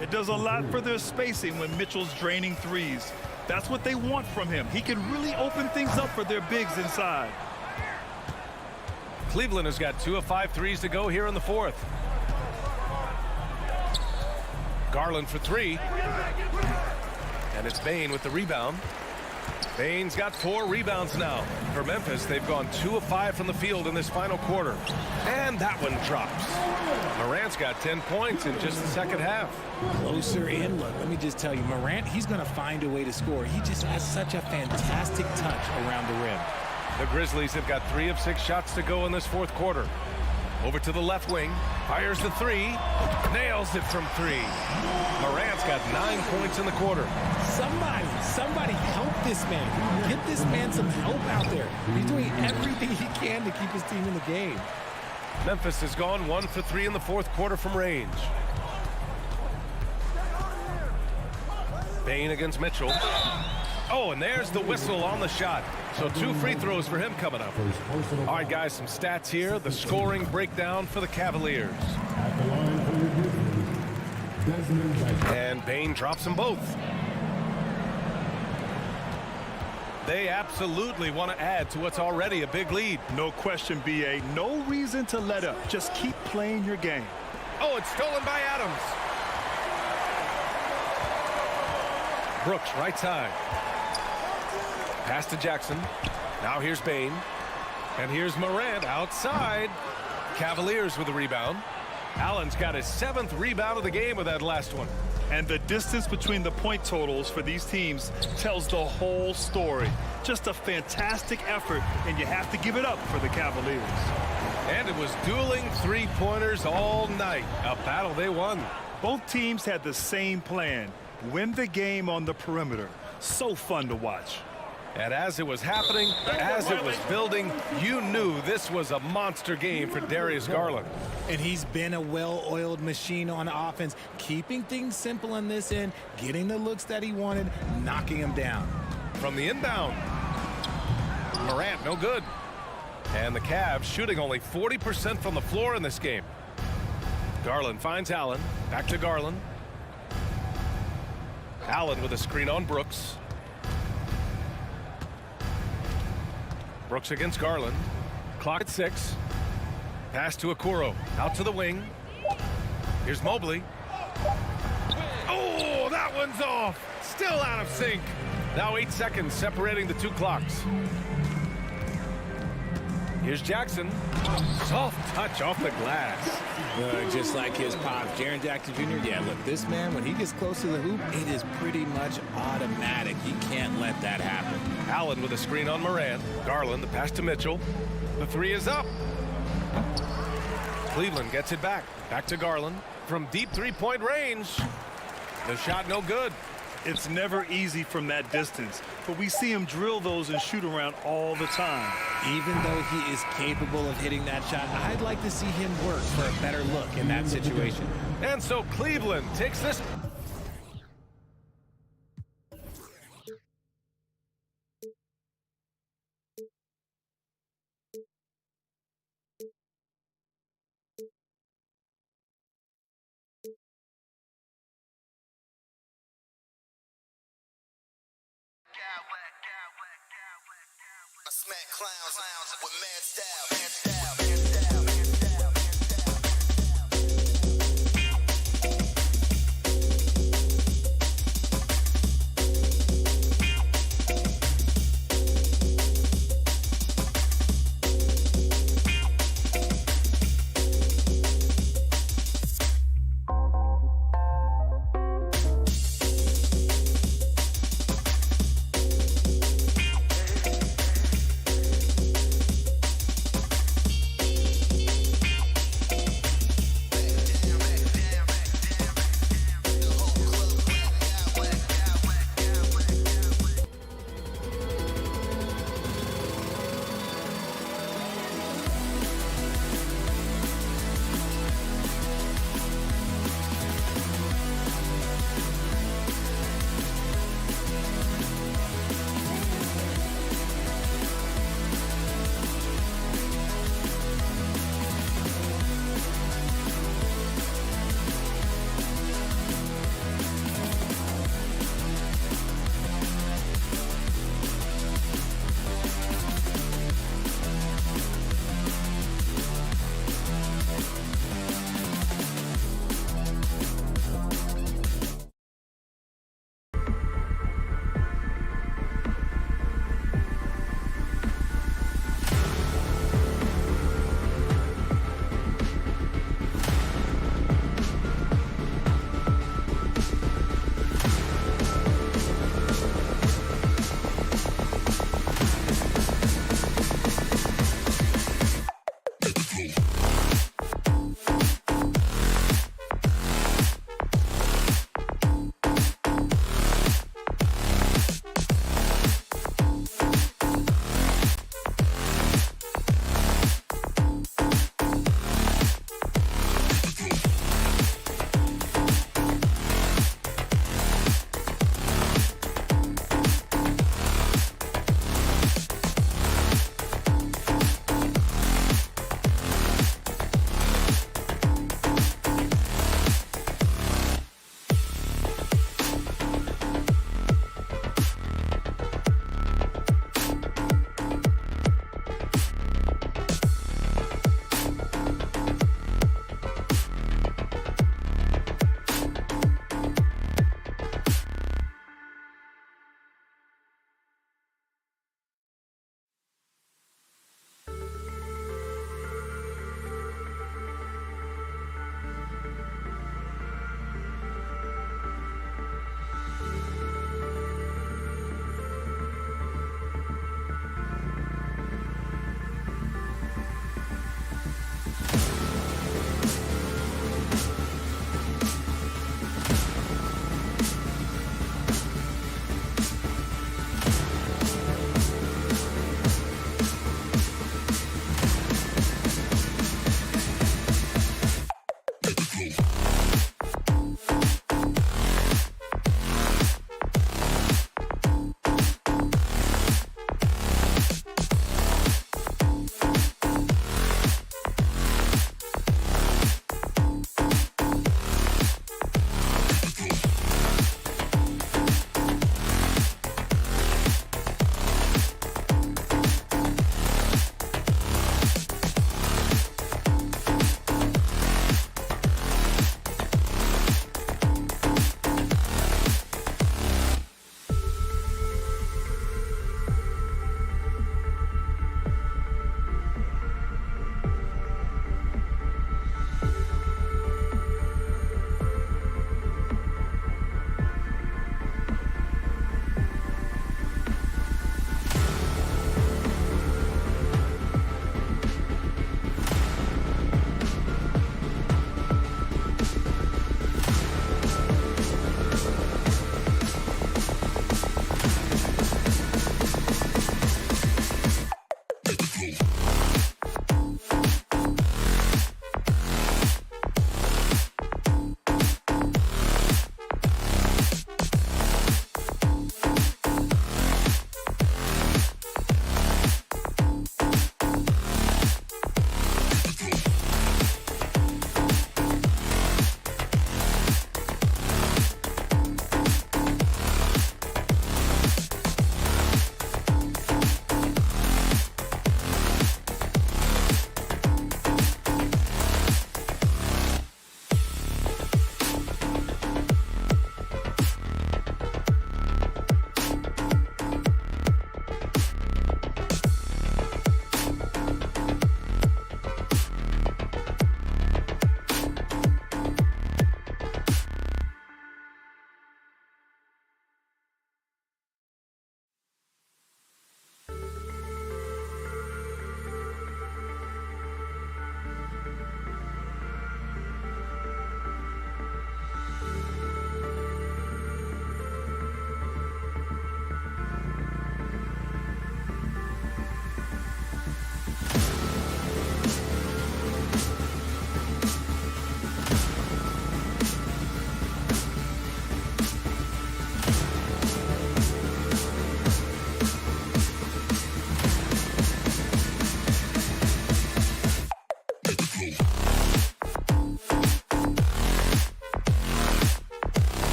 It does a lot for their spacing when Mitchell's draining threes. That's what they want from him. He can really open things up for their bigs inside. Cleveland has got 2 of 5 threes to go here in the fourth. Garland for 3. And it's Bane with the rebound. Bane's got 4 rebounds now. For Memphis, they've gone 2 of 5 from the field in this final quarter. And that one drops. Morant's got 10 points in just the second half. Closer in. Look, let me just tell you, Morant, he's going to find a way to score. He just has such a fantastic touch around the rim. The Grizzlies have got 3 of 6 shots to go in this fourth quarter. Over to the left wing. Fires the 3. Nails it from 3. Morant's got 9 points in the quarter. Somebody help this man. Get this man some help out there. He's doing everything he can to keep his team in the game. Memphis has gone 1 for 3 in the fourth quarter from range. Bane against Mitchell. Oh, and there's the whistle on the shot. So 2 free throws for him coming up. All right, guys, some stats here. The scoring breakdown for the Cavaliers. And Bane drops them both. They absolutely want to add to what's already a big lead. No question, B.A. No reason to let up. Just keep playing your game. Oh, it's stolen by Adams. Brooks, right side. Pass to Jackson. Now here's Bane. And here's Morant outside. Cavaliers with the rebound. Allen's got his 7th rebound of the game with that last one. And the distance between the point totals for these teams tells the whole story. Just a fantastic effort, and you have to give it up for the Cavaliers. And it was dueling three-pointers all night. A battle they won. Both teams had the same plan. Win the game on the perimeter. So fun to watch. And as it was happening, as it was building, you knew this was a monster game for Darius Garland. And he's been a well-oiled machine on offense, keeping things simple on this end, getting the looks that he wanted, knocking him down. From the inbound, Morant, no good. And the Cavs shooting only 40% from the floor in this game. Garland finds Allen. Back to Garland. Allen with a screen on Brooks. Brooks against Garland. Clock at 6. Pass to Okoro. Out to the wing. Here's Mobley. Oh, that one's off. Still out of sync. Now 8 seconds separating the 2 clocks. Here's Jackson. Soft touch off the glass. Just like his pops, Jaren Jackson Jr. Yeah, look, this man, when he gets close to the hoop, it is pretty much automatic. He can't let that happen. Allen with a screen on Morant. Garland, the pass to Mitchell. The 3 is up. Cleveland gets it back. Back to Garland. From deep 3-point range. The shot no good. It's never easy from that distance, but we see him drill those and shoot around all the time. Even though he is capable of hitting that shot, I'd like to see him work for a better look in that situation. And so Cleveland takes this. A smack clowns with mad style.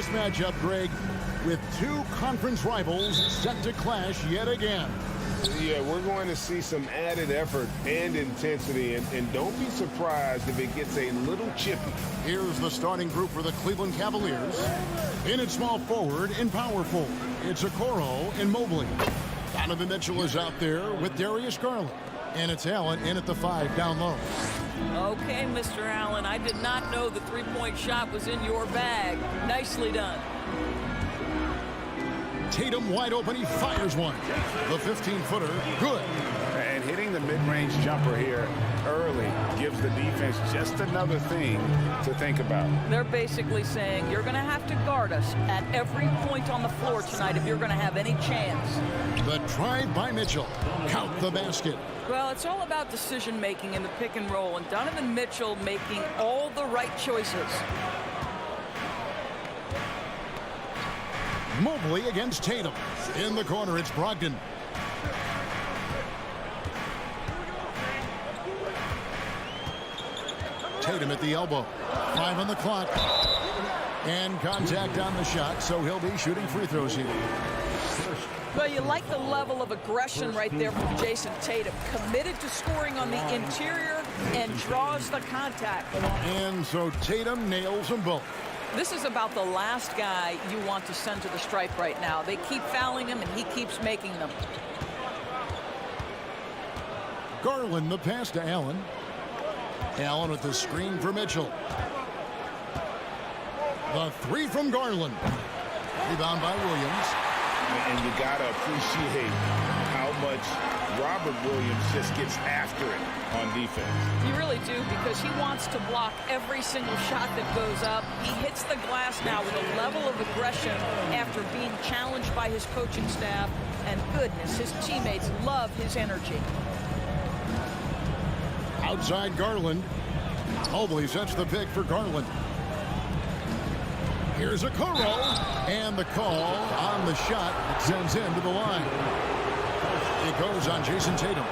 this matchup, Greg, with two conference rivals set to clash yet again. Yeah, we're going to see some added effort and intensity, and don't be surprised if it gets a little chippy. Here's the starting group for the Cleveland Cavaliers. In at small forward and power forward, it's Okoro and Mobley. Donovan Mitchell is out there with Darius Garland. And it's Allen in at the 5 down low. Okay, Mr. Allen, I did not know the three-point shot was in your bag. Nicely done. Tatum wide open, he fires one. The 15-footer, good. And hitting the mid-range jumper here early gives the defense just another thing to think about. They're basically saying you're going to have to guard us at every point on the floor tonight if you're going to have any chance. The drive by Mitchell. Count the basket. Well, it's all about decision-making in the pick and roll, and Donovan Mitchell making all the right choices. Mobley against Tatum. In the corner, it's Brogdon. Tatum at the elbow. 5 on the clock. And contact on the shot, so he'll be shooting free throws here. Well, you like the level of aggression right there from Jason Tatum. Committed to scoring on the interior and draws the contact. And so Tatum nails them both. This is about the last guy you want to send to the stripe right now. They keep fouling him, and he keeps making them. Garland, the pass to Allen. Allen with the screen for Mitchell. The 3 from Garland. Rebound by Williams. And you got to appreciate how much Robert Williams just gets after it on defense. You really do, because he wants to block every single shot that goes up. He hits the glass now with a level of aggression after being challenged by his coaching staff. And goodness, his teammates love his energy. Outside Garland. Mobley sets the pick for Garland. Here's Okoro, and the call on the shot that sends him to the line. It goes on Jason Tatum.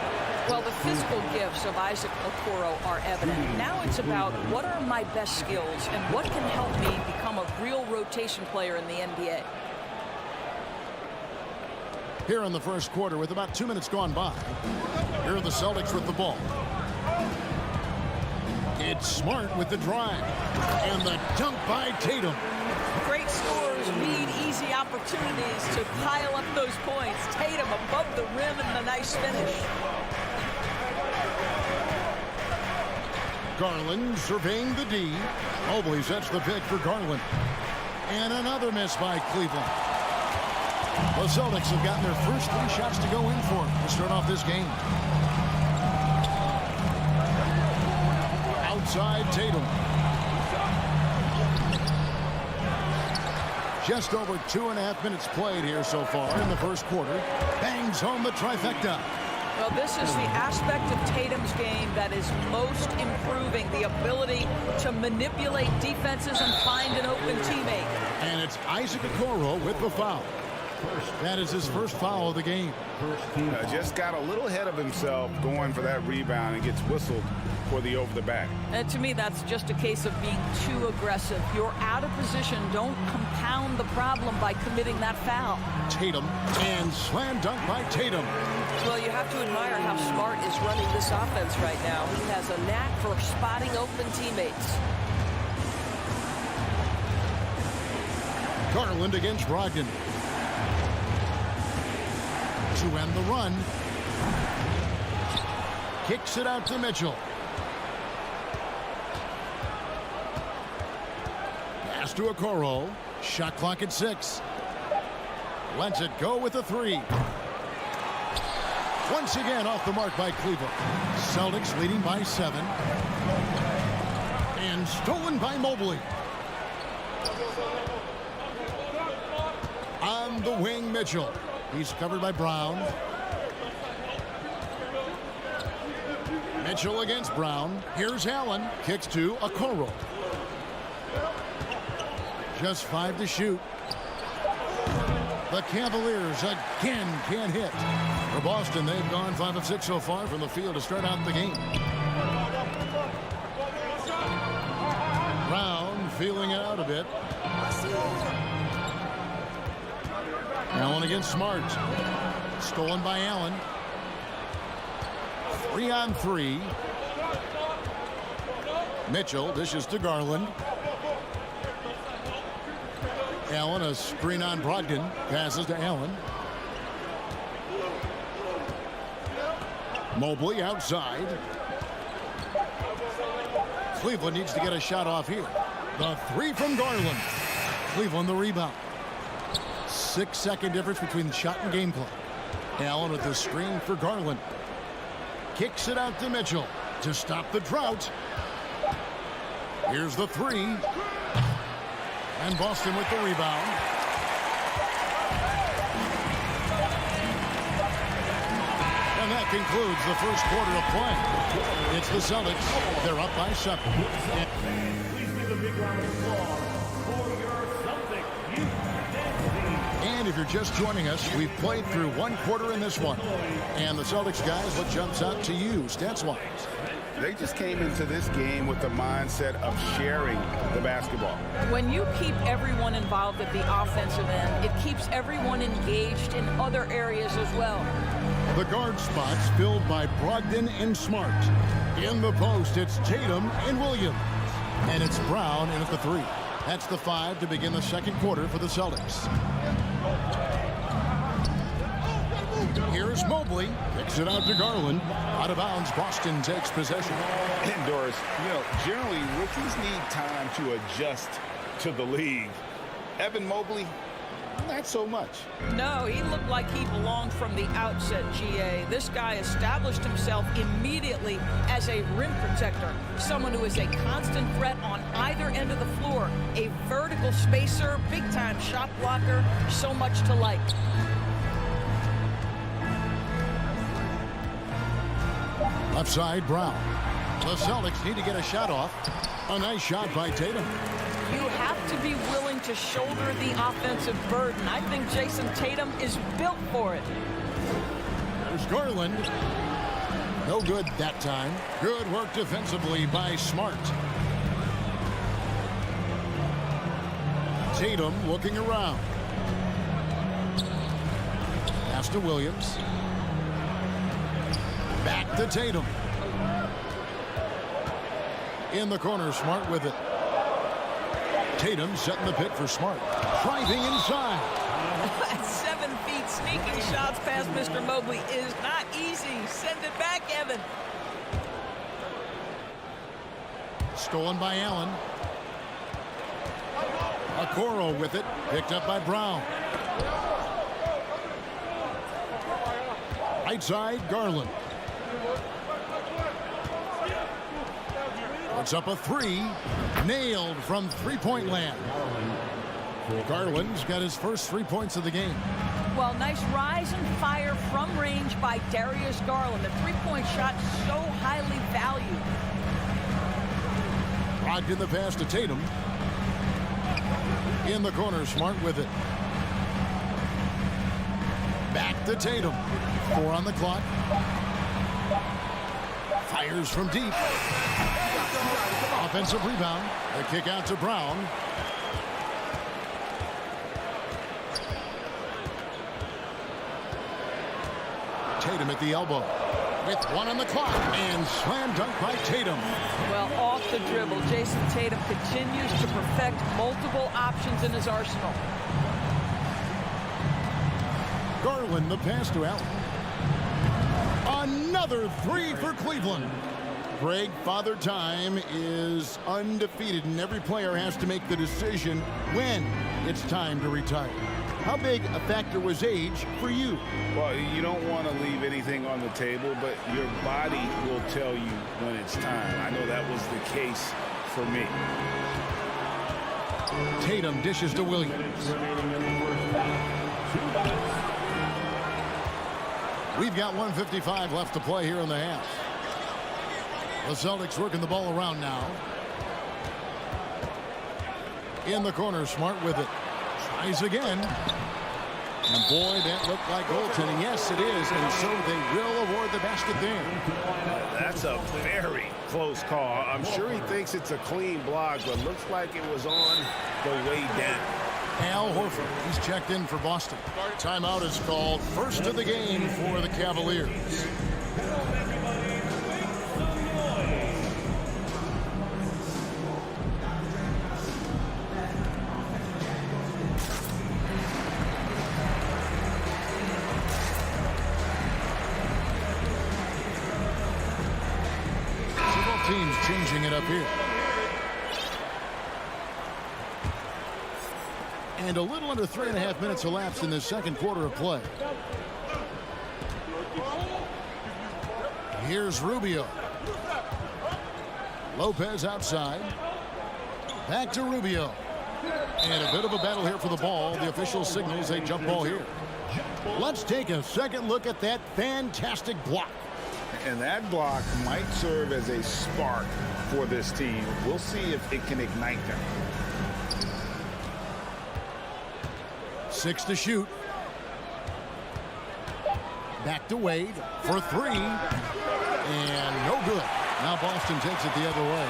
Well, the physical gifts of Isaac Okoro are evident. Now it's about what are my best skills and what can help me become a real rotation player in the NBA. Here in the first quarter with about 2 minutes gone by. Here are the Celtics with the ball. It's Smart with the drive. And the dunk by Tatum. Great scorers need easy opportunities to pile up those points. Tatum above the rim and the nice finish. Garland surveying the D. Mobley sets the pick for Garland. And another miss by Cleveland. The Celtics have gotten their first 3 shots to go in for to start off this game. Outside Tatum. Just over 2.5 minutes played here so far in the first quarter. Bangs home the trifecta. Well, this is the aspect of Tatum's game that is most improving, the ability to manipulate defenses and find an open teammate. And it's Isaac Okoro with the foul. That is his first foul of the game. Just got a little ahead of himself going for that rebound and gets whistled for the over the back. And to me, that's just a case of being too aggressive. You're out of position. Don't compound the problem by committing that foul. Tatum, and slam dunk by Tatum. Well, you have to admire how Smart is running this offense right now. He has a knack for spotting open teammates. Garland against Brogdon. To end the run. Kicks it out to Mitchell. Pass to Okoro. Shot clock at 6. Lets it go with a 3. Once again off the mark by Cleveland. Celtics leading by 7. And stolen by Mobley. On the wing, Mitchell. He's covered by Brown. Mitchell against Brown. Here's Allen. Kicks to Okoro. Just 5 to shoot. The Cavaliers again can't hit. For Boston, they've gone 5 of 6 so far from the field to start out the game. Brown feeling it out a bit. Allen against Smart. Stolen by Allen. 3-on-3. Mitchell dishes to Garland. Allen, a screen on Brogdon. Passes to Allen. Mobley outside. Cleveland needs to get a shot off here. The three from Garland. Cleveland the rebound. 6-second difference between the shot and game clock. Allen with the screen for Garland. Kicks it out to Mitchell to stop the drought. Here's the three. And Boston with the rebound. And that concludes the first quarter of play. It's the Celtics. They're up by 7. Please give a big round of applause for your Celtics youth dance team. And if you're just joining us, we've played through one quarter in this one. And the Celtics guys, what jumps out to you stats-wise? They just came into this game with the mindset of sharing the basketball. When you keep everyone involved at the offensive end, it keeps everyone engaged in other areas as well. The guard spots filled by Brogdon and Smart. In the post, it's Tatum and Williams. And it's Brown in at the 3. That's the 5 to begin the second quarter for the Celtics. Here's Mobley. Kicks it out to Garland. Out of bounds, Boston takes possession. And Doris, generally rookies need time to adjust to the league. Evan Mobley, not so much. No, he looked like he belonged from the outset, GA. This guy established himself immediately as a rim protector, someone who is a constant threat on either end of the floor, a vertical spacer, big-time shot blocker, so much to like. Left side, Brown. The Celtics need to get a shot off. A nice shot by Tatum. You have to be willing to shoulder the offensive burden. I think Jason Tatum is built for it. There's Garland. No good that time. Good work defensively by Smart. Tatum looking around. Pass to Williams. Back to Tatum. In the corner, Smart with it. Tatum setting the pick for Smart. Driving inside. At 7 feet, sneaking shots past Mr. Mobley is not easy. Send it back, Evan. Stolen by Allen. Okoro with it. Picked up by Brown. Right side, Garland. Puts up a 3. Nailed from three-point land. Garland's got his first 3 points of the game. Well, nice rise and fire from range by Darius Garland. The three-point shot so highly valued. Brogdon the pass to Tatum. In the corner, Smart with it. Back to Tatum. 4 on the clock. Fires from deep. Offensive rebound. The kick out to Brown. Tatum at the elbow. With 1 on the clock. And slam dunk by Tatum. Well, off the dribble, Jason Tatum continues to perfect multiple options in his arsenal. Garland the pass to Allen. Another 3 for Cleveland. Greg, Father Time is undefeated, and every player has to make the decision when it's time to retire. How big a factor was age for you? Well, you don't want to leave anything on the table, but your body will tell you when it's time. I know that was the case for me. Tatum dishes to Williams. We've got 1:55 left to play here in the half. The Celtics working the ball around now. In the corner, Smart with it. Tries again. And boy, that looked like goaltending. Yes, it is. And so they will award the basket there. That's a very close call. I'm sure he thinks it's a clean block, but looks like it was on the way down. Al Horford. He's checked in for Boston. Timeout is called. First of the game for the Cavaliers. Teams changing it up here. And a little under 3.5 minutes elapsed in the second quarter of play. Here's Rubio. Lopez outside. Back to Rubio. And a bit of a battle here for the ball. The official signals a jump ball here. Let's take a second look at that fantastic block. And that block might serve as a spark for this team. We'll see if it can ignite them. 6 to shoot. Back to Wade for 3. And no good. Now Boston takes it the other way.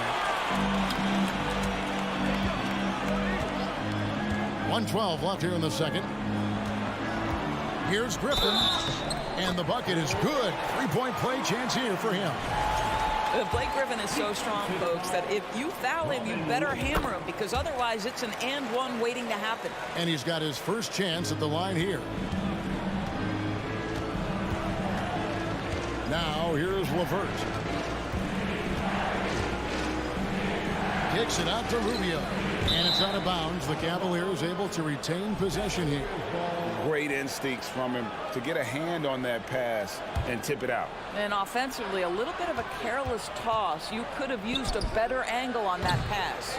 1:12 left here in the second. Here's Griffin. And the bucket is good. 3-point play chance here for him. Blake Griffin is so strong, folks, that if you foul him, you better hammer him, because otherwise it's an and one waiting to happen. And he's got his first chance at the line here. Now here's LeVert. Kicks it out to Rubio. And it's out of bounds. The Cavaliers able to retain possession here. Great instincts from him to get a hand on that pass and tip it out. And offensively, a little bit of a careless toss. You could have used a better angle on that pass.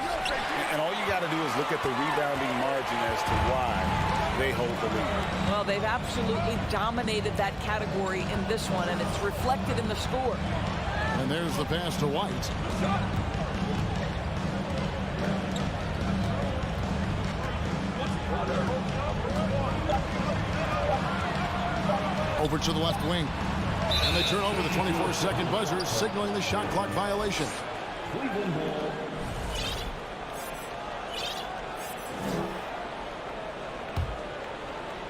And all you got to do is look at the rebounding margin as to why they hold the lead. Well, they've absolutely dominated that category in this one, and it's reflected in the score. And there's the pass to White. Over to the left wing. And they turn over the 24-second buzzer, signaling the shot clock violation.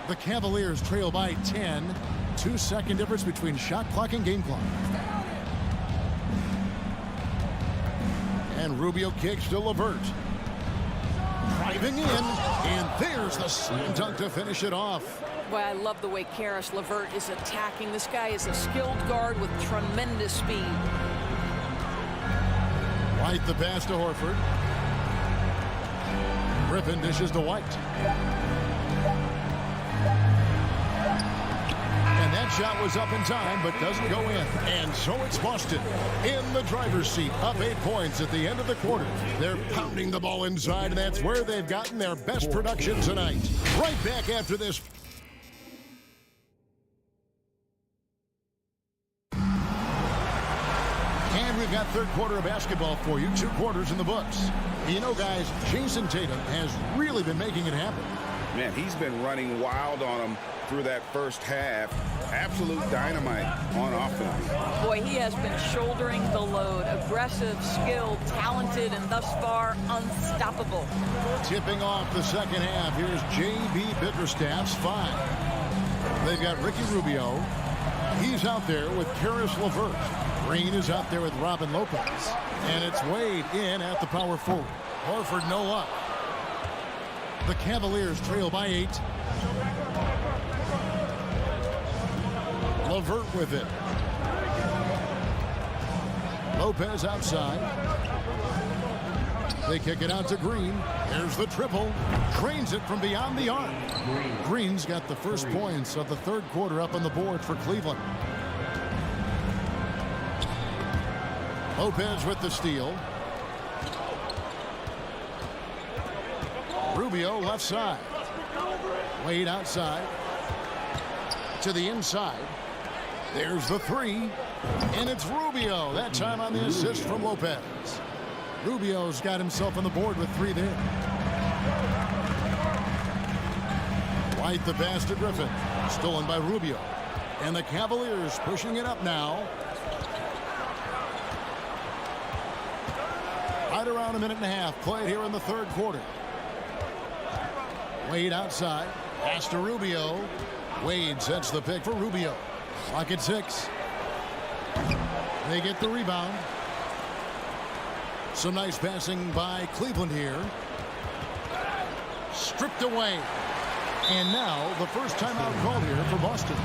The Cavaliers trail by 10. 2-second difference between shot clock and game clock. And Rubio kicks to LeVert. Driving in, and there's the slam dunk to finish it off. Boy, I love the way Karis LeVert is attacking. This guy is a skilled guard with tremendous speed. White the pass to Horford. Griffin dishes to White. And that shot was up in time, but doesn't go in. And so it's Boston in the driver's seat, up 8 points at the end of the quarter. They're pounding the ball inside, and that's where they've gotten their best production tonight. Right back after this. And we've got third quarter of basketball for you. 2 quarters in the books. You know, guys, Jason Tatum has really been making it happen. Man, he's been running wild on them through that first half. Absolute dynamite on offense. Boy, he has been shouldering the load. Aggressive, skilled, talented, and thus far unstoppable. Tipping off the second half, here's J.B. Bickerstaff's 5. They've got Ricky Rubio. He's out there with Karis LeVert. Green is out there with Robin Lopez. And it's Wade in at the power forward. Horford no luck. The Cavaliers trail by 8. LeVert with it. Lopez outside. They kick it out to Green. There's the triple. Trains it from beyond the arc. Green's got the first points of the third quarter up on the board for Cleveland. Lopez with the steal. Rubio left side. Wade outside. To the inside. There's the 3. And it's Rubio. That time on the assist from Lopez. Rubio's got himself on the board with 3 there. White the pass to Griffin. Stolen by Rubio. And the Cavaliers pushing it up now. Right around a minute and a half played here in the third quarter. Wade outside. Pass to Rubio. Wade sets the pick for Rubio. Clock at 6. They get the rebound. Some nice passing by Cleveland here. Stripped away. And now the first timeout called here for Boston.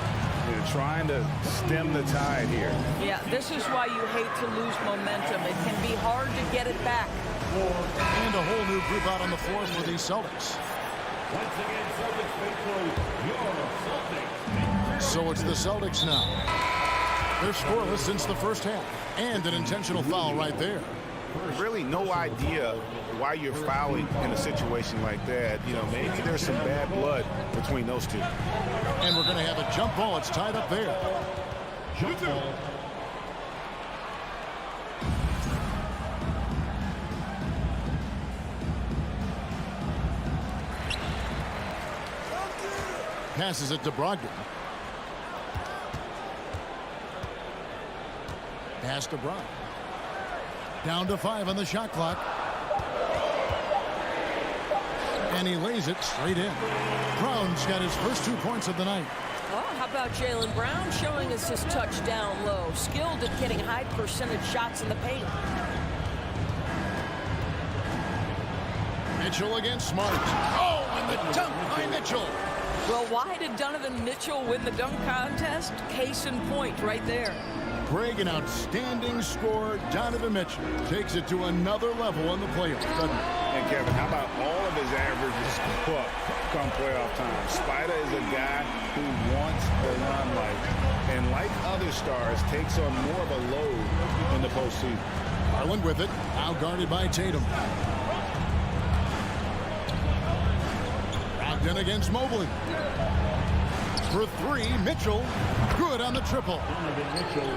They're trying to stem the tide here. Yeah, this is why you hate to lose momentum. It can be hard to get it back. And a whole new group out on the floor for the Celtics. Once again, Celtics faithful, your Celtics. So it's the Celtics now. They're scoreless since the first half. And an intentional foul right there. Really no idea why you're fouling in a situation like that. You know, maybe there's some bad blood between those two. And we're going to have a jump ball. It's tied up there. Jump ball. Passes it to Brogdon. Pass to Brown. Down to 5 on the shot clock. And he lays it straight in. Brown's got his first 2 points of the night. Oh, how about Jaylen Brown showing us his touch down low. Skilled at getting high percentage shots in the paint. Mitchell against Smart. Oh, and the dunk by Mitchell. Well, why did Donovan Mitchell win the dunk contest? Case in point right there. Greg, an outstanding scorer. Donovan Mitchell takes it to another level in the playoffs, doesn't he? And Kevin, how about all of his averages come playoff time? Spider is a guy who wants the limelight, and like other stars, takes on more of a load in the postseason. Garland with it, out guarded by Tatum. Brogdon against Mobley. For 3, Mitchell, good on the triple.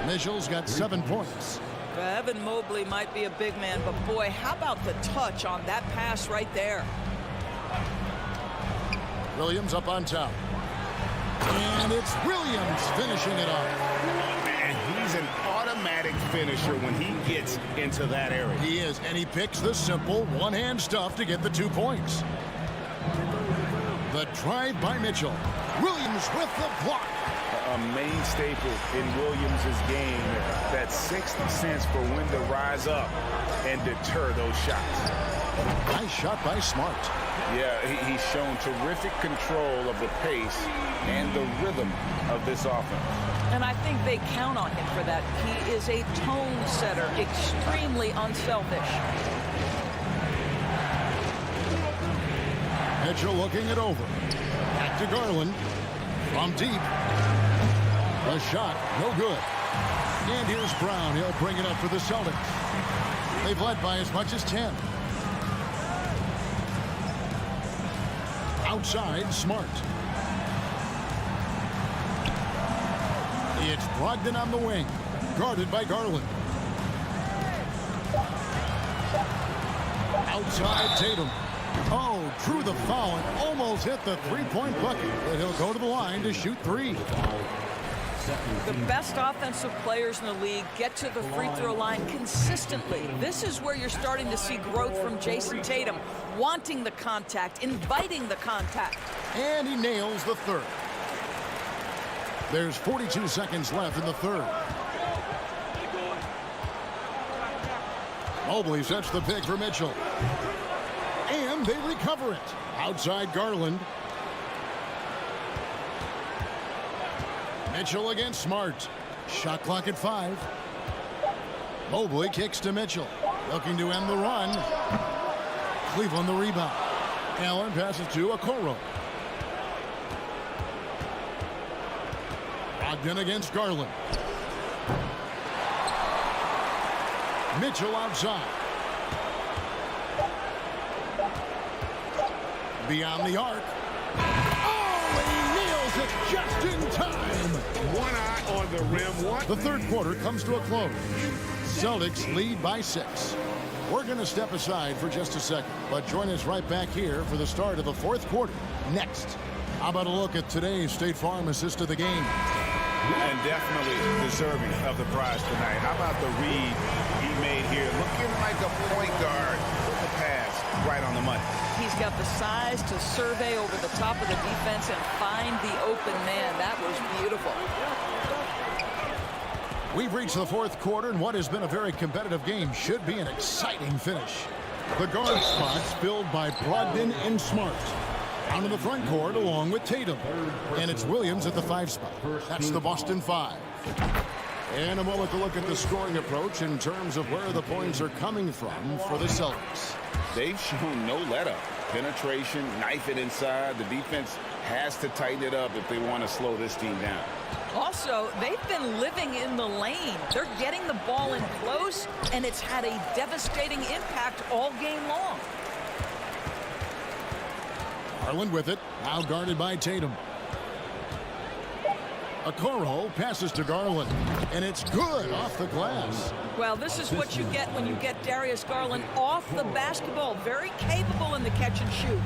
Mitchell's got 7 points. Evan Mobley might be a big man, but boy, how about the touch on that pass right there? Williams up on top. And it's Williams finishing it off. And he's an automatic finisher when he gets into that area. He is, and he picks the simple one-hand stuff to get the 2 points. The drive by Mitchell. Williams with the block. A main staple in Williams' game, that sixth sense for when to rise up and deter those shots. Nice shot by Smart. Yeah, he's shown terrific control of the pace and the rhythm of this offense. And I think they count on him for that. He is a tone setter, extremely unselfish. Mitchell looking it over. Back to Garland. From deep. The shot, no good. And here's Brown. He'll bring it up for the Celtics. They've led by as much as 10. Outside, Smart. It's Brogdon on the wing. Guarded by Garland. Outside, Tatum. Oh, drew the foul and almost hit the three-point bucket. But he'll go to the line to shoot 3. The best offensive players in the league get to the free throw line consistently. This is where you're starting to see growth from Jason Tatum, wanting the contact, inviting the contact. And he nails the third. There's 42 seconds left in the third. Mobley sets the pick for Mitchell. And they recover it. Outside Garland. Mitchell against Smart. Shot clock at 5. Mobley kicks to Mitchell. Looking to end the run. Cleveland the rebound. Allen passes to Okoro. Brogdon against Garland. Mitchell outside. Beyond the arc. Oh, he nails it just in time. One eye on the rim. The third quarter comes to a close. Celtics lead by 6. We're going to step aside for just a second, but join us right back here for the start of the fourth quarter. Next, how about a look at today's State Farm assist of the game? And definitely deserving of the prize tonight. How about the read he made here? Looking like a point guard with the pass. right on the money. He's got the size to survey over the top of the defense and find the open man. That was beautiful. We've reached the fourth quarter, and what has been a very competitive game should be an exciting finish. The guard spots filled by Brogdon and Smart. Out in the front court along with Tatum. And it's Williams at the 5 spot. That's the Boston 5. And a moment to look at the scoring approach in terms of where the points are coming from for the Celtics. They've shown no let-up. Penetration, knife it inside. The defense has to tighten it up if they want to slow this team down. Also, they've been living in the lane. They're getting the ball in close, and it's had a devastating impact all game long. Garland with it, now guarded by Tatum. Okoro passes to Garland, and it's good off the glass. Well, this is what you get when you get Darius Garland off the basketball. Very capable in the catch and shoot.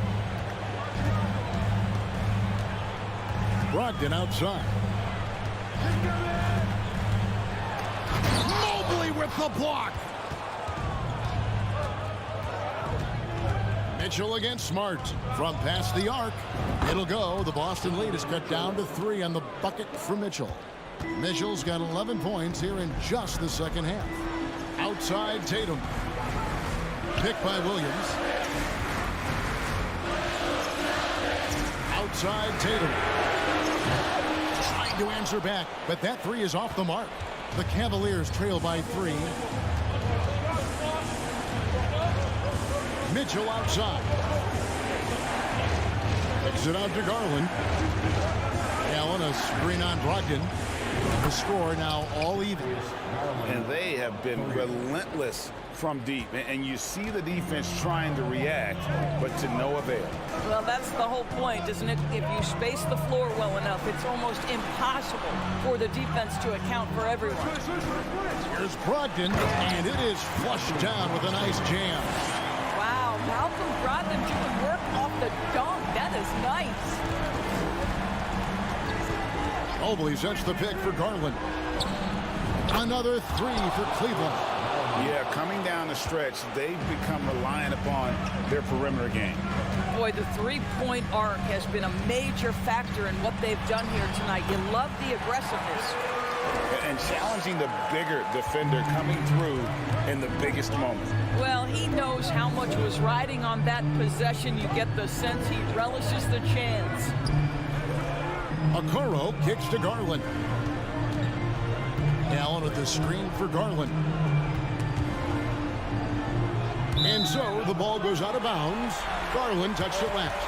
Brogdon outside. Mobley with the block. Mitchell against Smart from past the arc. It'll go. The Boston lead is cut down to 3 on the bucket for Mitchell. Mitchell's got 11 points here in just the second half. Outside Tatum. Picked by Williams. Outside Tatum. Trying to answer back, but that 3 is off the mark. The Cavaliers trail by 3. Mitchell outside. Kicks it out to Garland. Allen, a screen on Brogdon. The score now all even. And they have been relentless from deep. And you see the defense trying to react, but to no avail. Well, that's the whole point, isn't it? If you space the floor well enough, it's almost impossible for the defense to account for everyone. Here's Brogdon, and it is flushed down with a nice jam. Wow, Malcolm Brogdon doing work off the dunk. That is nice. Mobley sets the pick for Garland. Another 3 for Cleveland. Yeah, coming down the stretch, they've become reliant upon their perimeter game. Boy, the three-point arc has been a major factor in what they've done here tonight. You love the aggressiveness. And challenging the bigger defender coming through in the biggest moment. Well, he knows how much was riding on that possession. You get the sense he relishes the chance. Okoro kicks to Garland. Allen with the screen for Garland. And so the ball goes out of bounds. Garland touched it left.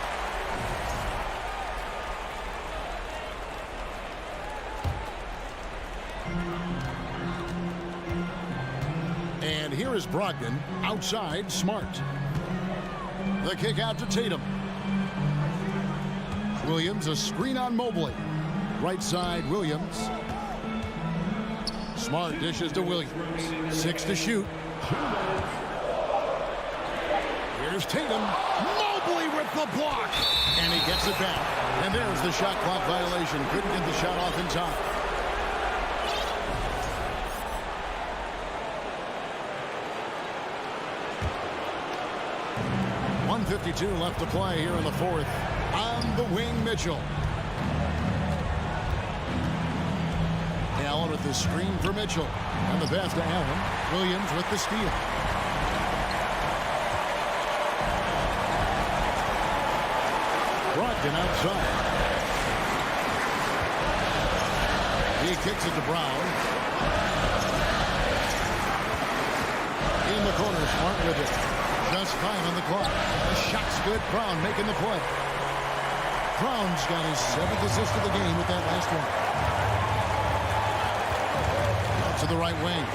And here is Brogdon outside Smart. The kick out to Tatum. Williams, a screen on Mobley. Right side, Williams. Smart dishes to Williams. 6 to shoot. Here's Tatum. Mobley with the block. And he gets it back. And there's the shot clock violation. Couldn't get the shot off in time. .152 left to play here in the fourth. On the wing, Mitchell. Allen with the screen for Mitchell. And the pass to Allen. Williams with the steal. Brogdon outside. He kicks it to Brown. In the corner, Smart with it. Just 5 on the clock. The shot's good. Brown making the play. Brown's got his 7th assist of the game with that last one. To the right wing.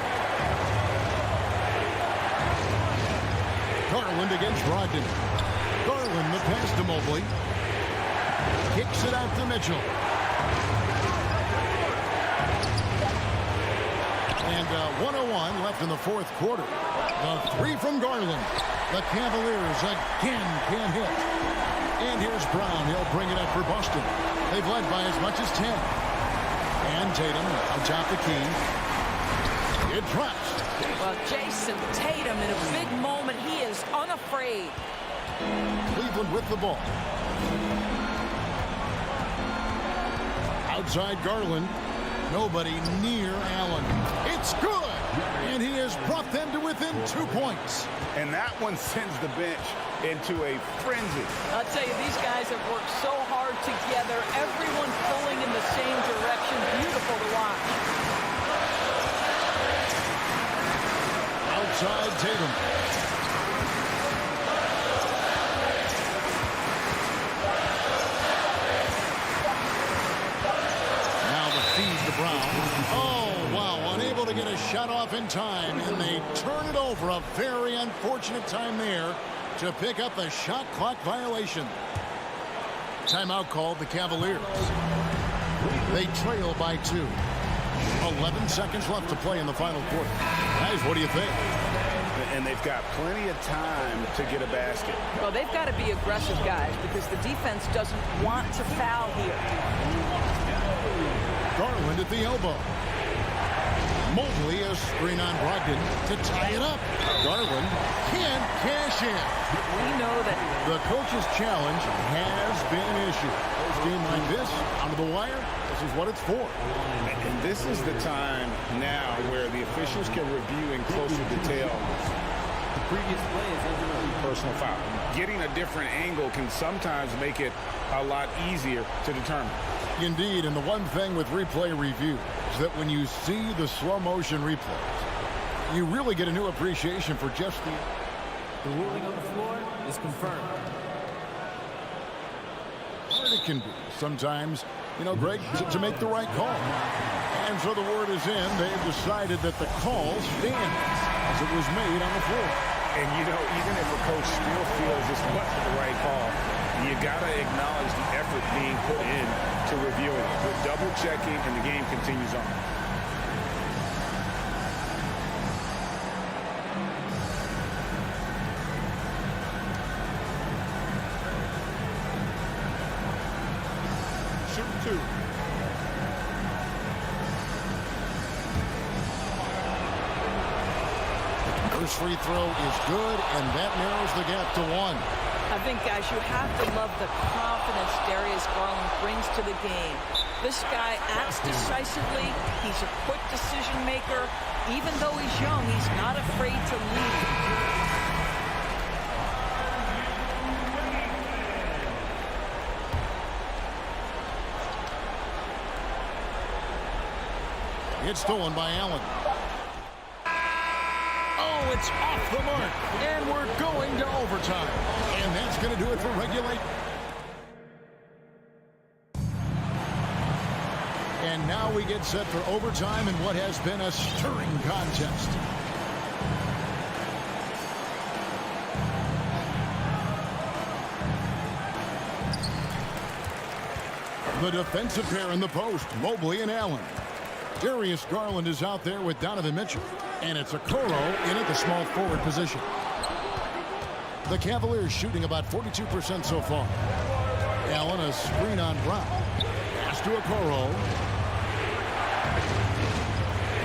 Garland against Brogdon. Garland the pass to Mobley. Kicks it out to Mitchell. And 1:01 left in the fourth quarter. The 3 from Garland. The Cavaliers again can't hit. And here's Brown. He'll bring it up for Boston. They've led by as much as 10. And Tatum atop the key. It drops. Well, Jason Tatum in a big moment. He is unafraid. Cleveland with the ball. Outside Garland. Nobody near Allen. It's good! And he has brought them to within 2 points. And that one sends the bench into a frenzy. I'll tell you, these guys have worked so hard together. Everyone pulling in the same direction. Beautiful to watch. Outside Tatum. Now the feed to Brown. Oh, wow, unable to get a shot off in time, and they turn it over. A very unfortunate time there to pick up a shot clock violation. Timeout called the Cavaliers. They trail by 2. 11 seconds left to play in the final quarter. Guys, what do you think? And they've got plenty of time to get a basket. Well, they've got to be aggressive, guys, because the defense doesn't want to foul here. Garland at the elbow. Mobley a screen on Brogdon to tie it up. Garland can't cash in. We know that the coach's challenge has been issued. A game like this, onto the wire, this is what it's for. And this is the time now where the officials can review in closer detail the previous play is a personal foul. Getting a different angle can sometimes make it a lot easier to determine. Indeed, and the one thing with replay review is that when you see the slow motion replays, you really get a new appreciation for just the ruling on the floor is confirmed. Hard it can be sometimes, you know, Greg, to make the right call. And so the word is in. They've decided that the call stands as it was made on the floor. And, you know, even if a coach still feels this wasn't the right call, you got to acknowledge the effort being put in to reviewing it. We're double checking, and the game continues on. Shoot 2. First free throw is good, and that narrows the gap to 1. I think, guys, you have to love the confidence Darius Garland brings to the game. This guy acts decisively. He's a quick decision maker. Even though he's young, he's not afraid to lead. It's stolen by Allen. Oh, it's off the mark. And we're going to overtime. And that's going to do it for regulation. And now we get set for overtime in what has been a stirring contest. The defensive pair in the post, Mobley and Allen. Darius Garland is out there with Donovan Mitchell. And it's Okoro in at the small forward position. The Cavaliers shooting about 42% so far. Allen a screen on Brown. Pass to Okoro.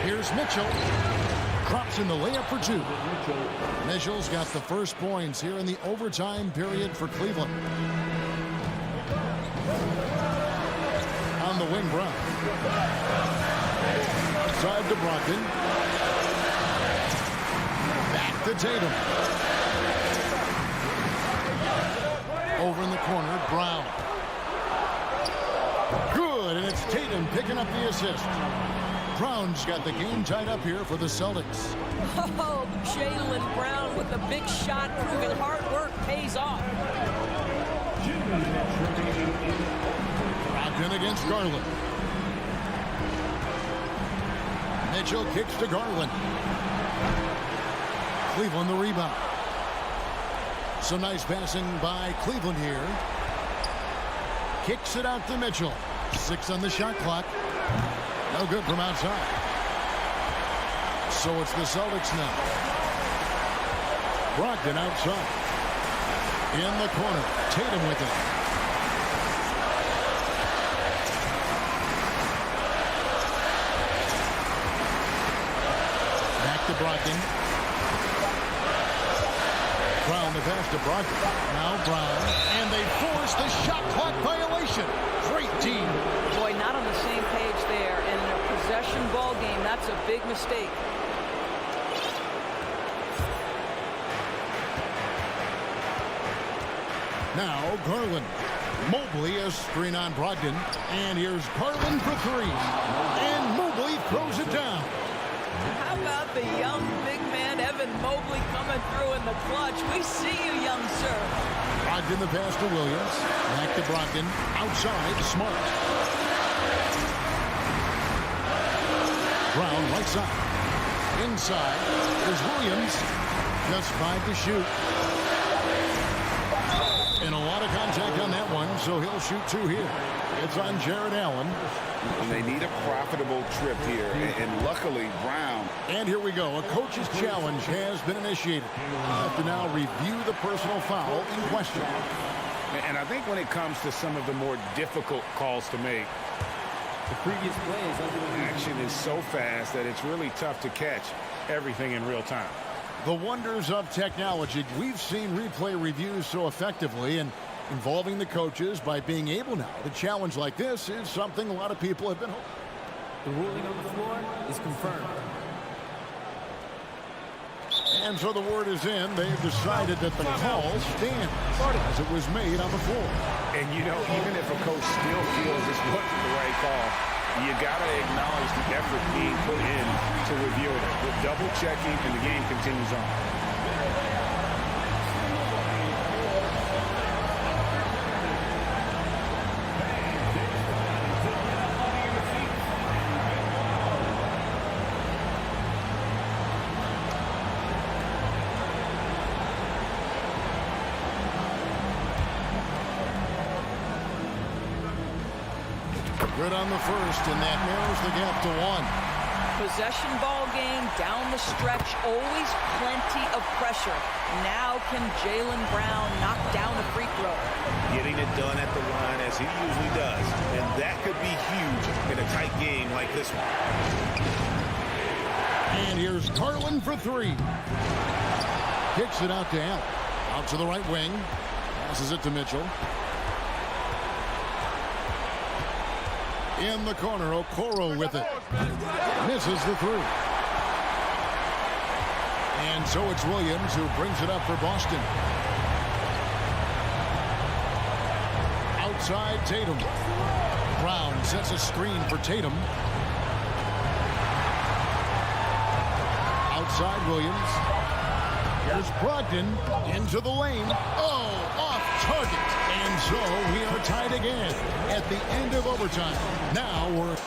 Here's Mitchell. Drops in the layup for 2. Mitchell's got the first points here in the overtime period for Cleveland. On the wing, Brown. Outside to Brogdon. Back to Tatum. Over in the corner, Brown. Good, and it's Tatum picking up the assist. Brown's got the game tied up here for the Celtics. Oh, Jaylen Brown with a big shot, proving hard work pays off. Brogdon against Garland. Mitchell kicks to Garland. Cleveland the rebound. Some nice passing by Cleveland here. Kicks it out to Mitchell. 6 on the shot clock. No good from outside. So it's the Celtics now. Brogdon outside. In the corner. Tatum with it. Back to Brogdon. Brown the pass to Brogdon. Now Brown. And they force the shot clock violation. Great team. Boy, not on the same page there. And in a possession ball game, that's a big mistake. Now Garland. Mobley a screen on Brogdon. And here's Garland for three. And Mobley throws it down. How about the young big man Evan Mobley coming through in the clutch? We see you, young sir. Brogdon the pass to Williams. Back to Brogdon. Outside, Smart. Brown right side. Inside is Williams. Just 5 to shoot. And a lot of contact on that one, so he'll shoot 2 here. It's on Jared Allen. And they need a profitable trip here, and luckily Brown. And here we go. A coach's challenge has been initiated. We'll have to now review the personal foul in question. And I think when it comes to some of the more difficult calls to make, the previous play is action is so fast that it's really tough to catch everything in real time. The wonders of technology. We've seen replay reviews so effectively, and involving the coaches by being able now to challenge like this is something a lot of people have been hoping. The ruling on the floor is confirmed. And so the word is in. They've decided that the call stands as it was made on the floor. And you know, even if a coach still feels this wasn't the right call, you got to acknowledge the effort being put in to review it. With double checking, and the game continues on. Good on the first, and that narrows the gap to 1. Possession ball game down the stretch, always plenty of pressure. Now can Jaylen Brown knock down a free throw? Getting it done at the line as he usually does, and that could be huge in a tight game like this one. And here's Garland for 3. Kicks it out to Allen. Out to the right wing. Passes it to Mitchell. In the corner, Okoro with it. Misses the 3. And so it's Williams who brings it up for Boston. Outside Tatum. Brown sets a screen for Tatum. Outside Williams. Here's Brogdon into the lane. Oh, off target. And so we are tied again at the end of overtime. Now we're...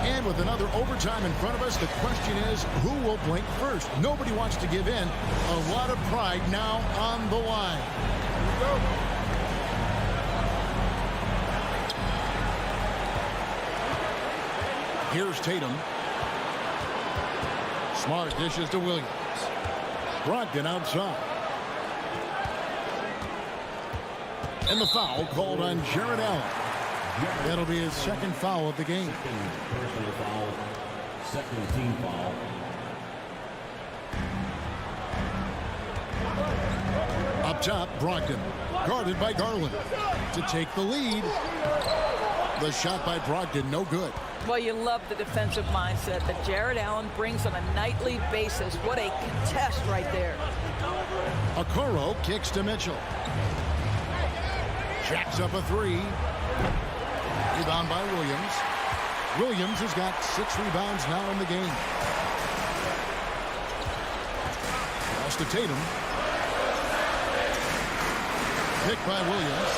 And with another overtime in front of us, the question is, who will blink first? Nobody wants to give in. A lot of pride now on the line. Here we go. Here's Tatum. Smart dishes to Williams. Brogdon outside. And the foul called on Jared Allen. That'll be his second foul of the game. Personal foul. Second team foul. Up top, Brogdon. Guarded by Garland. To take the lead. The shot by Brogdon, no good. Well, you love the defensive mindset that Jared Allen brings on a nightly basis. What a contest right there. Okoro kicks to Mitchell. Jacks up a 3. Rebound by Williams. Williams has got 6 rebounds now in the game. Pass to Tatum. Picked by Williams.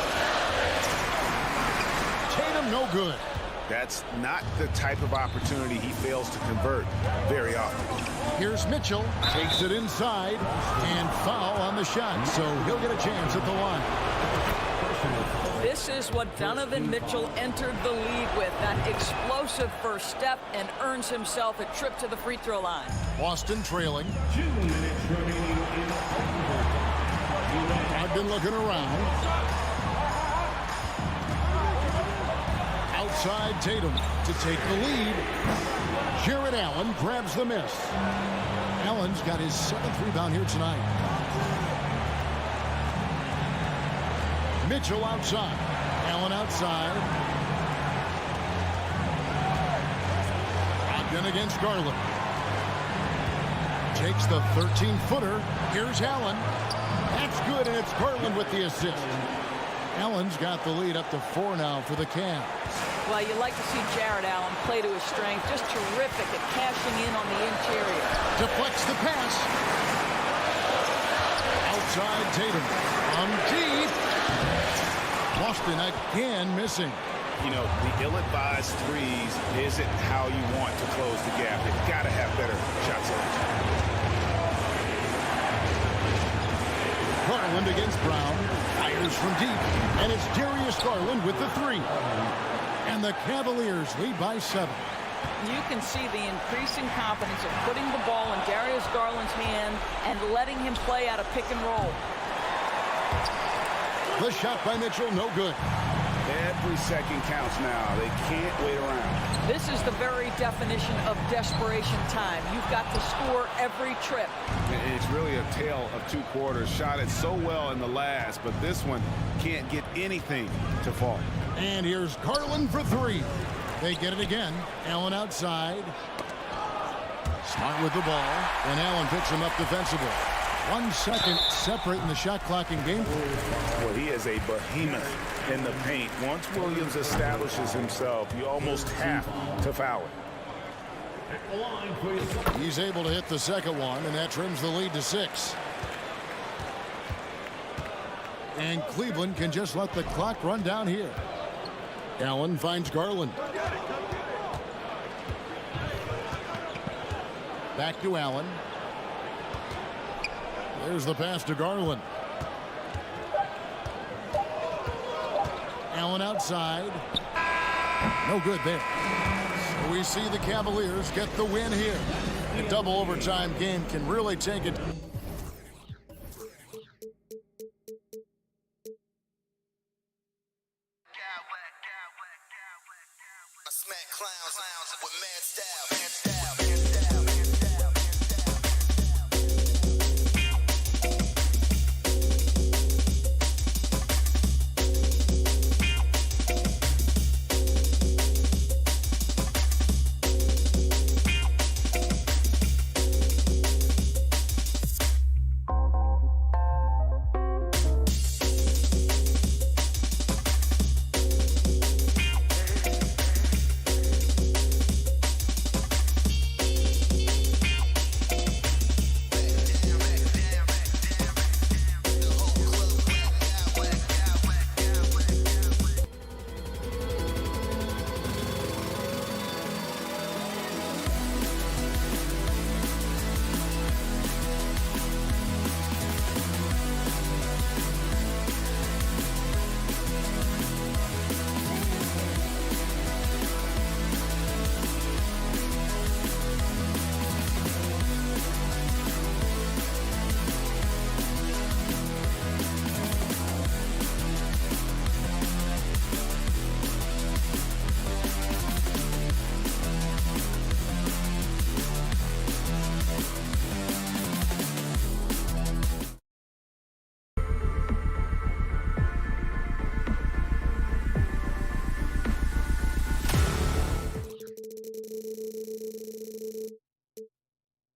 Tatum no good. That's not the type of opportunity he fails to convert very often. Here's Mitchell. Takes it inside. And foul on the shot. So he'll get a chance at the line. This is what Donovan Mitchell entered the league with. That explosive first step, and earns himself a trip to the free throw line. Boston trailing. 2 minutes remaining in I've been looking around. Outside Tatum to take the lead. Jared Allen grabs the miss. Allen's got his 7th rebound here tonight. Mitchell outside. Allen outside. Brogdon against Garland. Takes the 13-footer. Here's Allen. That's good, and it's Garland with the assist. Allen's got the lead up to 4 now for the Cavs. Well, you like to see Jared Allen play to his strength. Just terrific at cashing in on the interior. Deflects the pass. Outside Tatum. On deep. Boston again missing. You know, the ill-advised threes isn't how you want to close the gap. They've got to have better shot selection. Garland against Brown. Fires from deep. And it's Darius Garland with the 3. And the Cavaliers lead by 7. You can see the increasing confidence of putting the ball in Darius Garland's hand and letting him play out of pick and roll. The shot by Mitchell, no good. Every second counts now. They can't wait around. This is the very definition of desperation time. You've got to score every trip. It's really a tale of 2 quarters. Shot it so well in the last, but this one can't get anything to fall. And here's Garland for 3. They get it again. Allen outside. Smart with the ball. And Allen picks him up defensively. 1 second separate in the shot clock in game. Well, he is a behemoth in the paint. Once Williams establishes himself, you almost have to foul it. He's able to hit the second one, and that trims the lead to 6. And Cleveland can just let the clock run down here. Allen finds Garland. Back to Allen. There's the pass to Garland. Allen outside. No good there. So we see the Cavaliers get the win here. A double overtime game can really take it. Smack clowns with mad style.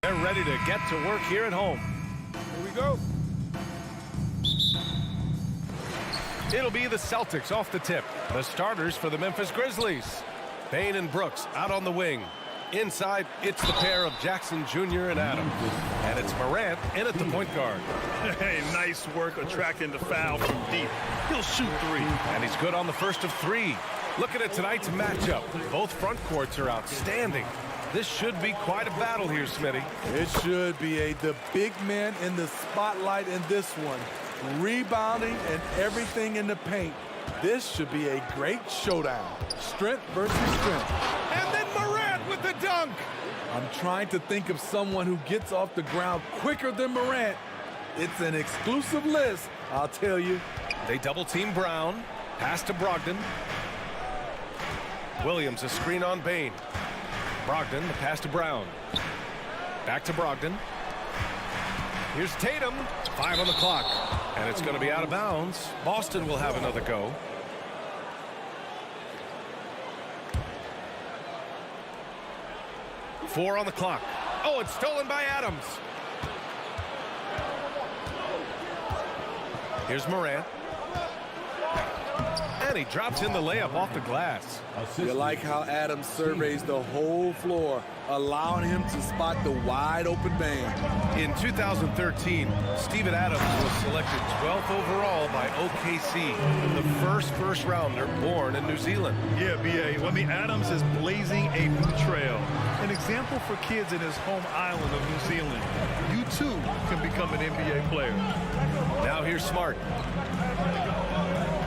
They're ready to get to work here at home. Here we go. It'll be the Celtics off the tip. The starters for the Memphis Grizzlies. Bane and Brooks out on the wing. Inside, it's the pair of Jackson Jr. and Adams. And it's Morant in at the point guard. Hey, nice work attracting the foul from deep. He'll shoot 3. And he's good on the first of 3. Looking at tonight's matchup, both front courts are outstanding. This should be quite a battle here, Smitty. It should be the big man in the spotlight in this one. Rebounding and everything in the paint. This should be a great showdown. Strength versus strength. And then Morant with the dunk. I'm trying to think of someone who gets off the ground quicker than Morant. It's an exclusive list, I'll tell you. They double-team Brown. Pass to Brogdon. Williams, a screen on Bane. Brogdon, the pass to Brown. Back to Brogdon. Here's Tatum. 5 on the clock. And it's going to be out of bounds. Boston will have another go. Four on the clock. Oh, it's stolen by Adams. Here's Morant. And he drops in the layup off the glass. You like how Adams surveys the whole floor, allowing him to spot the wide open man. In 2013, Steven Adams was selected 12th overall by OKC, the first rounder born in New Zealand. Yeah, B.A. I mean, Adams is blazing a new trail. An example for kids in his home island of New Zealand. You too can become an NBA player. Now here's Smart.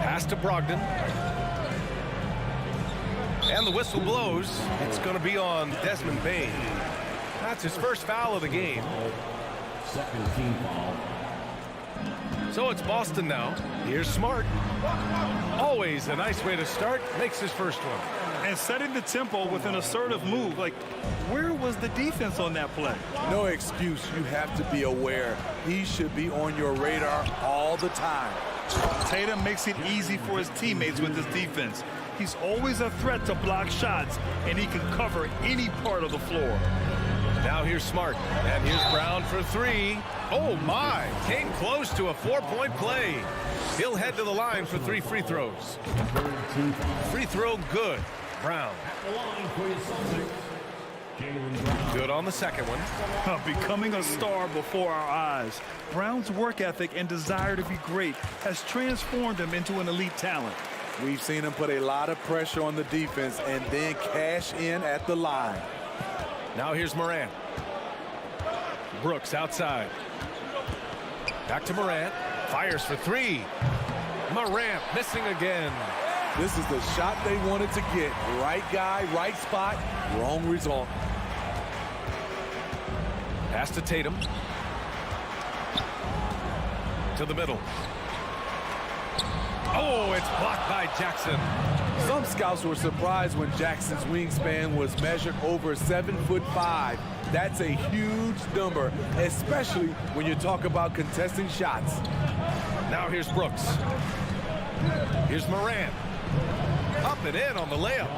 Pass to Brogdon. And the whistle blows. It's going to be on Desmond Bane. That's his first foul of the game. Second team foul. So it's Boston now. Here's Smart. Always a nice way to start. Makes his first one. And setting the tempo with an assertive move. Like, where was the defense on that play? No excuse. You have to be aware. He should be on your radar all the time. Tatum makes it easy for his teammates with his defense. He's always a threat to block shots, and he can cover any part of the floor. Now here's Smart, and here's Brown for three. Oh my, came close to a 4-point play. He'll head to the line for 3 free throws. Free throw good, Brown. The line for your Celtics. Good on the second one. Becoming a star before our eyes. Brown's work ethic and desire to be great has transformed him into an elite talent. We've seen him put a lot of pressure on the defense and then cash in at the line. Now here's Morant. Brooks outside. Back to Morant. Fires for three. Morant missing again. This is the shot they wanted to get. Right guy, right spot, wrong result. Pass to Tatum. To the middle. Oh, it's blocked by Jackson. Some scouts were surprised when Jackson's wingspan was measured over 7'5". That's a huge number, especially when you talk about contesting shots. Now here's Brooks. Here's Morant. Up and in on the layup.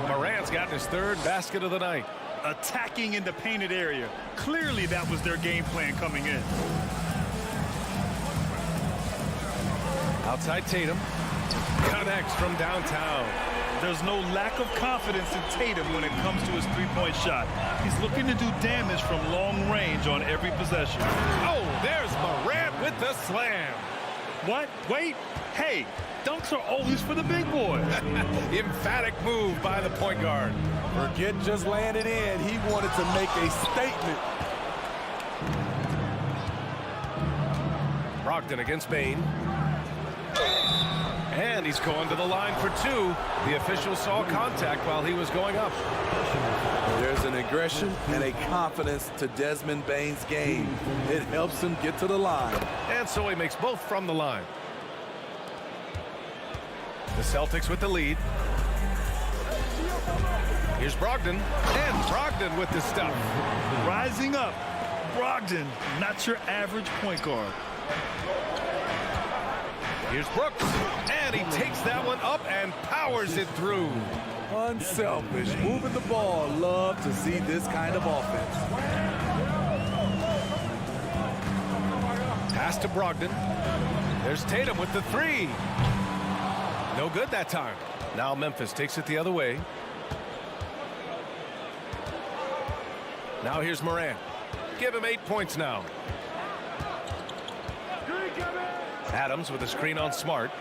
Morant's got his third basket of the night. Attacking in the painted area. Clearly that was their game plan coming in. Outside Tatum. Connects from downtown. There's no lack of confidence in Tatum when it comes to his three-point shot. He's looking to do damage from long range on every possession. Oh, there's Morant with the slam. What? Wait. Hey, dunks are always for the big boys. Emphatic move by the point guard. Forget just laying it in. He wanted to make a statement. Brogdon against Bane. And he's going to the line for two. The official saw contact while he was going up. There's an aggression and a confidence to Desmond Bane's game. It helps him get to the line. And so he makes both from the line. The Celtics with the lead. Here's Brogdon. And Brogdon with the stuff. Rising up. Brogdon, not your average point guard. Here's Brooks. And he takes that one up and powers it through. Unselfish, moving the ball. Love to see this kind of offense. Pass to Brogdon. There's Tatum with the three. No good that time. Now Memphis takes it the other way. Now here's Morant. Give him 8 points now. Adams with a screen on Smart.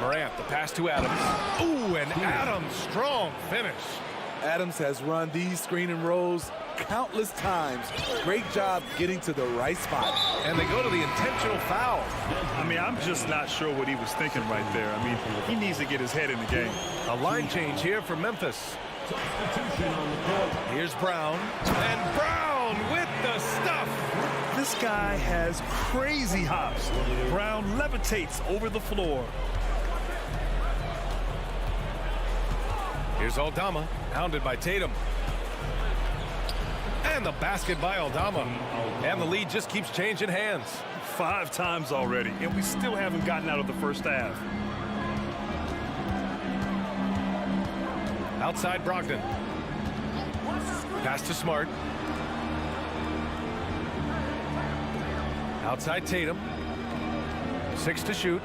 Morant, the pass to Adams. Ooh, and Adams, strong finish. Adams has run these screen and rolls countless times. Great job getting to the right spot. And they go to the intentional foul. I mean, I'm just not sure what he was thinking right there. I mean, he needs to get his head in the game. A line change here for Memphis. Here's Brown. And Brown with the stuff. This guy has crazy hops. Brown levitates over the floor. Here's Aldama, hounded by Tatum. And the basket by Aldama. And the lead just keeps changing hands. 5 times already, and we still haven't gotten out of the first half. Outside Brogdon. Pass to Smart. Outside Tatum. 6 to shoot.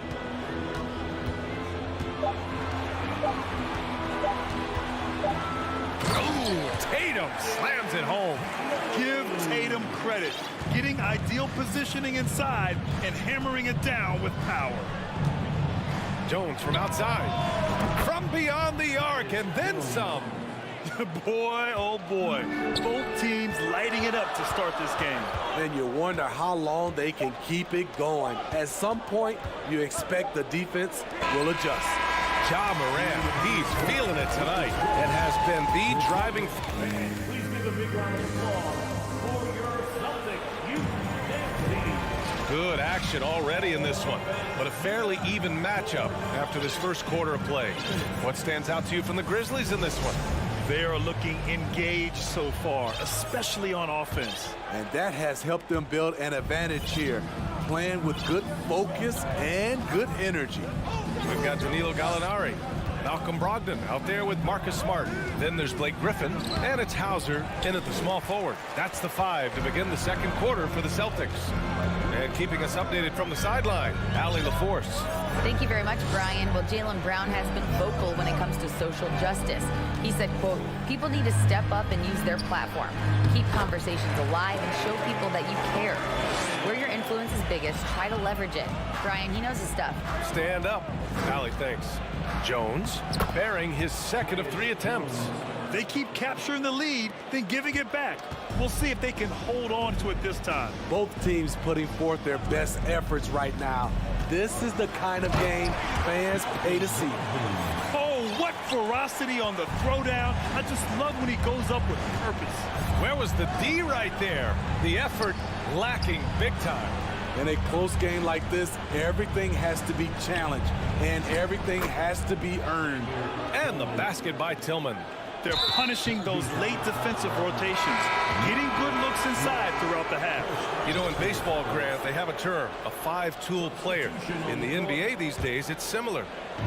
Tatum slams it home. Give Tatum credit. Getting ideal positioning inside and hammering it down with power. Jones from outside. From beyond the arc and then some. Boy, oh boy. Both teams lighting it up to start this game. And you wonder how long they can keep it going. At some point, you expect the defense will adjust. Ja Morant, he's feeling it tonight and has been the driving. Please give a big round of applause for your Celtics youth dance team. Good action already in this one, but a fairly even matchup after this first quarter of play. What stands out to you from the Grizzlies in this one? They are looking engaged so far, especially on offense. And that has helped them build an advantage here, playing with good focus and good energy. We've got Danilo Gallinari, Malcolm Brogdon out there with Marcus Smart. Then there's Blake Griffin, and it's Hauser in at the small forward. That's the 5 to begin the second quarter for the Celtics. And keeping us updated from the sideline, Allie LaForce. Thank you very much, Brian. Well, Jaylen Brown has been vocal when it comes to social justice. He said, quote, people need to step up and use their platform. Keep conversations alive and show people that you care. Where your influence is biggest, try to leverage it. Brian, he knows his stuff. Stand up. Allie, thanks. Jones bearing his second of 3 attempts. They keep capturing the lead, then giving it back. We'll see if they can hold on to it this time. Both teams putting forth their best efforts right now. This is the kind of game fans pay to see. Oh, what ferocity on the throwdown. I just love when he goes up with purpose. Where was the D right there? The effort lacking big time. In a close game like this, everything has to be challenged, and everything has to be earned. And the basket by Tillman. They're punishing those late defensive rotations, getting good looks inside throughout the half. You know, in baseball, Grant, they have a term, a 5-tool player. In the NBA these days, it's similar.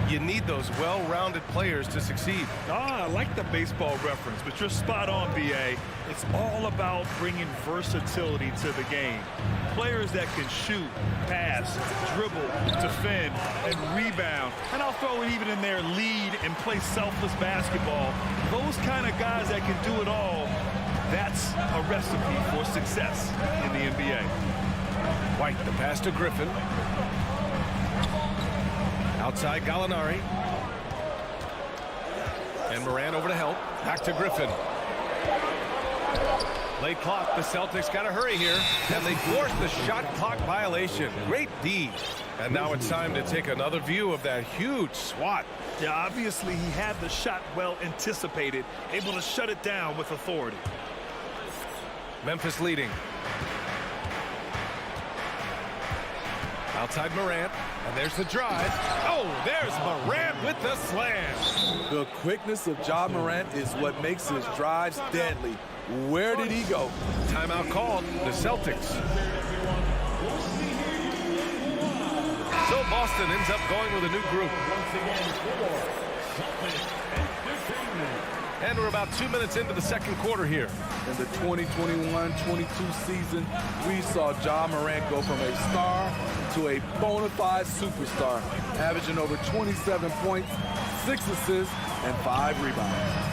You need those well-rounded players to succeed. I like the baseball reference, but you're spot on, B.A. It's all about bringing versatility to the game. Players that can shoot, pass, dribble, defend, and rebound. And I'll throw it even in there, lead and play selfless basketball. Those kind of guys that can do it all, that's a recipe for success in the NBA. White, the pass to Griffin. Outside Gallinari. And Moran over to help. Back to Griffin. Late clock, the Celtics got to hurry here, and they force the shot clock violation. Great D. And now it's time to take another view of that huge swat. Yeah, obviously he had the shot well anticipated, able to shut it down with authority. Memphis leading. Outside Morant, and there's the drive. Oh, there's Morant with the slam. The quickness of Ja Morant is what makes his drives deadly. Where did he go? Timeout called, the Celtics. So Boston ends up going with a new group. And we're about 2 minutes into the second quarter here. In the 2021-22 season, we saw Ja Morant go from a star to a bona fide superstar, averaging over 27 points, 6 assists, and 5 rebounds.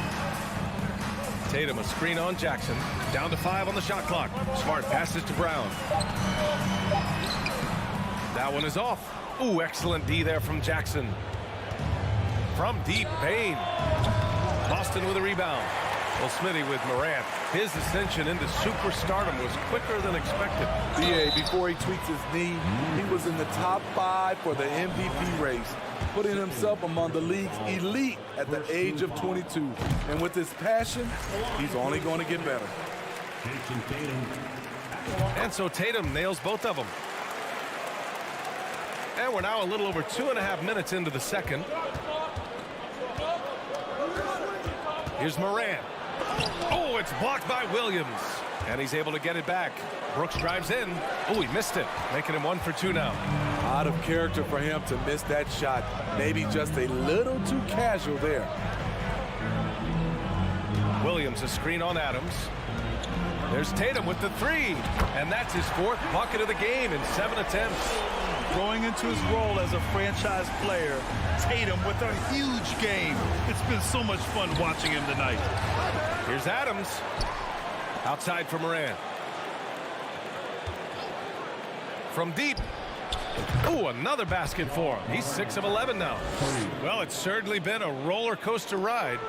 Tatum, a screen on Jackson. Down to 5 on the shot clock. Smart passes to Brown. That one is off. Ooh, excellent D there from Jackson. From deep, Payne. Boston with a rebound. Well, Smitty with Morant. His ascension into superstardom was quicker than expected. BA, before he tweaks his knee, he was in the top 5 for the MVP race, putting himself among the league's elite at the age of 22. And with his passion, he's only going to get better. And so Tatum nails both of them. And we're now a little over 2.5 minutes into the second. Here's Morant. Oh, it's blocked by Williams. And he's able to get it back. Brooks drives in. Oh, he missed it. Making him 1 for 2 now. Out of character for him to miss that shot. Maybe just a little too casual there. Williams, a screen on Adams. There's Tatum with the 3. And that's his 4th bucket of the game in 7 attempts. Growing into his role as a franchise player, Tatum with a huge game. It's been so much fun watching him tonight. Here's Adams. Outside for Moran. From deep. Oh, another basket for him. He's 6 of 11 now. Well, it's certainly been a roller coaster ride.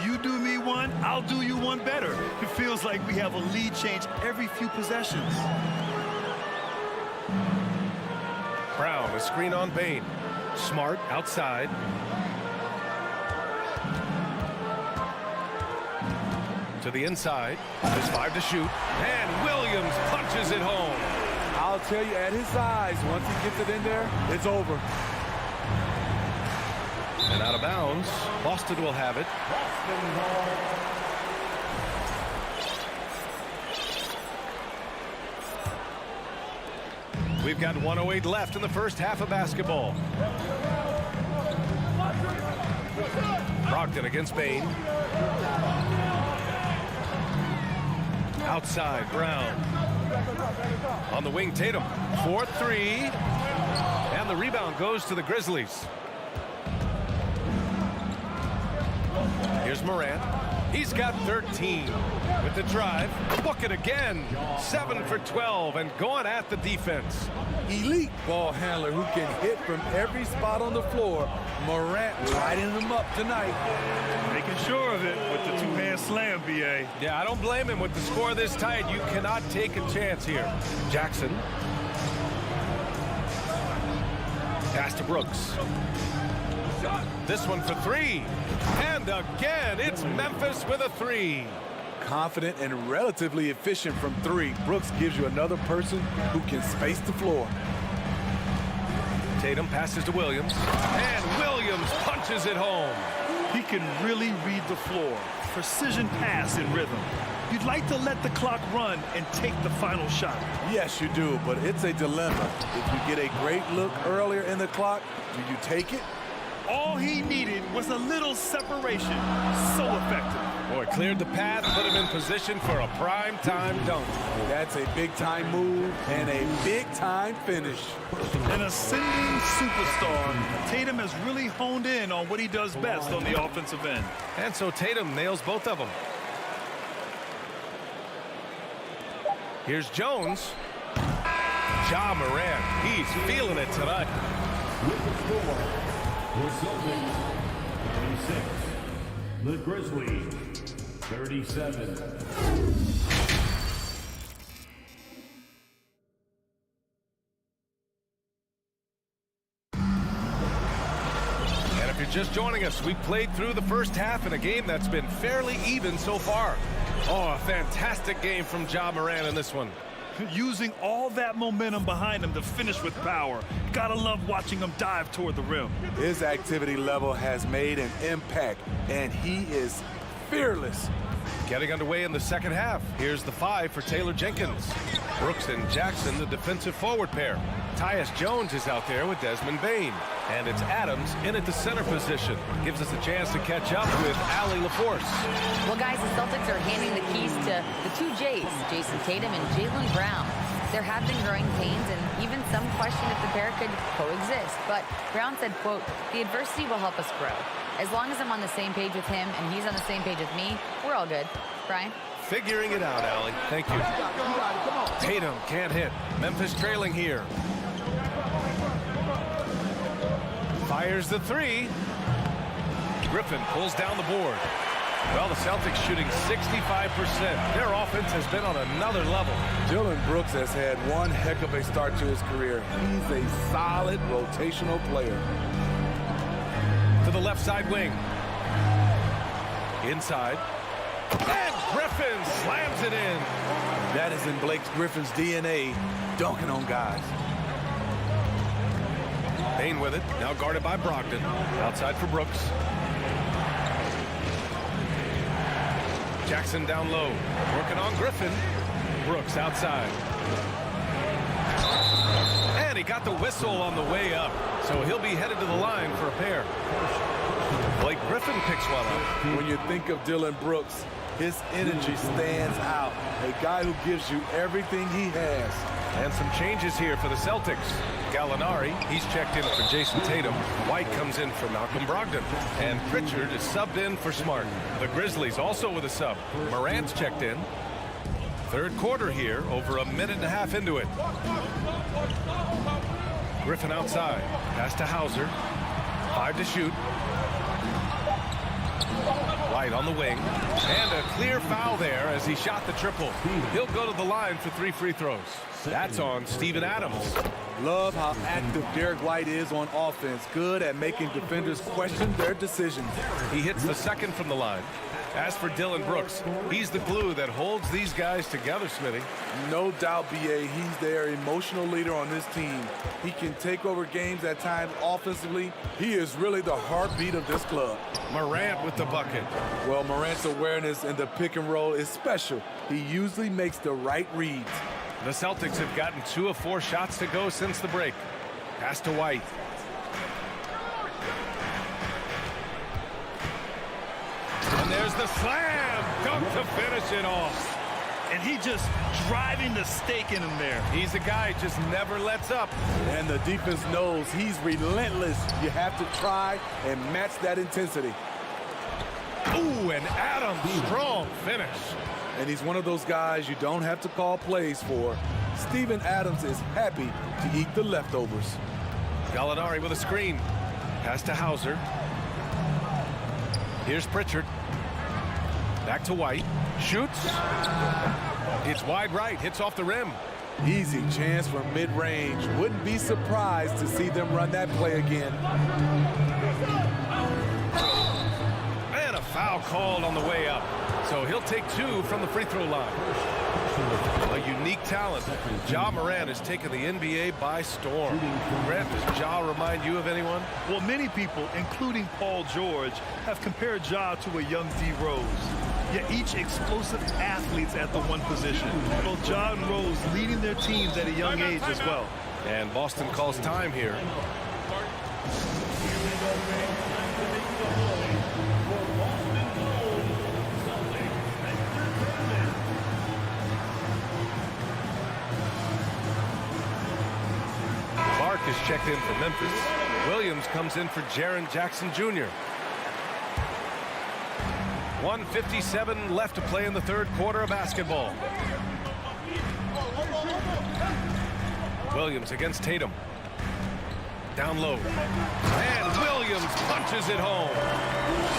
You do me one, I'll do you one better. It feels like we have a lead change every few possessions. Brown, a screen on Bain. Smart outside. To the inside. There's 5 to shoot. And Williams punches it home. I'll tell you, at his size, once he gets it in there, it's over. And out of bounds. Boston will have it. We've got 1:08 left in the first half of basketball. Brogdon against Bain. Outside, Brown. On the wing, Tatum. 4-3. And the rebound goes to the Grizzlies. Here's Morant. He's got 13 with the drive. Book it again. 7 for 12 and going at the defense. Elite ball handler who can hit from every spot on the floor. Morant lighting him up tonight. Making sure of it with the two-hand slam, B.A. Yeah, I don't blame him with the score this tight. You cannot take a chance here. Jackson. Pass to Brooks. This one for 3. And again, it's Memphis with a 3. Confident and relatively efficient from 3. Brooks gives you another person who can space the floor. Tatum passes to Williams. And Williams punches it home. He can really read the floor. Precision pass in rhythm. You'd like to let the clock run and take the final shot. Yes, you do, but it's a dilemma. If you get a great look earlier in the clock, do you take it? All he needed was a little separation. So effective. Boy, cleared the path, put him in position for a prime-time dunk. That's a big-time move and a big-time finish. An ascending superstar, Tatum has really honed in on what he does best on the offensive end. And so Tatum nails both of them. Here's Jones. Ja Morant, he's feeling it tonight. With the score, the Celtics 36, the Grizzlies 37. And if you're just joining us, we played through the first half in a game that's been fairly even so far. Oh, a fantastic game from Ja Morant in this one. Using all that momentum behind him to finish with power. Gotta love watching him dive toward the rim. His activity level has made an impact, and he is fearless. Getting underway in the second half. Here's the 5 for Taylor Jenkins. Brooks and Jackson, the defensive forward pair. Tyus Jones is out there with Desmond Bain. And it's Adams in at the center position. Gives us a chance to catch up with Allie LaForce. Well, guys, the Celtics are handing the keys to the 2 J's, Jason Tatum and Jaylen Brown. There have been growing pains and even some question if the pair could coexist. But Brown said, quote, "The adversity will help us grow. As long as I'm on the same page with him and he's on the same page with me, we're all good." Brian? Figuring it out, Allie. Thank you. Tatum can't hit. Memphis trailing here. Fires the 3. Griffin pulls down the board. Well, the Celtics shooting 65%. Their offense has been on another level. Dillon Brooks has had one heck of a start to his career. He's a solid rotational player. To the left side wing. Inside. And Griffin slams it in. That is in Blake Griffin's DNA, dunking on guys. Bain with it, now guarded by Brogdon. Outside for Brooks. Jackson down low, working on Griffin. Brooks outside. And he got the whistle on the way up, so he'll be headed to the line for a pair. Blake Griffin picks one up. When you think of Dillon Brooks, his energy stands out. A guy who gives you everything he has. And some changes here for the Celtics. Gallinari, he's checked in for Jason Tatum. White comes in for Malcolm Brogdon. And Pritchard is subbed in for Smart. The Grizzlies also with a sub. Morant's checked in. Third quarter here, over a minute and a half into it. Griffin outside. Pass to Hauser. 5 to shoot. White on the wing. And a clear foul there as he shot the triple. He'll go to the line for 3 free throws. That's on Steven Adams. Love how active Derek White is on offense. Good at making defenders question their decisions. He hits the second from the line. As for Dillon Brooks, he's the glue that holds these guys together, Smitty. No doubt, B.A., he's their emotional leader on this team. He can take over games at times offensively. He is really the heartbeat of this club. Morant with the bucket. Well, Morant's awareness in the pick and roll is special. He usually makes the right reads. The Celtics have gotten 2 of 4 shots to go since the break. Pass to White. And there's the slam dunk to finish it off. And he just driving the stake in him there. He's a guy who just never lets up. And the defense knows he's relentless. You have to try and match that intensity. Ooh, and Adams, strong finish. And he's one of those guys you don't have to call plays for. Steven Adams is happy to eat the leftovers. Gallinari with a screen. Pass to Hauser. Here's Pritchard. Back to White. Shoots. It's wide right. Hits off the rim. Easy chance from mid-range. Wouldn't be surprised to see them run that play again. And a foul called on the way up. So he'll take 2 from the free throw line. A unique talent. Ja Morant has taken the NBA by storm. Grant, does Ja remind you of anyone? Well, many people, including Paul George, have compared Ja to a young D. Rose. Yet each explosive athletes at the one position. Both Ja and Rose leading their teams at a young age as well. And Boston calls time here. Clark is checked in for Memphis. Williams comes in for Jaren Jackson Jr. 1:57 left to play in the third quarter of basketball. Williams against Tatum. Down low. And Williams punches it home.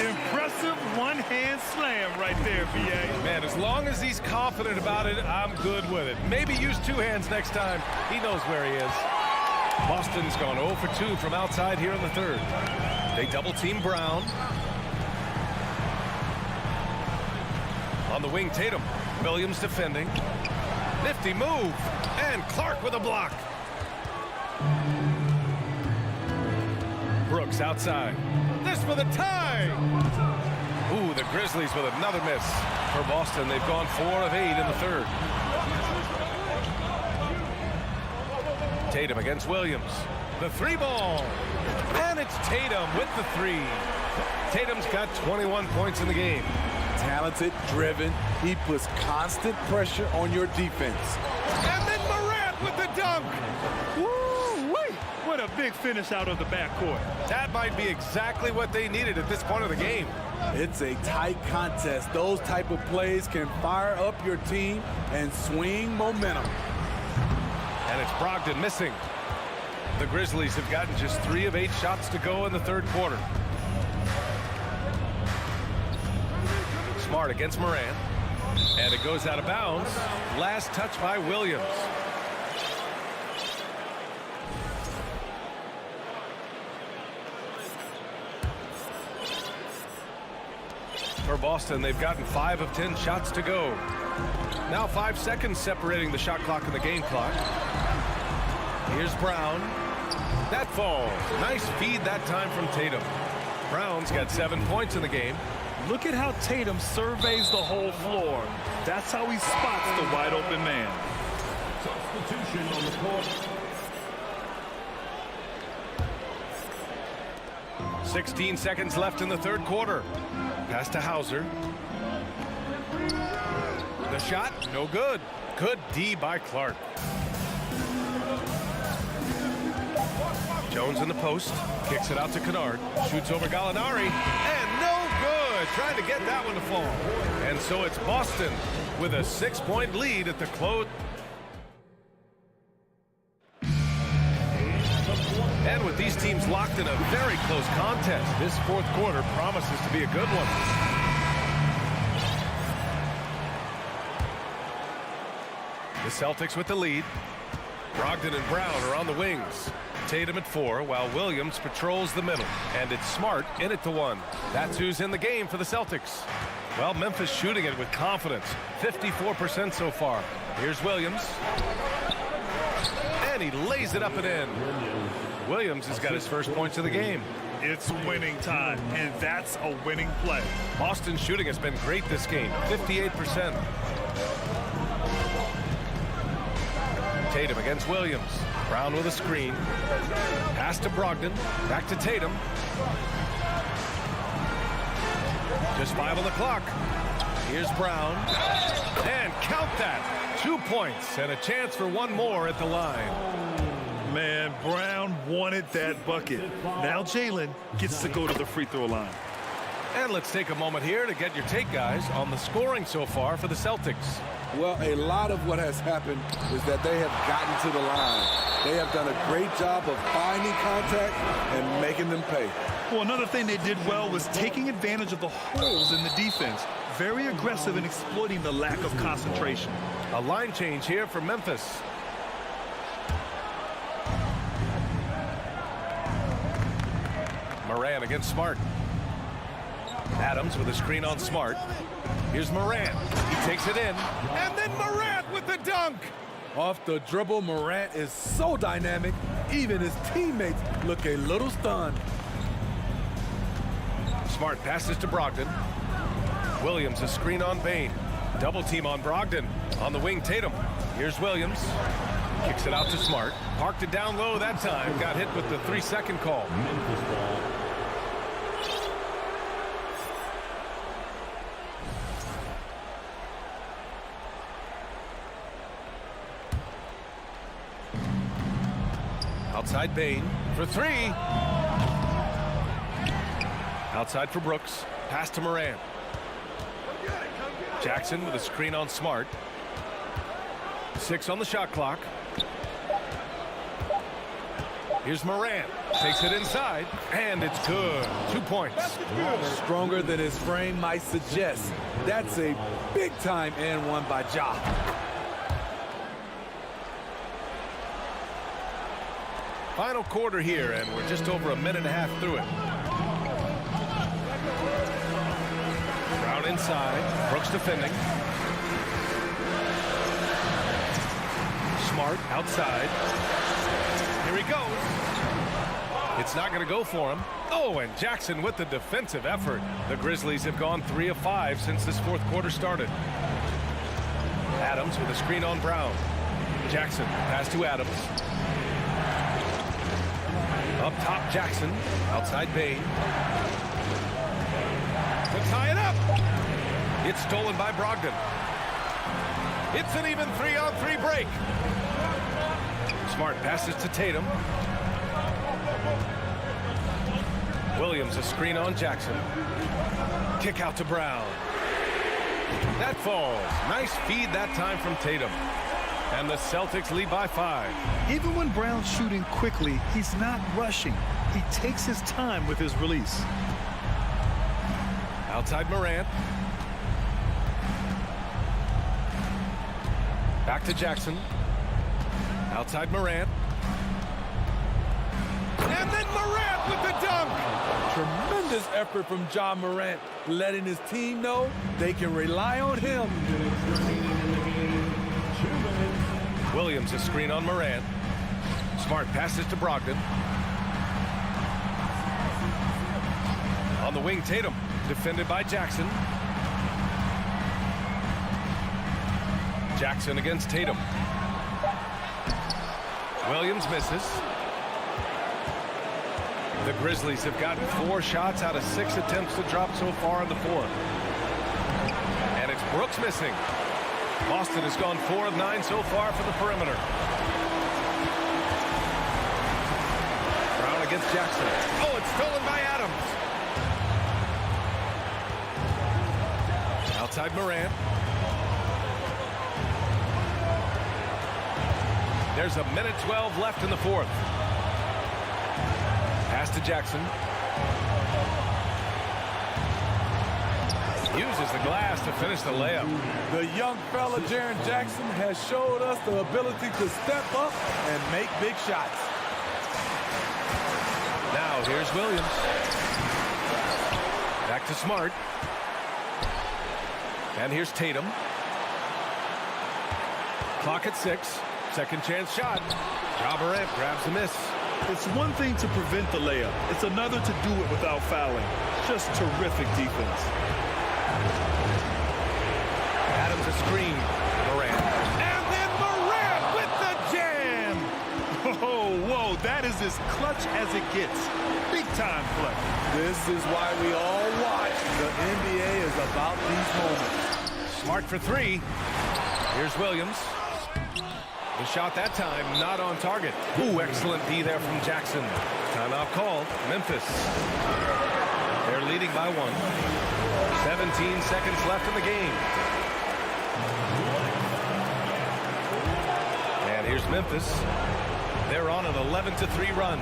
Impressive one-hand slam right there, B.A. Man, as long as he's confident about it, I'm good with it. Maybe use 2 hands next time. He knows where he is. Boston's gone 0 for 2 from outside here in the third. They double-team Brown. On the wing, Tatum. Williams defending. Nifty move. And Clark with a block. Brooks outside. This for the tie. Ooh, the Grizzlies with another miss. For Boston, they've gone 4 of 8 in the third. Tatum against Williams. The 3-ball. And it's Tatum with the 3. Tatum's got 21 points in the game. Talented, driven. He puts constant pressure on your defense. And then Morant with the dunk. Woo-wee! What a big finish out of the backcourt. That might be exactly what they needed at this point of the game. It's a tight contest. Those type of plays can fire up your team and swing momentum. And it's Brogdon missing. The Grizzlies have gotten just 3 of 8 shots to go in the third quarter. Smart against Morant. And it goes out of bounds. Last touch by Williams. For Boston, they've gotten 5 of 10 shots to go. Now 5 seconds separating the shot clock and the game clock. Here's Brown. That falls. Nice feed that time from Tatum. Brown's got 7 points in the game. Look at how Tatum surveys the whole floor. That's how he spots the wide open man. Substitution on the court. 16 seconds left in the third quarter. Pass to Hauser. The shot, no good. Good D by Clark. Jones in the post, kicks it out to Kennard, shoots over Gallinari, and no good. Trying to get that one to fall. And so it's Boston with a 6-point lead at the close. And with these teams locked in a very close contest, this fourth quarter promises to be a good one. The Celtics with the lead. Brogdon and Brown are on the wings. Tatum at 4, while Williams patrols the middle. And it's Smart in at the 1. That's who's in the game for the Celtics. Well, Memphis shooting it with confidence. 54% so far. Here's Williams. And he lays it up and in. Williams has got his first points of the game. It's winning time, and that's a winning play. Boston's shooting has been great this game, 58%. Tatum against Williams. Brown with a screen. Pass to Brogdon. Back to Tatum. Just 5 on the clock. Here's Brown. And count that. 2 points and a chance for one more at the line. Man, Brown wanted that bucket. Now Jalen gets to go to the free throw line. And let's take a moment here to get your take, guys, on the scoring so far for the Celtics. Well, a lot of what has happened is that they have gotten to the line. They have done a great job of finding contact and making them pay. Well, another thing they did well was taking advantage of the holes in the defense. Very aggressive in exploiting the lack of concentration. A line change here for Memphis. Moran against Smart. Adams with a screen on Smart. Here's Morant. He takes it in. And then Morant with the dunk. Off the dribble, Morant is so dynamic. Even his teammates look a little stunned. Smart passes to Brogdon. Williams a screen on Bain. Double team on Brogdon. On the wing, Tatum. Here's Williams. Kicks it out to Smart. Parked it down low that time. Got hit with the 3-second call. Outside Bain for 3. Outside for Brooks. Pass to Moran. Jackson with a screen on Smart. 6 on the shot clock. Here's Moran. Takes it inside. And it's good. 2 points. Stronger than his frame might suggest. That's a big-time and one by Ja. Final quarter here, and we're just over a minute and a half through it. Brown inside. Brooks defending. Smart outside. Here he goes. It's not going to go for him. Oh, and Jackson with the defensive effort. The Grizzlies have gone 3 of 5 since this fourth quarter started. Adams with a screen on Brown. Jackson, pass to Adams. Up top, Jackson. Outside Bain. To tie it up. It's stolen by Brogdon. It's an even 3-on-3 break. Smart passes to Tatum. Williams a screen on Jackson. Kick out to Brown. That falls. Nice feed that time from Tatum. And the Celtics lead by 5. Even when Brown's shooting quickly, he's not rushing. He takes his time with his release. Outside Morant. Back to Jackson. Outside Morant. And then Morant with the dunk. Tremendous effort from Ja Morant, letting his team know they can rely on him. Williams a screen on Morant. Smart passes to Brogdon. On the wing, Tatum. Defended by Jackson. Jackson against Tatum. Williams misses. The Grizzlies have gotten 4 shots out of 6 attempts to drop so far in the fourth. And it's Brooks missing. Boston has gone 4 of 9 so far from the perimeter. Brown against Jackson. Oh, it's stolen by Adams. Outside Morant. There's a minute 12 left in the fourth. Pass to Jackson. Uses the glass to finish the layup. The young fella, Jaren Jackson, has showed us the ability to step up and make big shots. Now here's Williams. Back to Smart. And here's Tatum. Clock at 6. Second chance shot. Ja Morant grabs the miss. It's one thing to prevent the layup. It's another to do it without fouling. Just terrific defense. Adams a screen. Morant. And then Morant with the jam. Oh, whoa, that is as clutch as it gets. Big time clutch. This is why we all watch. The NBA is about these moments. Smart for 3. Here's Williams. The shot that time not on target. Ooh, excellent D there from Jackson. Timeout called. Memphis. They're leading by 1. 17 seconds left in the game. And here's Memphis. They're on an 11-3 run.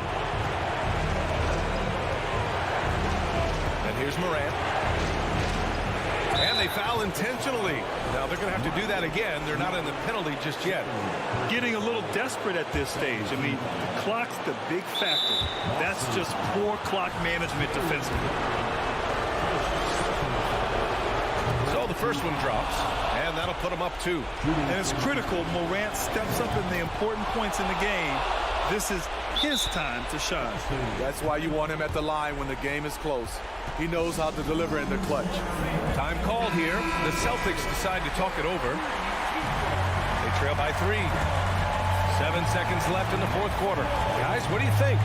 And here's Morant. And they foul intentionally. Now they're going to have to do that again. They're not in the penalty just yet. Getting a little desperate at this stage. I mean, the clock's the big factor. That's just poor clock management defensively. So the first one drops, and that'll put them up 2. And it's critical Morant steps up in the important points in the game. This is his time to shine. That's why you want him at the line when the game is close. He knows how to deliver in the clutch. Time called here. The Celtics decide to talk it over. They trail by 3. 7 seconds left in the fourth quarter. Guys, what do you think?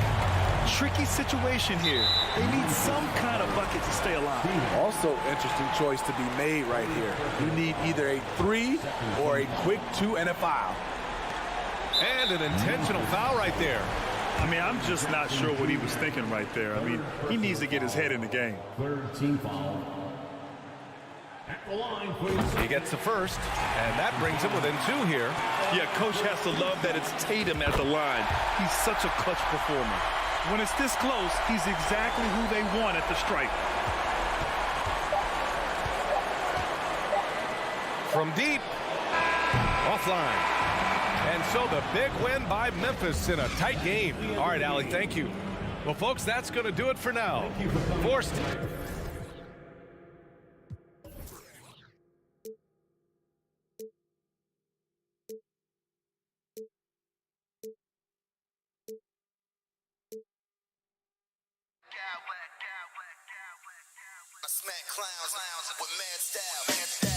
Tricky situation here. They need some kind of bucket to stay alive. Also, interesting choice to be made right here. You need either a 3 or a quick 2 and a foul. And an intentional foul right there. I mean, I'm just not sure what he was thinking right there. I mean, he needs to get his head in the game. Third team foul. At the line, please. He gets the first, and that brings him within 2 here. Yeah, coach has to love that it's Tatum at the line. He's such a clutch performer. When it's this close, he's exactly who they want at the stripe. From deep, offline. And so the big win by Memphis in a tight game. All right, Allie, thank you. Well, folks, that's going to do it for now. Forced. I smack clowns with mad style.